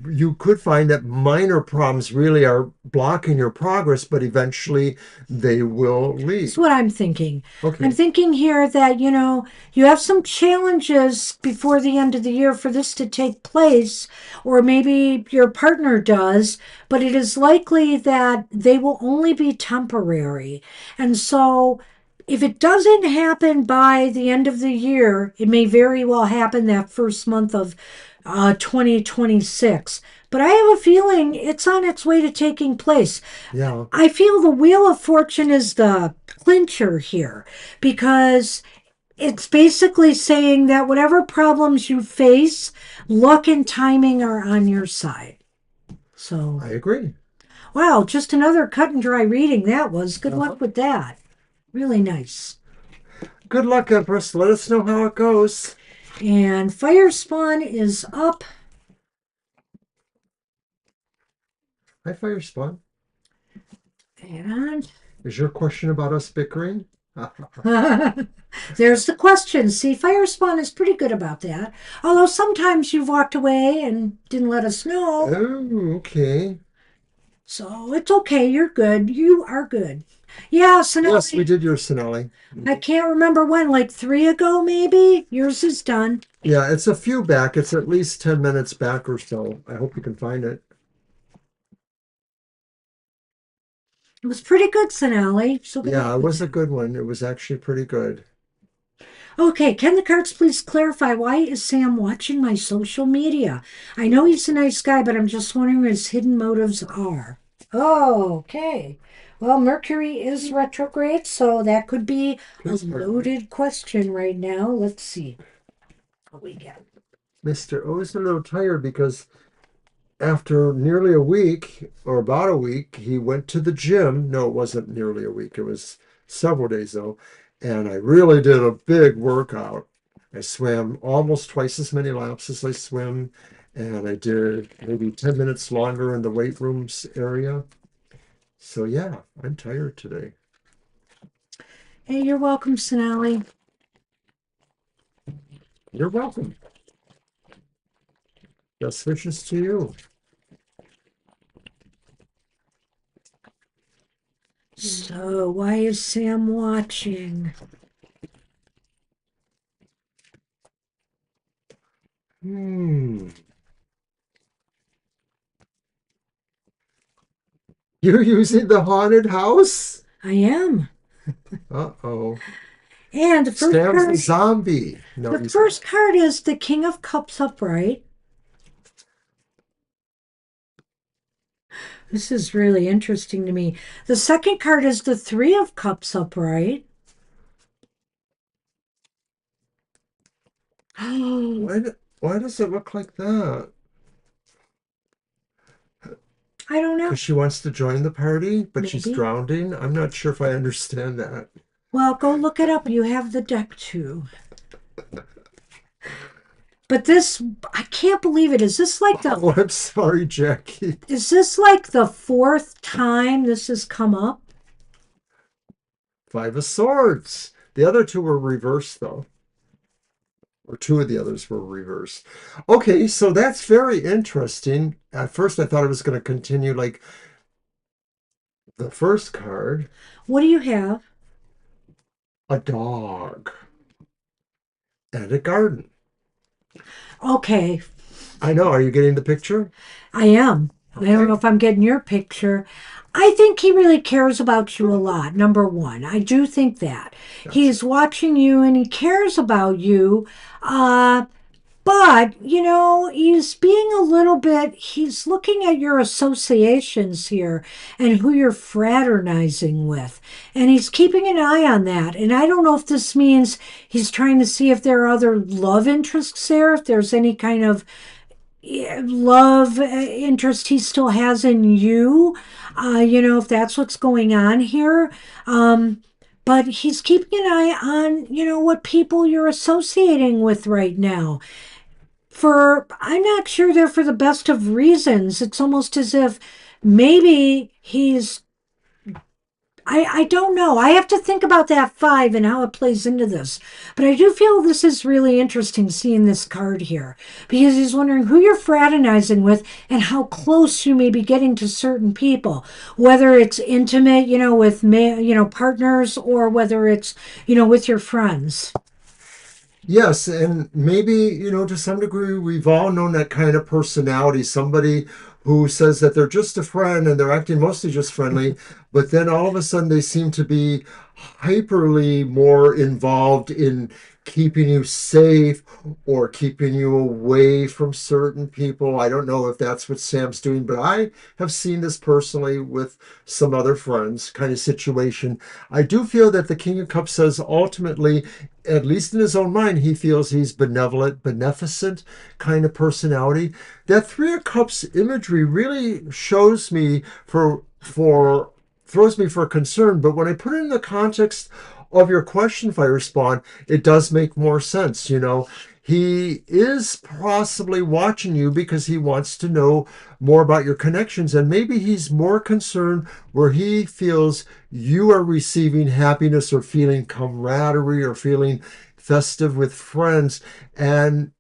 S1: you could find that minor problems really are blocking your progress, but eventually they will
S2: That's
S1: leave.
S2: what I'm thinking. I'm
S1: Okay.
S2: thinking here that, you have some challenges before the end of the year for this to take place, or maybe your partner does, but it is likely that they will only be temporary. And so, if it doesn't happen by the end of the year, it may very well happen that first month of 2026. But I have a feeling it's on its way to taking place.
S1: Yeah.
S2: I feel the Wheel of Fortune is the clincher here because it's basically saying that whatever problems you face, luck and timing are on your side. So,
S1: I agree.
S2: wow, just another cut and dry reading that was. Good
S1: Uh-huh.
S2: luck with that. Really nice.
S1: Good luck, Empress. Let us know how it goes.
S2: And Fire Spawn is up.
S1: Hi, Fire Spawn.
S2: And
S1: Is your question about us bickering?
S2: there's the question. See, Fire Spawn is pretty good about that. Although sometimes you've walked away and didn't let us know.
S1: Oh, okay.
S2: So it's okay. You're good. You are good. Yeah, so now
S1: Yes, we did your Sonali.
S2: I can't remember when, like three ago, maybe? Yours is done.
S1: Yeah, it's a few back. It's at least 10 minutes back or so. I hope you can find it.
S2: It was pretty good, Sonali. So good
S1: Yeah,
S2: luck
S1: it
S2: with
S1: was a
S2: that.
S1: good one. It was actually pretty good.
S2: Okay, can the cards please clarify why is Sam watching my social media? I know he's a nice guy, but I'm just wondering what his hidden motives are. Oh, okay. Well, Mercury is retrograde, so that could be a
S1: Please pardon me.
S2: loaded question right now. Let's see what we get.
S1: Mr. O is a little tired because after nearly a week, or about a week, he went to the gym. No, it wasn't nearly a week. It was several days though. And I really did a big workout. I swam almost twice as many laps as I swim. And I did maybe 10 minutes longer in the weight rooms area. So yeah, I'm tired today.
S2: Hey, you're welcome, Sonali.
S1: You're welcome. Best wishes to you.
S2: So, why is Sam watching?
S1: Hmm. You're using the haunted house?
S2: I am.
S1: Uh-oh.
S2: And
S1: Sam's a zombie. No,
S2: the
S1: he's
S2: first card is the King of Cups upright. This is really interesting to me. The second card is the Three of Cups upright. I
S1: why does it look like that?
S2: don't know.
S1: Because she wants to join the party, but she's
S2: Maybe.
S1: drowning? I'm not sure if I understand that.
S2: Well, go look it up. You have the deck too. But this, I can't believe it.
S1: Oh, I'm sorry, Jackie.
S2: Is this like the fourth time this has come up?
S1: Five of Swords. The other two were reversed, though. Or two of the others were reversed. Okay, so that's very interesting. At first, I thought it was going to continue like the first card,
S2: What do you have?
S1: a dog and a garden.
S2: Okay,
S1: I know. Are you getting the picture?
S2: I am. I don't know
S1: Okay.
S2: if I'm getting your picture. I think he really cares about you a lot, number one. I do think that.
S1: Gotcha.
S2: He's watching you and he cares about you. Uh, but, he's being a little bit, he's looking at your associations here and who you're fraternizing with. And he's keeping an eye on that. And I don't know if this means he's trying to see if there are other love interests there, if there's any kind of love interest he still has in you, if that's what's going on here. But he's keeping an eye on, what people you're associating with right now. I'm not sure they're for the best of reasons. It's almost as if maybe I don't know. I have to think about that five and how it plays into this. But I do feel this is really interesting seeing this card here because he's wondering who you're fraternizing with and how close you may be getting to certain people, whether it's intimate, with partners, or whether it's with your friends.
S1: Yes, and maybe, to some degree, we've all known that kind of personality, somebody who says that they're just a friend and they're acting mostly just friendly, but then all of a sudden they seem to be hyperly more involved in keeping you safe or keeping you away from certain people. I don't know if that's what Sam's doing, but I have seen this personally with some other friends kind of situation. I do feel that the King of Cups says ultimately, at least in his own mind, he feels he's benevolent, beneficent kind of personality. That Three of Cups imagery really shows me for throws me for concern. But when I put it in the context of your question, Fire Spawn, it does make more sense. He is possibly watching you because he wants to know more about your connections, and maybe he's more concerned where he feels you are receiving happiness or feeling camaraderie or feeling festive with friends. And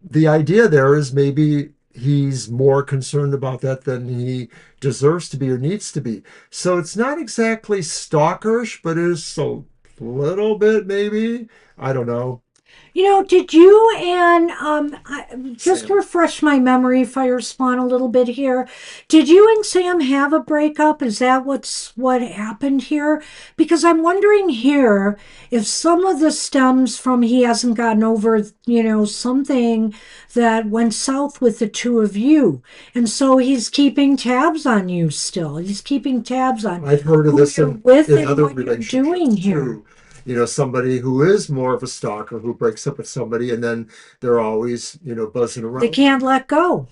S1: the idea there is maybe he's more concerned about that than he deserves to be or needs to be. So it's not exactly stalkerish, but it is a little bit maybe. I don't know.
S2: Did you and just to
S1: Sam.
S2: refresh my memory, Fire Spawn, a little bit here? Did you and Sam have a breakup? Is that what happened here? Because I'm wondering here if some of this stems from he hasn't gotten over, something that went south with the two of you, and so he's keeping tabs on you still. He's keeping tabs on
S1: I've heard of
S2: who
S1: this
S2: you're with
S1: in
S2: and
S1: other
S2: what you're doing
S1: relationships
S2: here.
S1: too. Somebody who is more of a stalker who breaks up with somebody and then they're always, buzzing
S2: They
S1: around
S2: can't
S1: them.
S2: let go.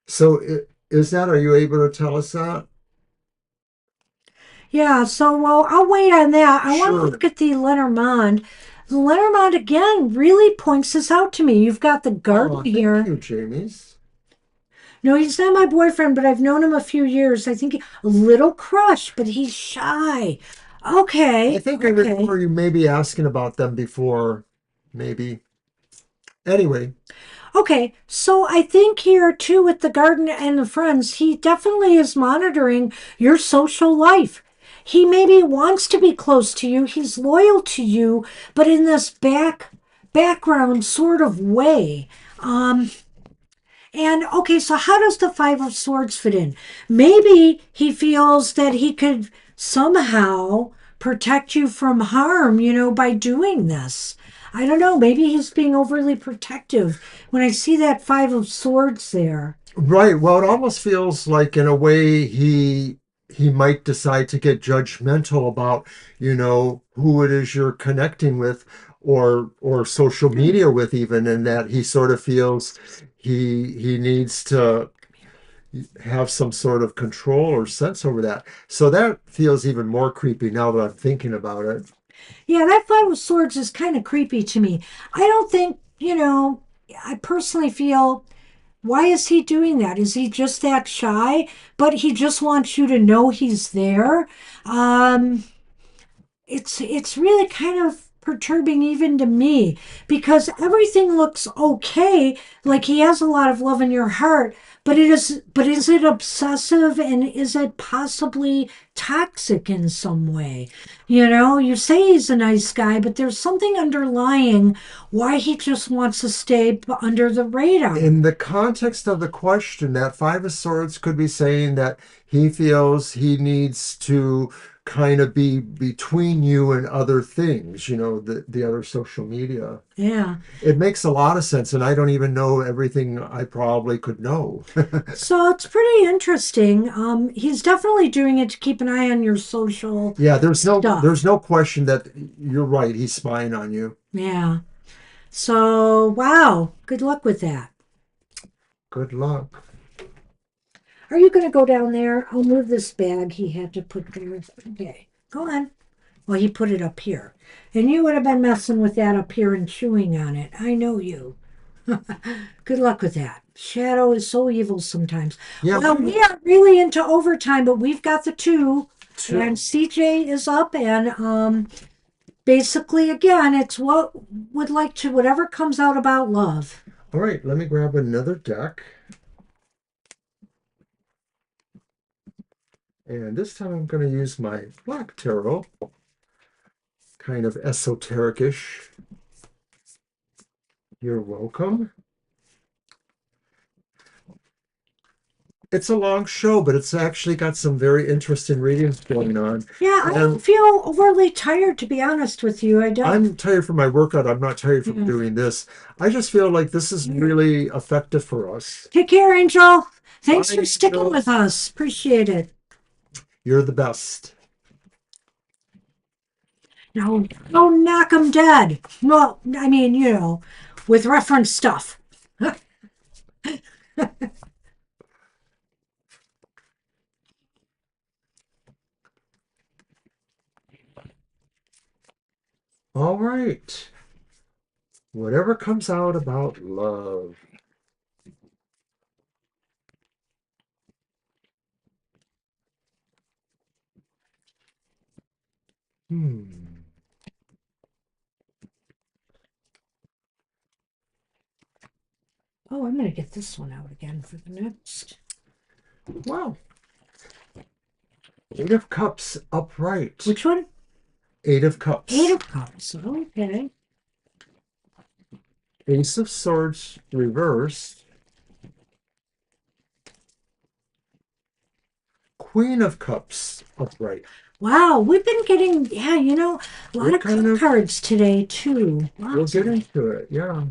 S1: So is that, are you able to tell us that?
S2: Yeah, so well, I'll wait on that. I want to
S1: Sure.
S2: look at the Lenormand. The Lenormand again really points this out to me. You've got the garden
S1: Oh, thank
S2: here.
S1: you, Jamies.
S2: No, he's not my boyfriend, but I've known him a few years. I think a little crush, but he's shy.
S1: I
S2: Okay,
S1: think I
S2: okay.
S1: remember you maybe asking about them before, maybe. Anyway,
S2: Okay, so I think here too with the garden and the friends, he definitely is monitoring your social life. He maybe wants to be close to you, he's loyal to you, but in this background sort of way. Um, and okay, so how does the Five of Swords fit in? Maybe he feels that he could somehow protect you from harm, by doing this. I don't know. Maybe he's being overly protective when I see that Five of Swords there.
S1: right. Well, it almost feels like in a way he might decide to get judgmental about, who it is you're connecting with or social media with even, and that he sort of feels he needs to have some sort of control or sense over that. So that feels even more creepy now that I'm thinking about it.
S2: Yeah, that Five of Swords is kind of creepy to me. I don't think, I personally feel, why is he doing that? Is he just that shy? But he just wants you to know he's there. Um, it's really kind of perturbing even to me because everything looks okay, like he has a lot of love in your heart, but is it obsessive and is it possibly toxic in some way? You say he's a nice guy, but there's something underlying why he just wants to stay under the radar.
S1: In the context of the question, that Five of Swords could be saying that he feels he needs to kind of be between you and other things, the other social media.
S2: Yeah.
S1: It makes a lot of sense, and I don't even know everything I probably could know.
S2: So it's pretty interesting. He's definitely doing it to keep an eye on your social
S1: Yeah, there's
S2: stuff.
S1: no question that you're right. He's spying on you.
S2: Yeah. So, wow. Good luck with that.
S1: Good luck.
S2: Are you going to go down there? I'll move this bag he had to put there. Okay. Go on. Well, he put it up here. And you would have been messing with that up here and chewing on it. I know you. Good luck with that. Shadow is so evil sometimes.
S1: Yeah,
S2: Well, we are really into overtime, but we've got the two.
S1: two.
S2: And CJ is up, and basically, again, it's what would like to, whatever comes out about love.
S1: All right, let me grab another deck. And this time I'm going to use my black tarot, kind of esoteric-ish. You're welcome. It's a long show, but it's actually got some very interesting readings going on.
S2: Yeah, I don't
S1: And
S2: feel overly tired, to be honest with you. I don't.
S1: I'm tired from my workout. I'm not tired from
S2: Yeah.
S1: doing this. I just feel like this is really effective for us.
S2: Take care, Angel. Thanks for
S1: Bye,
S2: sticking
S1: Angel.
S2: with us. Appreciate it.
S1: You're the best.
S2: No, don't knock 'em dead. Well, I mean, with reference stuff.
S1: All right. Whatever comes out about love. Hmm.
S2: Oh, I'm going to get this one out again for the next.
S1: Wow. Eight of Cups upright.
S2: Which one?
S1: Eight of
S2: Eight
S1: Cups.
S2: of Cups. Okay.
S1: Ace of Swords reversed, Queen of Cups upright.
S2: Wow, we've been getting, yeah, a lot
S1: We're
S2: of
S1: kind
S2: cup
S1: of,
S2: cards today, too.
S1: we'll
S2: Lots
S1: get
S2: of.
S1: into it. Yeah.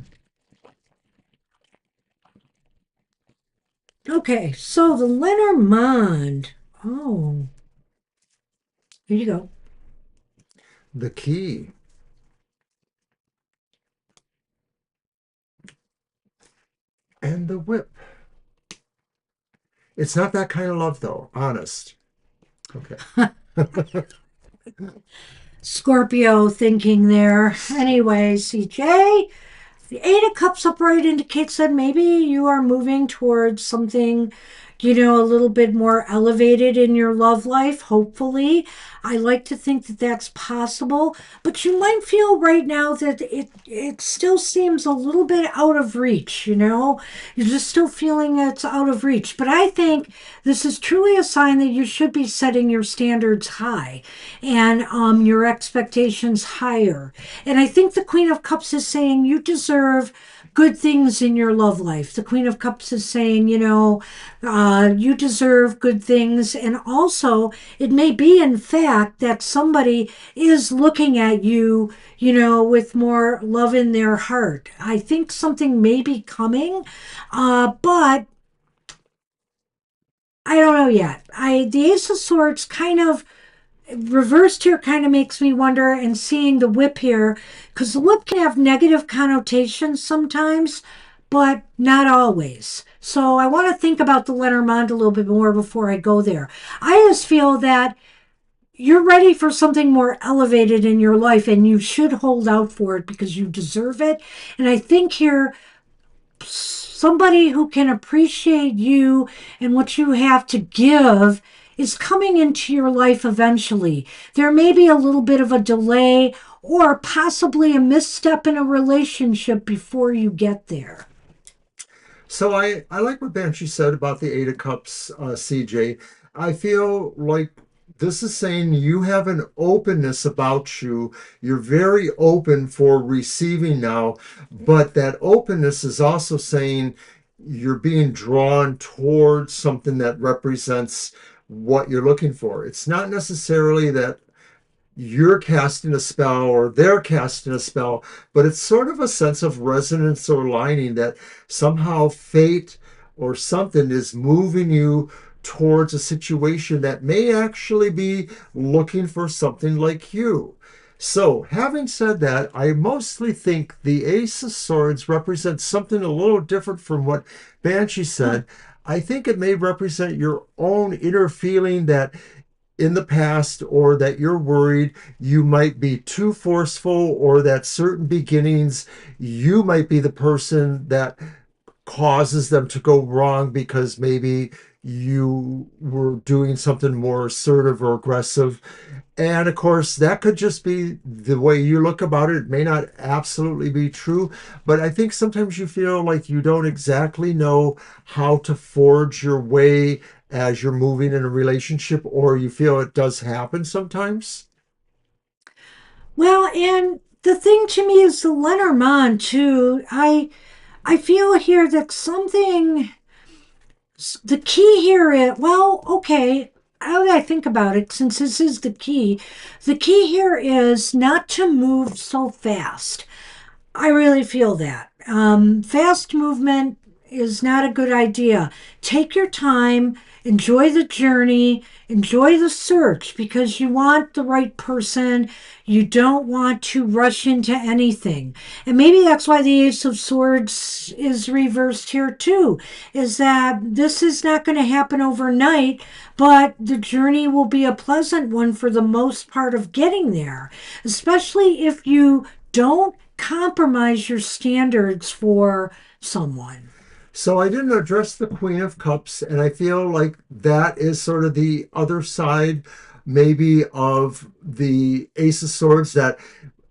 S2: Okay, so the Lenormand. Oh, here you go.
S1: The Key and the Whip. It's not that kind of love, though. Honest. Okay.
S2: Scorpio thinking there. Anyway, CJ, the Eight of Cups upright indicates that maybe you are moving towards something, a little bit more elevated in your love life, hopefully. I like to think that that's possible, but you might feel right now that it still seems a little bit out of reach, You're just still feeling it's out of reach. But I think this is truly a sign that you should be setting your standards high and your expectations higher. And I think the Queen of Cups is saying you deserve good things in your love life. The Queen of Cups is saying, you deserve good things. And also, it may be, in fact, that somebody is looking at you, with more love in their heart. I think something may be coming, but I don't know yet. The Ace of Swords kind of reversed here kind of makes me wonder, and seeing the whip here, because the whip can have negative connotations sometimes, but not always. So I want to think about the Lenormand a little bit more before I go there. I just feel that you're ready for something more elevated in your life, and you should hold out for it because you deserve it. And I think here somebody who can appreciate you and what you have to give is coming into your life eventually. There may be a little bit of a delay or possibly a misstep in a relationship before you get there.
S1: So I like what Banshee said about the Eight of Cups, CJ. I feel like this is saying you have an openness about you. You're very open for receiving now, but that openness is also saying you're being drawn towards something that represents what you're looking for. It's not necessarily that you're casting a spell or they're casting a spell, but it's sort of a sense of resonance or lining that somehow fate or something is moving you towards a situation that may actually be looking for something like you. So, having said that, I mostly think the Ace of Swords represents something a little different from what Banshee
S2: Huh.
S1: said. I think it may represent your own inner feeling that in the past, or that you're worried you might be too forceful, or that certain beginnings you might be the person that causes them to go wrong because maybe you were doing something more assertive or aggressive. And of course, that could just be the way you look about it. It may not absolutely be true, but I think sometimes you feel like you don't exactly know how to forge your way as you're moving in a relationship, or you feel it does happen sometimes.
S2: Well, and the thing to me is the Lenormand too. I feel here that something the key here is, well, okay, how do I think about it, since this is the key here is not to move so fast. I really feel that. Fast movement is not a good idea. Take your time, enjoy the journey, enjoy the search, because you want the right person. You don't want to rush into anything. And maybe that's why the Ace of Swords is reversed here too, is that this is not going to happen overnight, but the journey will be a pleasant one for the most part of getting there, especially if you don't compromise your standards for someone.
S1: So I didn't address the Queen of Cups, and I feel like that is sort of the other side, maybe, of the Ace of Swords. That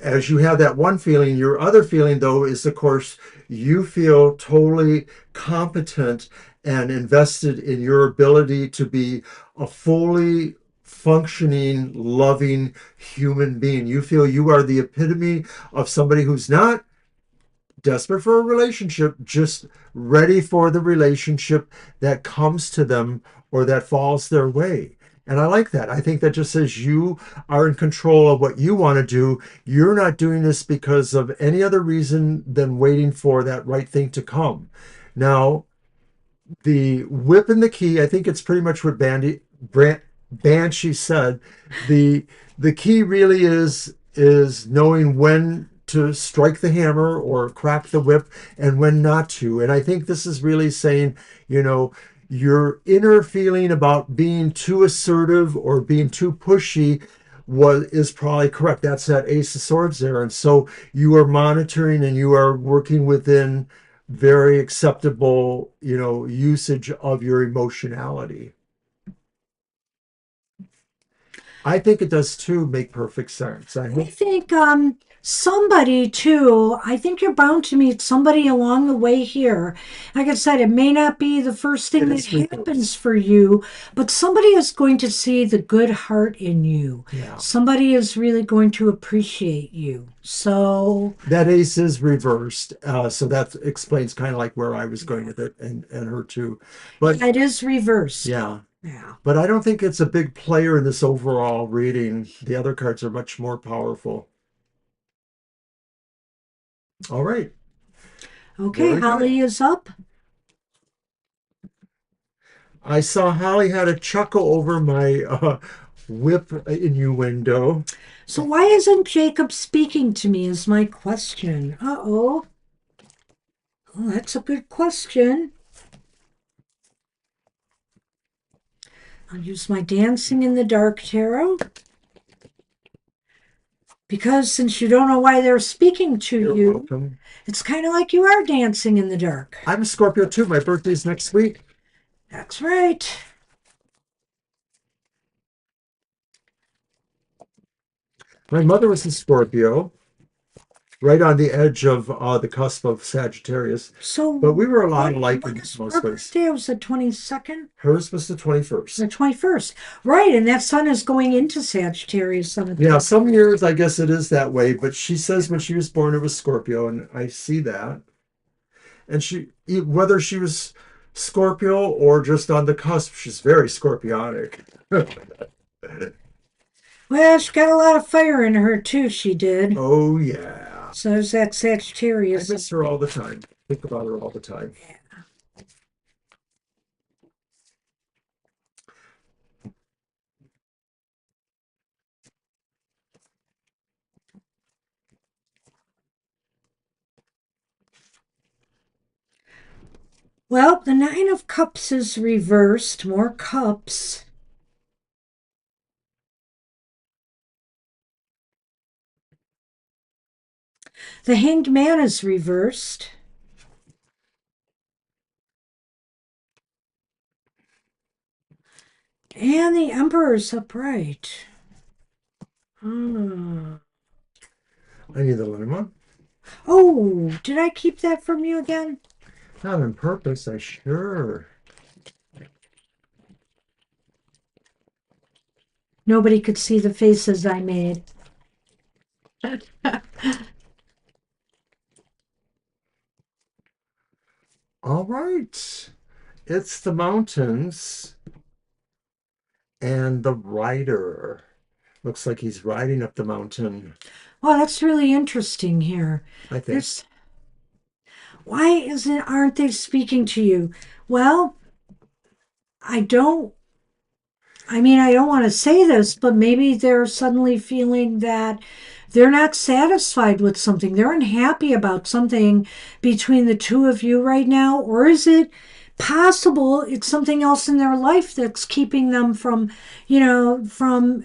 S1: as you have that one feeling, your other feeling, though, is of course you feel totally competent and invested in your ability to be a fully functioning, loving human being. You feel you are the epitome of somebody who's not desperate for a relationship, just ready for the relationship that comes to them or that falls their way. And I like that. I think that just says you are in control of what you want to do. You're not doing this because of any other reason than waiting for that right thing to come. Now, the whip and the key, I think it's pretty much what Banshee said. The the key really is knowing when to strike the hammer or crack the whip and when not to. And I think this is really saying, you know, your inner feeling about being too assertive or being too pushy was is probably correct. That's that Ace of Swords there. And so you are monitoring and you are working within very acceptable, usage of your emotionality. I think it does too make perfect sense. I
S2: I
S1: hope
S2: think somebody too, I think you're bound to meet somebody along the way here. Like I said, it may not be the first thing
S1: it
S2: that
S1: is
S2: happens
S1: reversed.
S2: for you, but somebody is going to see the good heart in you.
S1: Yeah.
S2: Somebody is really going to appreciate you. So,
S1: That ace is reversed. So that explains kind of like where I was going
S2: yeah,
S1: with it and her too. But
S2: yeah, it is reversed.
S1: yeah,
S2: Yeah.
S1: but I don't think it's a big player in this overall reading. The other cards are much more powerful. All right.
S2: Okay,
S1: Very good.
S2: Holly is up.
S1: I saw Holly had a chuckle over my whip innuendo.
S2: So, why isn't Jacob speaking to me? Is my question. Uh-oh. Oh, that's a good question. I'll use my Dancing in the Dark tarot because since you don't know why they're speaking to
S1: You're
S2: you,
S1: welcome.
S2: it's kind of like you are dancing in the dark.
S1: I'm a Scorpio too. My birthday's next week.
S2: That's right.
S1: My mother was a Scorpio, right on the edge of the cusp of Sagittarius. But
S2: So,
S1: we were a lot alike
S2: when
S1: in
S2: is her
S1: most ways.
S2: birthday? It was the 22nd?
S1: Hers was the
S2: The
S1: 21st.
S2: 21st. Right, and that sun is going into Sagittarius on the
S1: Yeah,
S2: 20th.
S1: some years I guess it is that way, but she says when she was born it was Scorpio, and I see that. And whether she was Scorpio or just on the cusp, she's very scorpionic.
S2: Well, she got a lot of fire in her too, she did.
S1: Oh, yeah.
S2: So there's that
S1: I
S2: Sagittarius.
S1: miss her all the time. Think about her all the time.
S2: Well, the Nine of Cups is reversed. More cups. The Hanged Man is reversed. And the Emperor's upright. Hmm.
S1: I need the Lenormand.
S2: Oh, did I keep that from you again?
S1: Not on purpose, I sure.
S2: Nobody could see the faces I made.
S1: All right. It's the mountains and the rider. Looks like he's riding up the mountain,
S2: Oh, that's really interesting here.
S1: I think.
S2: There's why isn't aren't they speaking to you? Well, I don't I don't want to say this, but maybe they're suddenly feeling that they're not satisfied with something. They're unhappy about something between the two of you right now. Or is it possible it's something else in their life that's keeping them from, from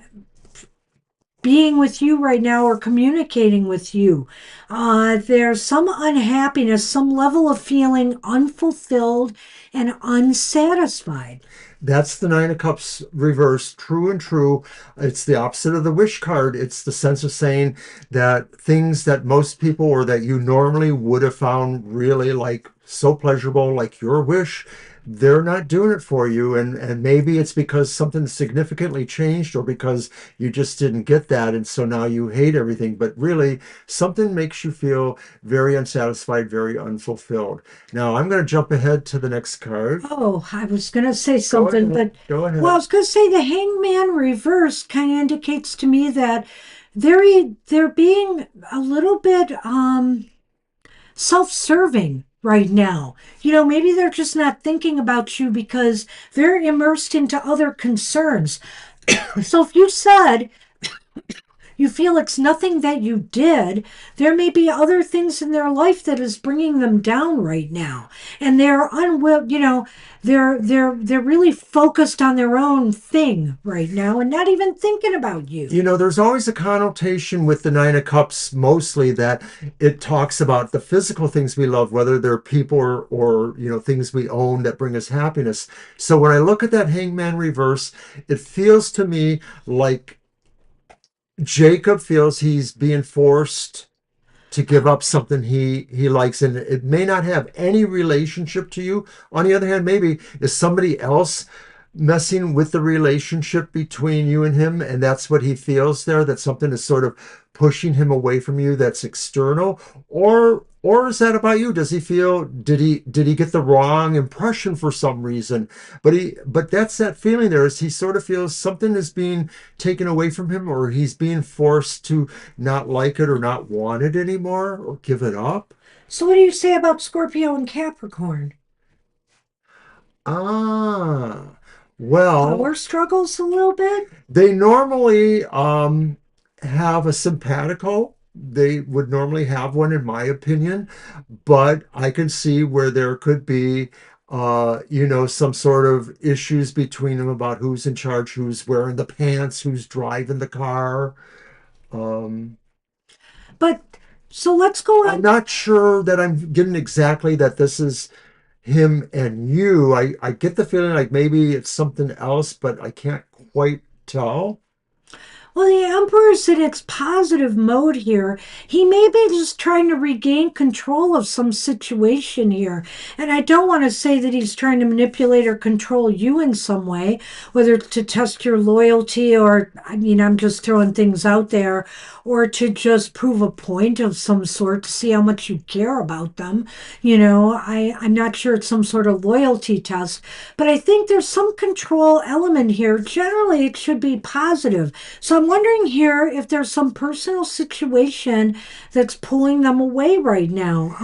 S2: being with you right now or communicating with you? There's some unhappiness, some level of feeling unfulfilled and unsatisfied.
S1: That's the Nine of Cups reversed, true and true. It's the opposite of the wish card. It's the sense of saying that things that most people or that you normally would have found really like so pleasurable, like your wish, they're not doing it for you. And maybe it's because something significantly changed or because you just didn't get that. And so now you hate everything. But really, something makes you feel very unsatisfied, very unfulfilled. Now, I'm going to jump ahead to the next card.
S2: Oh, I was going to say
S1: Go
S2: something,
S1: ahead.
S2: but
S1: Go
S2: well, I
S1: ahead.
S2: was going to say the hangman reversed kind of indicates to me that they're being a little bit self-serving right now. Maybe they're just not thinking about you because they're immersed into other concerns. So if you said you feel it's nothing that you did, there may be other things in their life that is bringing them down right now, and they're unwill. They're really focused on their own thing right now and not even thinking about you.
S1: There's always a connotation with the Nine of Cups, mostly that it talks about the physical things we love, whether they're people or things we own that bring us happiness. So when I look at that Hangman reverse, it feels to me like Jacob feels he's being forced to give up something he likes, and it may not have any relationship to you. On the other hand, maybe is somebody else messing with the relationship between you and him, and that's what he feels there, that something is sort of pushing him away from you that's external. Or is that about you? Does he feel, did he get the wrong impression for some reason? But that's that feeling there, is he sort of feels something is being taken away from him, or he's being forced to not like it or not want it anymore or give it up.
S2: So what do you say about Scorpio and Capricorn?
S1: Ah, well,
S2: Power struggles a little bit.
S1: they normally have a simpatico. They would normally have one, in my opinion, but I can see where there could be, some sort of issues between them about who's in charge, who's wearing the pants, who's driving the car. Um,
S2: But so let's go
S1: I'm
S2: on.
S1: not sure that I'm getting exactly that this is him and you. I get the feeling like maybe it's something else, but I can't quite tell.
S2: Well, the Emperor's in its positive mode here. He may be just trying to regain control of some situation here. And I don't want to say that he's trying to manipulate or control you in some way, whether it's to test your loyalty or, I mean, I'm just throwing things out there, or to just prove a point of some sort to see how much you care about them. I'm not sure it's some sort of loyalty test, but I think there's some control element here. Generally, it should be positive. So I'm wondering here if there's some personal situation that's pulling them away right now.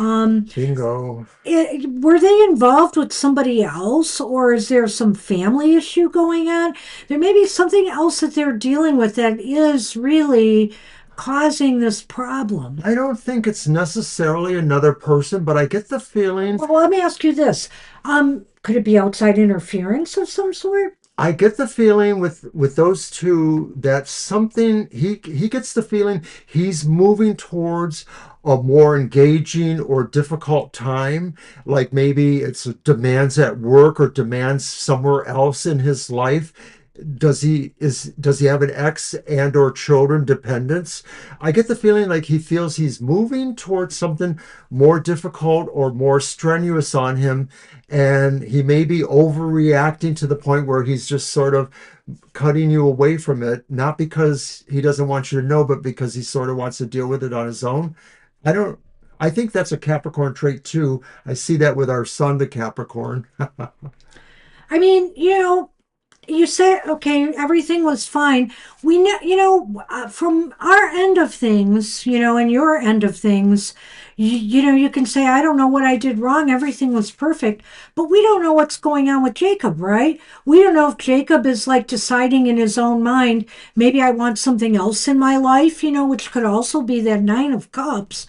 S1: Bingo.
S2: Were they involved with somebody else, or is there some family issue going on? There may be something else that they're dealing with that is really causing this problem.
S1: I don't think it's necessarily another person, but I get the feeling
S2: Well, let me ask you this. Could it be outside interference of some sort?
S1: I get the feeling with those two that something he gets the feeling he's moving towards a more engaging or difficult time, like maybe it's demands at work or demands somewhere else in his life. Does he have an ex and or children dependents? I get the feeling like he feels he's moving towards something more difficult or more strenuous on him, and he may be overreacting to the point where he's just sort of cutting you away from it, not because he doesn't want you to know, but because he sort of wants to deal with it on his own. I don't I think that's a Capricorn trait too. I see that with our son, the Capricorn.
S2: I mean, you say, okay, everything was fine. We know, from our end of things, and your end of things, you can say, I don't know what I did wrong. Everything was perfect. But we don't know what's going on with Jacob, right? We don't know if Jacob is like deciding in his own mind, maybe I want something else in my life, which could also be that Nine of Cups.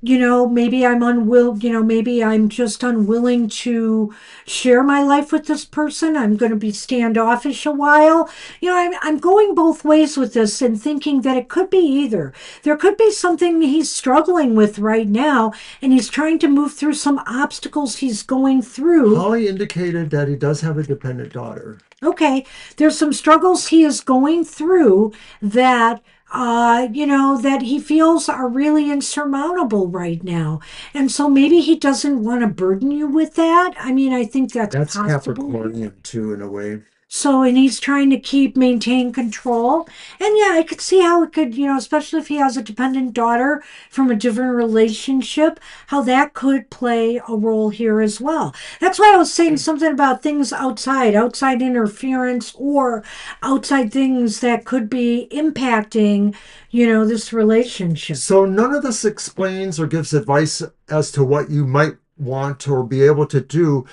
S2: Maybe I'm maybe I'm just unwilling to share my life with this person. I'm going to be standoffish a while. I'm going both ways with this and thinking that it could be either. There could be something he's struggling with right now, and he's trying to move through some obstacles he's going through.
S1: Holly indicated that he does have a dependent daughter.
S2: Okay, there's some struggles he is going through that that he feels are really insurmountable right now. And so maybe he doesn't want to burden you with that. I mean, I think that's
S1: That's
S2: possible here.
S1: Capricornian too, in a way.
S2: So, and he's trying to maintain control. And yeah, I could see how it could, especially if he has a dependent daughter from a different relationship, how that could play a role here as well. That's why I was saying something about things outside interference or outside things that could be impacting, this relationship.
S1: So none of this explains or gives advice as to what you might want or be able to do,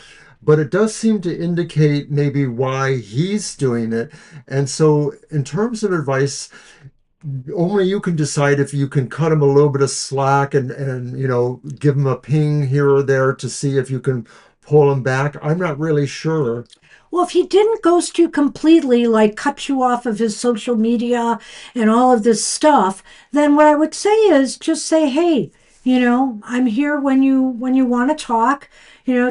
S1: but it does seem to indicate maybe why he's doing it. And so, in terms of advice, only you can decide if you can cut him a little bit of slack and give him a ping here or there to see if you can pull him back. I'm not really sure.
S2: Well, if he didn't ghost you completely, like cut you off of his social media and all of this stuff, then what I would say is just say, "Hey, I'm here when you want to talk,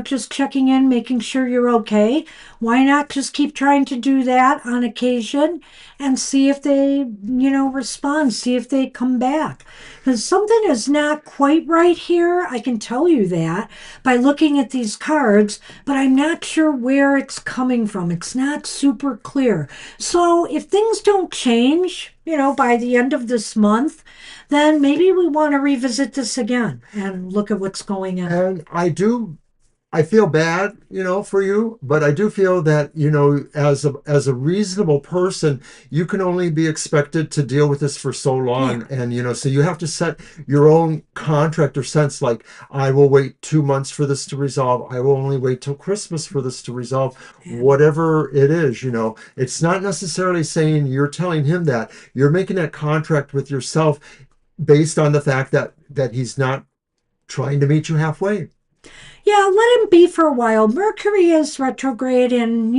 S2: just checking in, making sure you're okay." Why not just keep trying to do that on occasion and see if they, respond, see if they come back. Because something is not quite right here. I can tell you that by looking at these cards, but I'm not sure where it's coming from. It's not super clear. So if things don't change, by the end of this month, then maybe we want to revisit this again and look at what's going on.
S1: And I feel bad, for you, but I do feel that, as a reasonable person, you can only be expected to deal with this for so long.
S2: Yeah.
S1: And, so you have to set your own contract or sense like, I will wait 2 months for this to resolve. I will only wait till Christmas for this to resolve,
S2: Yeah.
S1: whatever it is, It's not necessarily saying you're telling him that. You're making that contract with yourself based on the fact that he's not trying to meet you halfway.
S2: Yeah, let him be for a while. Mercury is retrograde, and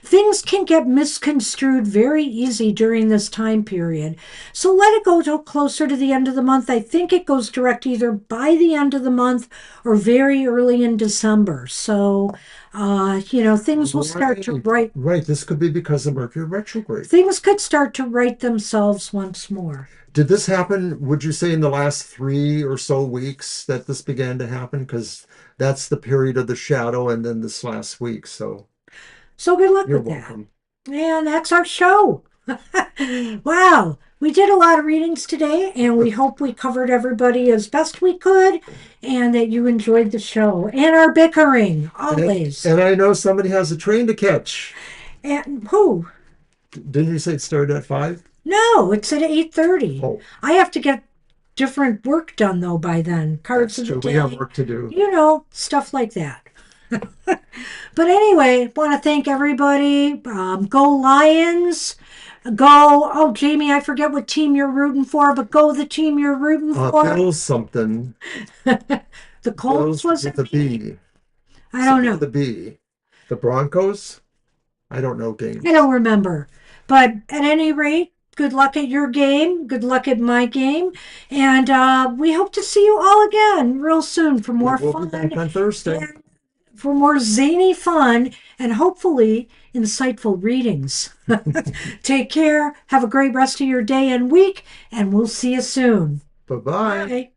S2: things can get misconstrued very easy during this time period. So let it go till closer to the end of the month. I think it goes direct either by the end of the month or very early in December. So, things will start to
S1: Right,
S2: right.
S1: right. This could be because of Mercury retrograde.
S2: Things could start to right themselves once more.
S1: Did this happen, would you say, in the last 3 or so weeks that this began to happen? Because that's the period of the shadow and then this last week. So
S2: So good luck
S1: you're
S2: with that.
S1: welcome.
S2: And that's our show. Wow. We did a lot of readings today, and we hope we covered everybody as best we could and that you enjoyed the show and our bickering
S1: And,
S2: always.
S1: and I know somebody has a train to catch.
S2: And who?
S1: Didn't you say it started at 5?
S2: No, it's at 8:30.
S1: Oh,
S2: I have to get different work done though by then. Cards
S1: that's
S2: of the
S1: true. We have
S2: day,
S1: work to do.
S2: stuff like that. But anyway, want to thank everybody. Go Lions. Go. Oh, Jamie, I forget what team you're rooting for, but go the team you're rooting for.
S1: Bills something.
S2: The Colts,
S1: Bills
S2: was
S1: with
S2: it
S1: a
S2: me?
S1: B.
S2: I don't
S1: Something with
S2: know.
S1: a B. The Broncos? I don't know
S2: I
S1: games.
S2: don't remember. But at any rate, good luck at your game. Good luck at my game. And we hope to see you all again real soon for
S1: We
S2: more
S1: will be
S2: fun
S1: back on Thursday.
S2: and for more zany fun and hopefully insightful readings. Take care. Have a great rest of your day and week, and we'll see you soon.
S1: Bye bye.
S2: Bye.